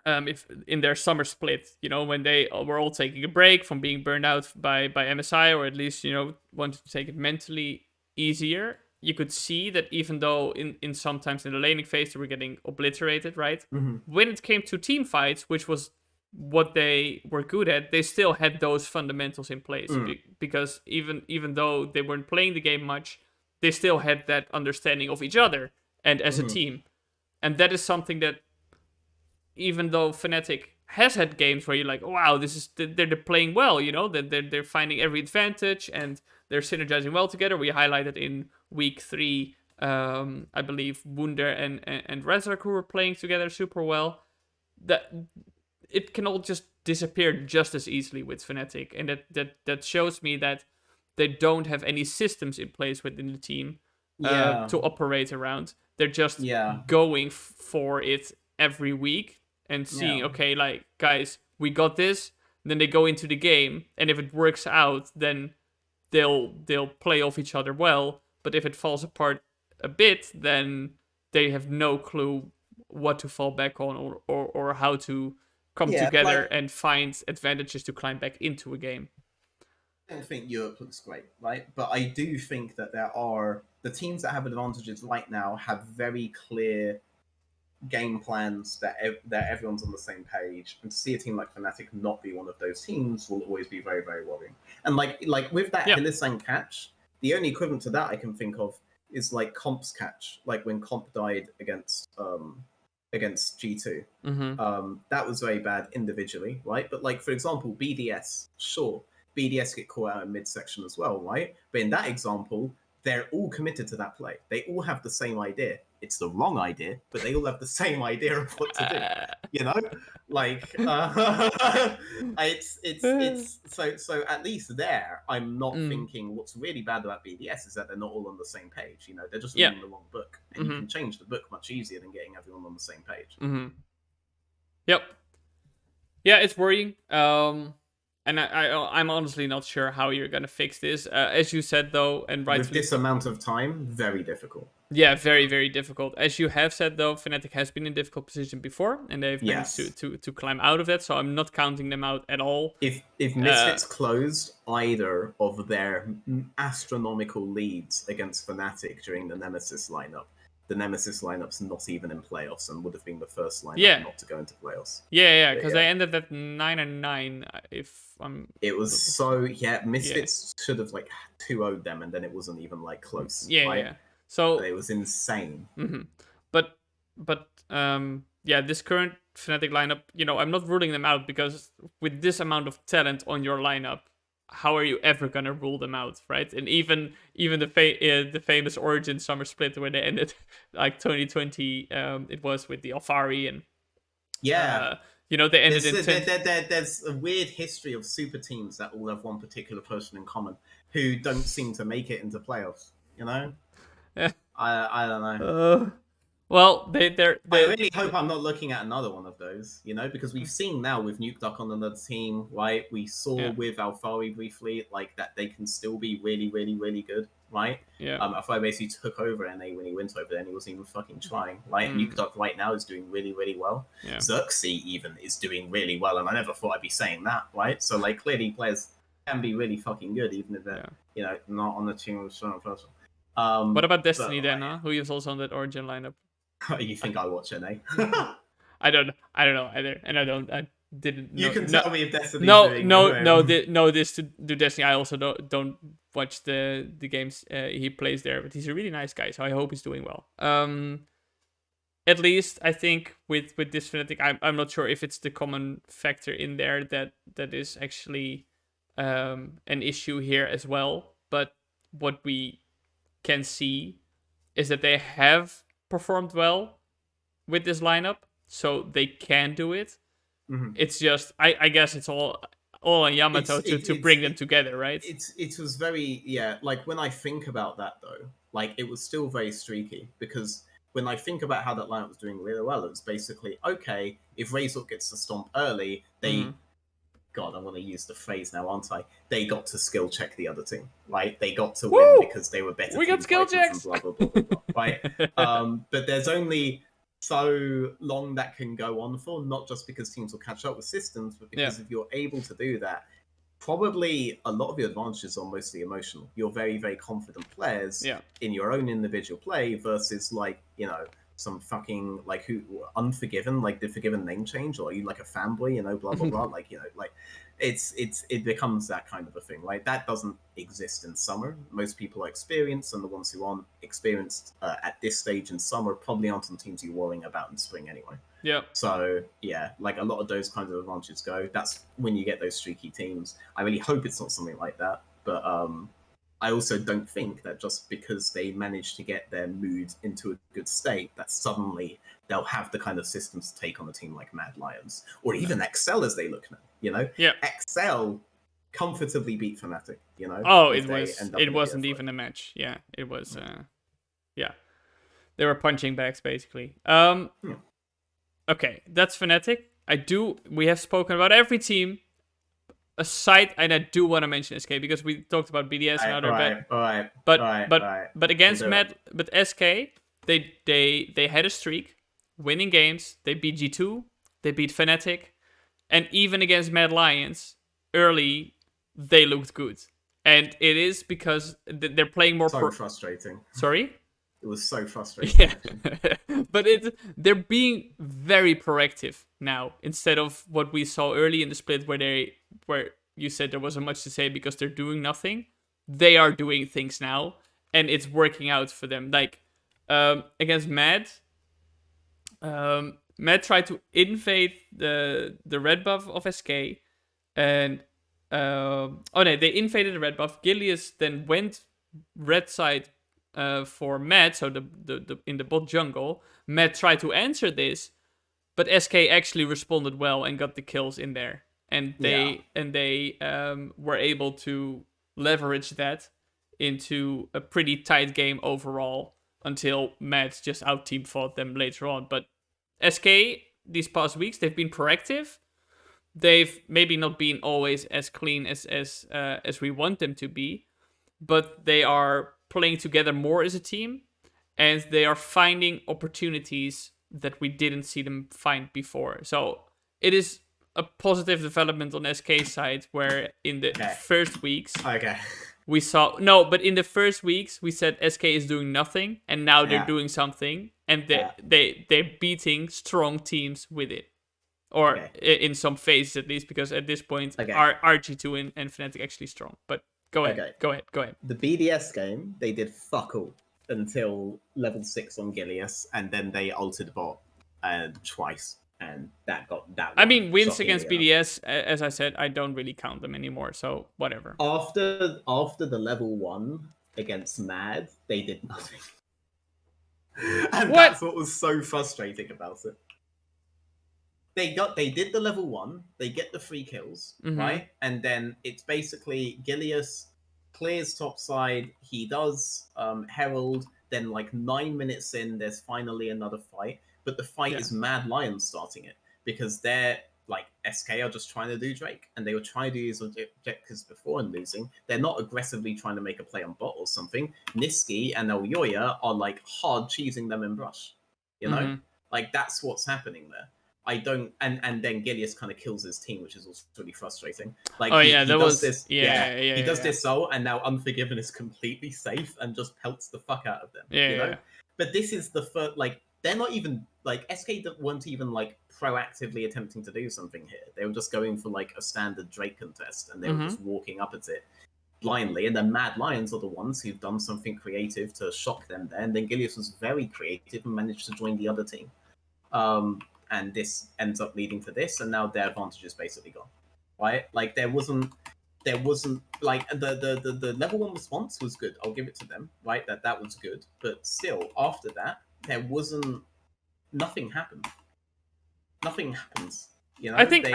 Speaker 1: if in their summer split, you know, when they were all taking a break from being burned out by MSI, or at least, you know, wanted to take it mentally easier, you could see that even though in sometimes in the laning phase they were getting obliterated, right? When it came to team fights, which was what they were good at, they still had those fundamentals in place. Because even though they weren't playing the game much, they still had that understanding of each other and as a team. And that is something that, even though Fnatic has had games where you're like, wow, they're playing well, you know, they're finding every advantage and they're synergizing well together. We highlighted in week 3, I believe Wunder and Rezak, who were playing together super well. That it can all just disappear just as easily with Fnatic, and that shows me that they don't have any systems in place within the team to operate around. They're just going for it every week and seeing, okay, like, guys, we got this. And then they go into the game, and if it works out, then they'll play off each other well. But if it falls apart a bit, then they have no clue what to fall back on or how to come together and find advantages to climb back into a game.
Speaker 2: I don't think Europe looks great, right? But I do think that there are the teams that have advantages right now have very clear game plans that everyone's on the same page. And to see a team like Fnatic not be one of those teams will always be very, very worrying. And like with that Hylissang catch, the only equivalent to that I can think of is like Comp's catch, like when Comp died against G2. That was very bad individually, right? But like, for example, BDS, sure, BDS get caught out in midsection as well, right? But in that example, they're all committed to that play. They all have the same idea. It's the wrong idea, but they all have the same idea of what to do. You know, like it's so at least there, I'm not thinking what's really bad about BDS is that they're not all on the same page. You know, they're just reading the wrong book, and you can change the book much easier than getting everyone on the same page.
Speaker 1: Yep. Yeah, it's worrying. And I'm honestly not sure how you're gonna fix this. As you said though, and
Speaker 2: with this amount of time, very difficult.
Speaker 1: Yeah, very, very difficult. As you have said though, Fnatic has been in a difficult position before, and they've managed to climb out of that. So I'm not counting them out at all.
Speaker 2: If Misfits closed either of their astronomical leads against Fnatic during the Nemesis lineup, the Nemesis lineup's not even in playoffs and would have been the first lineup not to go into playoffs.
Speaker 1: Yeah, because they ended at 9-9. If I'm,
Speaker 2: it was Misfits should have like 2-0'd them, and then it wasn't even like close.
Speaker 1: So
Speaker 2: it was insane.
Speaker 1: But this current Fnatic lineup, you know, I'm not ruling them out because with this amount of talent on your lineup, how are you ever gonna rule them out, right? And even the famous Origin Summer Split where they ended like 2020, it was with the Alfari and you know, they ended
Speaker 2: there's a weird history of super teams that all have one particular person in common who don't seem to make it into playoffs. You know, I don't know.
Speaker 1: Well, I
Speaker 2: really hope I'm not looking at another one of those, you know, because we've seen now with Nuke Duck on another team, right? We saw with Alfari briefly, like, that they can still be really, really, really good, right? Alfari basically took over NA when he went over there and he wasn't even fucking trying, right? Nuke Duck right now is doing really, really well. Xerxe even is doing really well, and I never thought I'd be saying that, right? So, like, clearly players can be really fucking good, even if they're, you know, not on the team with a certain person.
Speaker 1: What about Destiny then, huh? Who is also on that Origin lineup?
Speaker 2: You think I watch NA?
Speaker 1: I don't know either, and I didn't.
Speaker 2: You can tell me if Destiny.
Speaker 1: This to do Destiny. I also don't watch the games he plays there, but he's a really nice guy, so I hope he's doing well. at least I think with this Fnatic, I'm not sure if it's the common factor in there that is actually an issue here as well. But what we can see is that they have performed well with this lineup, so they can do it.
Speaker 2: Mm-hmm.
Speaker 1: It's just I guess it's all on Yamato to bring them together, right?
Speaker 2: It was very, yeah, like when I think about that though, like it was still very streaky, because when I think about how that lineup was doing really well, it was basically, okay, if Razor gets to stomp early, they God, I'm going to use the phrase now, aren't I? They got to skill check the other team, right? They got to win because they were better
Speaker 1: We
Speaker 2: team
Speaker 1: got skill
Speaker 2: fighters
Speaker 1: checks!
Speaker 2: and blah, blah, blah, blah, blah, right? But there's only so long that can go on for, not just because teams will catch up with systems, but because if you're able to do that, probably a lot of your advantages are mostly emotional. You're very, very confident players in your own individual play versus, like, you know, some fucking, like, who Unforgiven, like the Forgiven name change, or are you like a fanboy, you know, blah blah blah, like, you know, like it becomes that kind of a thing. Like, that doesn't exist in summer. Most people are experienced, and the ones who aren't experienced at this stage in summer probably aren't on teams you're worrying about in spring anyway.
Speaker 1: Yeah.
Speaker 2: So yeah, like a lot of those kinds of advantages go. That's when you get those streaky teams. I really hope it's not something like that, but I also don't think that just because they manage to get their mood into a good state, that suddenly they'll have the kind of systems to take on a team like Mad Lions, or even Excel as they look now. You know, Excel comfortably beat Fnatic. You know,
Speaker 1: oh, it wasn't even a match. Yeah, it was. Yeah, they were punching bags basically. Okay, that's Fnatic. We have spoken about every team aside, and I do want to mention SK because we talked about BDS and other but against SK, they had a streak, winning games. They beat G2, they beat Fnatic, and even against Mad Lions early, they looked good. And it is because they're playing more.
Speaker 2: Frustrating.
Speaker 1: Sorry.
Speaker 2: It was so frustrating.
Speaker 1: Yeah, but they're being very proactive now instead of what we saw early in the split, where you said there wasn't much to say because they're doing nothing. They are doing things now, and it's working out for them. Like against Mad, Mad tried to invade the red buff of SK, and they invaded the red buff. Gilius then went red side. For Matt, so the in the bot jungle, Matt tried to answer this, but SK actually responded well and got the kills in there, and they were able to leverage that into a pretty tight game overall until Matt just out team fought them later on. But SK these past weeks, they've been proactive. They've maybe not been always as clean as we want them to be, but they are playing together more as a team, and they are finding opportunities that we didn't see them find before. So it is a positive development on SK's side, where in the first weeks we saw but in the first weeks we said SK is doing nothing, and now they're doing something, and they're beating strong teams with it. Or in some phases at least, because at this point RG2 and Fnatic actually strong. But Go ahead.
Speaker 2: The BDS game, they did fuck all until level 6 on Gilius, and then they altered bot twice, and that got that.
Speaker 1: I mean, wins against BDS, as I said, I don't really count them anymore, so whatever.
Speaker 2: After the level 1 against Mad, they did nothing. And that's what was so frustrating about it. They did the level 1, they get the 3 kills, right? And then it's basically Gilius clears topside, he does Herald, then like 9 minutes in, there's finally another fight, but the fight is Mad Lions starting it, because they're like, SK are just trying to do Drake, and they were trying to use objectives before and losing. They're not aggressively trying to make a play on bot or something. Niski and Elyoya are like hard cheesing them in brush, you know? Like, that's what's happening there. I don't, and then Gilius kind of kills his team, which is also really frustrating. Like, he does this soul, and now Unforgiven is completely safe and just pelts the fuck out of them. You know? But this is the first, like, they're not even, like, SK weren't even, like, proactively attempting to do something here. They were just going for, like, a standard Drake contest, and they were just walking up at it. blindly, and then Mad Lions are the ones who've done something creative to shock them there, and then Gilius was very creative and managed to join the other team. And this ends up leading to this, and now their advantage is basically gone, right? Like there wasn't like the level 1 response was good. I'll give it to them, right? That was good, but still after that there wasn't nothing happened. Nothing happens. You know,
Speaker 1: I think
Speaker 2: they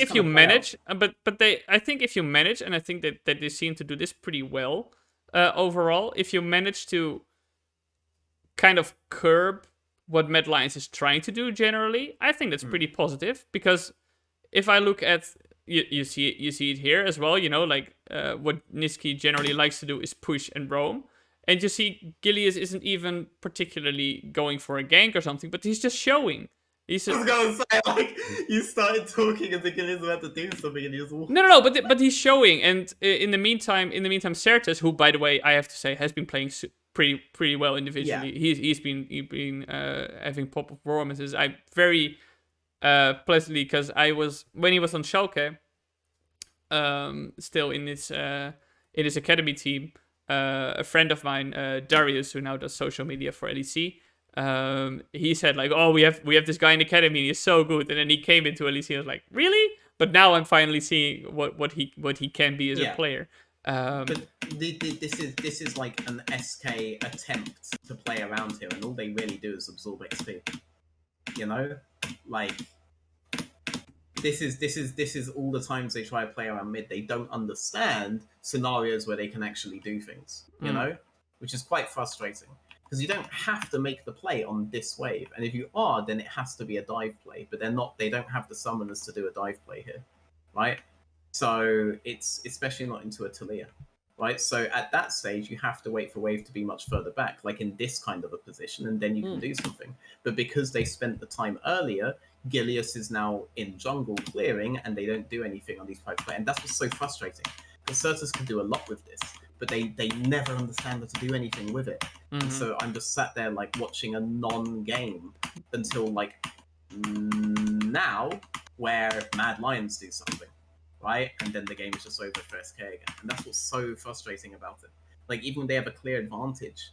Speaker 1: if you manage, I think if you manage, and I think that they seem to do this pretty well overall. If you manage to kind of curb what Mad Lions is trying to do generally, I think that's pretty positive. Because if I look at you see it here as well. You know, like what Niski generally likes to do is push and roam. And you see Gilius isn't even particularly going for a gank or something, but he's just showing.
Speaker 2: I was gonna say, like, you started talking and the Gilius about to do something, and he was
Speaker 1: no, but he's showing. And in the meantime, Xerxe, who by the way I have to say has been playing pretty well individually. Yeah. He's been having pop up performances. I very pleasantly, because when he was on Schalke, still in his academy team. A friend of mine, Darius, who now does social media for LEC, he said like, "Oh, we have this guy in the academy. And he's so good." And then he came into LEC. I was like, "Really?" But now I'm finally seeing what he can be as a player.
Speaker 2: But this is like an SK attempt to play around here, and all they really do is absorb XP. You know, like. This is all the times they try to play around mid. They don't understand scenarios where they can actually do things, you know, which is quite frustrating because you don't have to make the play on this wave, and if you are, then it has to be a dive play. But they're not. They don't have the summoners to do a dive play here, right? So it's especially not into a Taliyah, right? So at that stage, you have to wait for wave to be much further back, like in this kind of a position, and then you can do something. But because they spent the time earlier, Gilius is now in jungle clearing, and they don't do anything on these pipes. And that's what's so frustrating. Because Xerxe can do a lot with this, but they never understand how to do anything with it. And so I'm just sat there like watching a non-game until like now, where Mad Lions do something, right? And then the game is just over for SK again. And that's what's so frustrating about it. Like even when they have a clear advantage,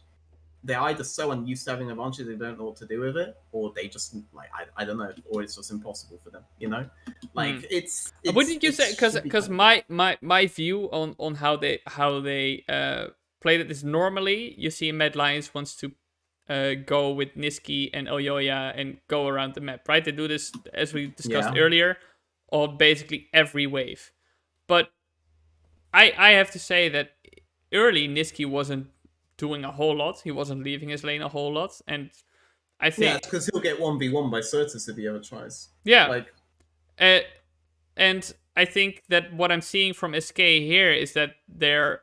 Speaker 2: they're either so unused to having advantage they don't know what to do with it, or they just like I don't know, or it's just impossible for them, you know. Like it's
Speaker 1: what did you say? Because my view on how they played it is normally you see Mad Lions wants to go with Niski and Elyoya and go around the map, right? They do this as we discussed earlier on basically every wave. But I have to say that early Niski wasn't doing a whole lot. He wasn't leaving his lane a whole lot, and I think
Speaker 2: because he'll get 1v1 by Xerxe if he ever tries.
Speaker 1: Yeah, like, and I think that what I'm seeing from SK here is that they're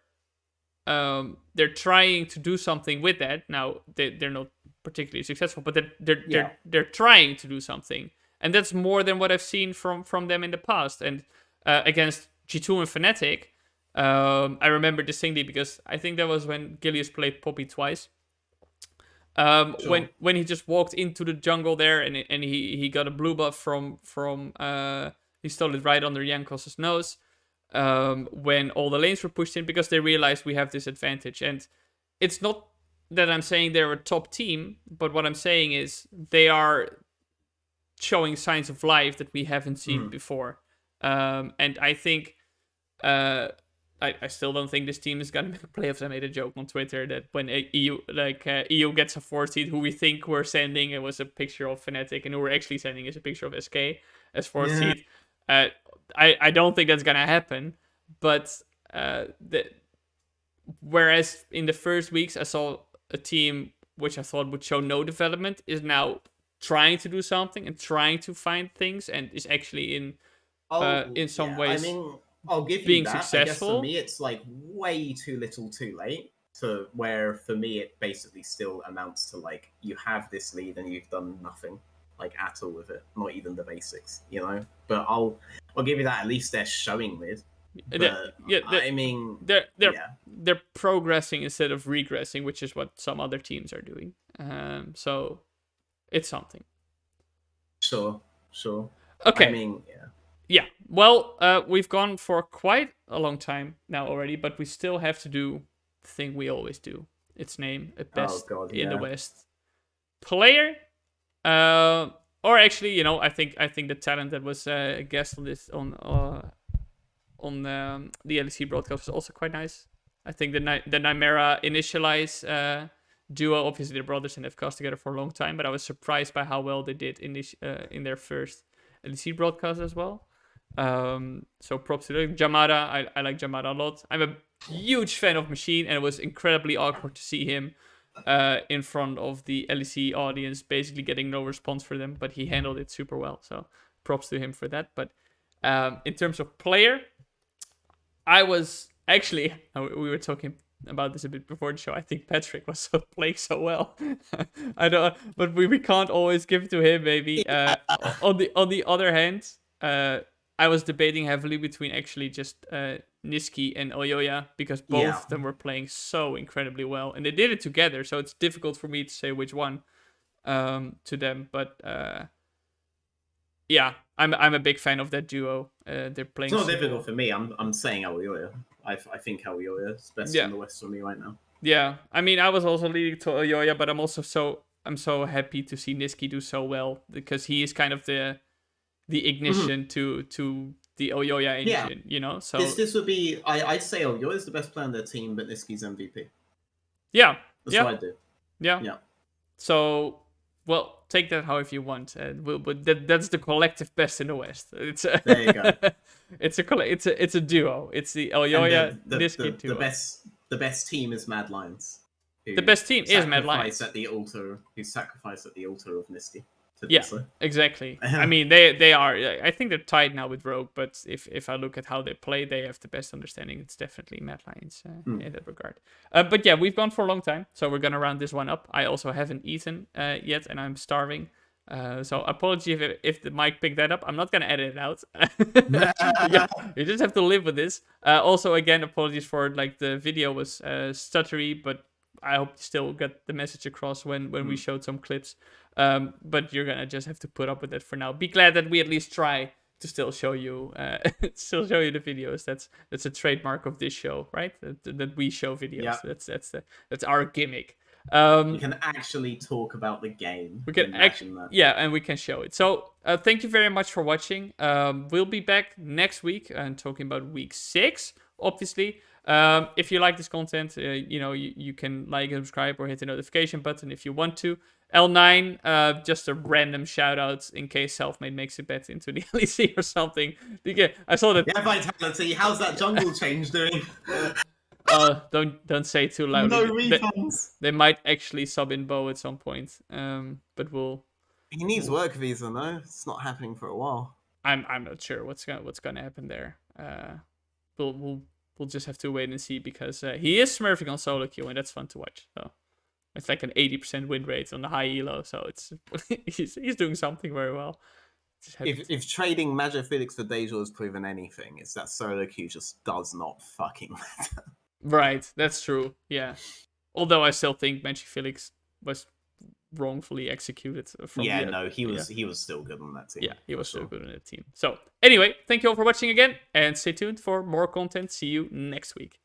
Speaker 1: trying to do something with that. Now they're not particularly successful, but they're trying to do something, and that's more than what I've seen from them in the past. And against G2 and Fnatic. I remember distinctly because I think that was when Gilius played Poppy twice. Sure. When he just walked into the jungle there and he got a blue buff from he stole it right under Jankos' nose. When all the lanes were pushed in because they realized we have this advantage. And it's not that I'm saying they're a top team, but what I'm saying is they are showing signs of life that we haven't seen before. And I think I still don't think this team is gonna make playoffs. I made a joke on Twitter that when EU gets a 4 seed, who we think we're sending, it was a picture of Fnatic, and who we're actually sending is a picture of SK as 4 seed. I don't think that's gonna happen. But whereas in the first weeks I saw a team which I thought would show no development is now trying to do something and trying to find things and is actually in some ways.
Speaker 2: I mean, I'll give you that. Successful. I guess for me, it's like way too little, too late. To where for me, it basically still amounts to like you have this lead and you've done nothing, like at all with it, not even the basics, you know. But I'll give you that. At least they're showing mid. I mean,
Speaker 1: they're progressing instead of regressing, which is what some other teams are doing. So it's something.
Speaker 2: Sure.
Speaker 1: Okay.
Speaker 2: I mean,
Speaker 1: Yeah, well, we've gone for quite a long time now already, but we still have to do the thing we always do. Its name, a best
Speaker 2: God,
Speaker 1: in the
Speaker 2: yeah.
Speaker 1: West player. Or actually, I think the talent that was a guest on this on the LEC broadcast was also quite nice. I think the Nymera initialize duo, obviously the brothers and they've cast together for a long time, but I was surprised by how well they did in their first LEC broadcast as well. So props to them. Jamada, I like Jamada a lot. I'm a huge fan of Machine, and it was incredibly awkward to see him in front of the LEC audience, basically getting no response for them, but he handled it super well. So props to him for that. But in terms of player, I was actually, we were talking about this a bit before the show. I think Patrick was playing so well. I don't, but we can't always give it to him. Maybe on the other hand, I was debating heavily between actually just Niski and Oyoya because both of them were playing so incredibly well, and they did it together. So it's difficult for me to say which one to them, but yeah, I'm a big fan of that duo. They're playing.
Speaker 2: It's not difficult for me. I'm saying Aoyoya. I think Aoyoya is best in the West for me right now.
Speaker 1: Yeah, I mean, I was also leading to Oyoya, but I'm so happy to see Niski do so well because he is kind of the ignition to the Oyoya engine, So
Speaker 2: this would be I say Oyoya is the best player on their team, but Niski's MVP.
Speaker 1: Yeah,
Speaker 2: that's what I do.
Speaker 1: Yeah. So, well, take that however you want. But that's the collective best in the West.
Speaker 2: There you go.
Speaker 1: It's a duo. It's the Oyoya Niski duo.
Speaker 2: The best team is Mad Lions.
Speaker 1: The best team is Mad Lions.
Speaker 2: Who sacrifice at the altar of Niski.
Speaker 1: Yeah, exactly. I mean, they are. I think they're tied now with Rogue, but if I look at how they play, they have the best understanding. It's definitely Mad Lions in that regard. But yeah, we've gone for a long time, so we're gonna round this one up. I also haven't eaten yet, and I'm starving. So apology if the mic picked that up. I'm not gonna edit it out. Yeah, you just have to live with this. Also, again, apologies for the video was stuttery, but I hope you still got the message across when we showed some clips. But you're gonna just have to put up with it for now. Be glad that we at least try to still show you the videos. That's a trademark of this show, right? That we show videos. Yeah. That's our gimmick.
Speaker 2: You can actually talk about the game.
Speaker 1: We can and we can show it. So thank you very much for watching. We'll be back next week and talking about week 6, obviously. If you like this content, you can like and subscribe or hit the notification button if you want to. L9, just a random shout out in case Selfmade makes it back into the LEC or something. I saw that.
Speaker 2: Yeah, Vitality. How's that jungle change doing?
Speaker 1: Don't say too loud.
Speaker 2: No refunds.
Speaker 1: They might actually sub in Bo at some point. But we'll.
Speaker 2: He needs work visa, no? It's not happening for a while.
Speaker 1: I'm not sure what's gonna happen there. We'll just have to wait and see because he is smurfing on solo queue and that's fun to watch. So it's like an 80% win rate on the high elo. So it's he's doing something very well.
Speaker 2: If trading Magic Felix for Deja has proven anything, it's that solo queue just does not fucking matter.
Speaker 1: Right, that's true. Yeah. Although I still think Magic Felix was wrongfully executed.
Speaker 2: He was still good on that team.
Speaker 1: Yeah, he was still good on that team. So anyway, thank you all for watching again, and stay tuned for more content. See you next week.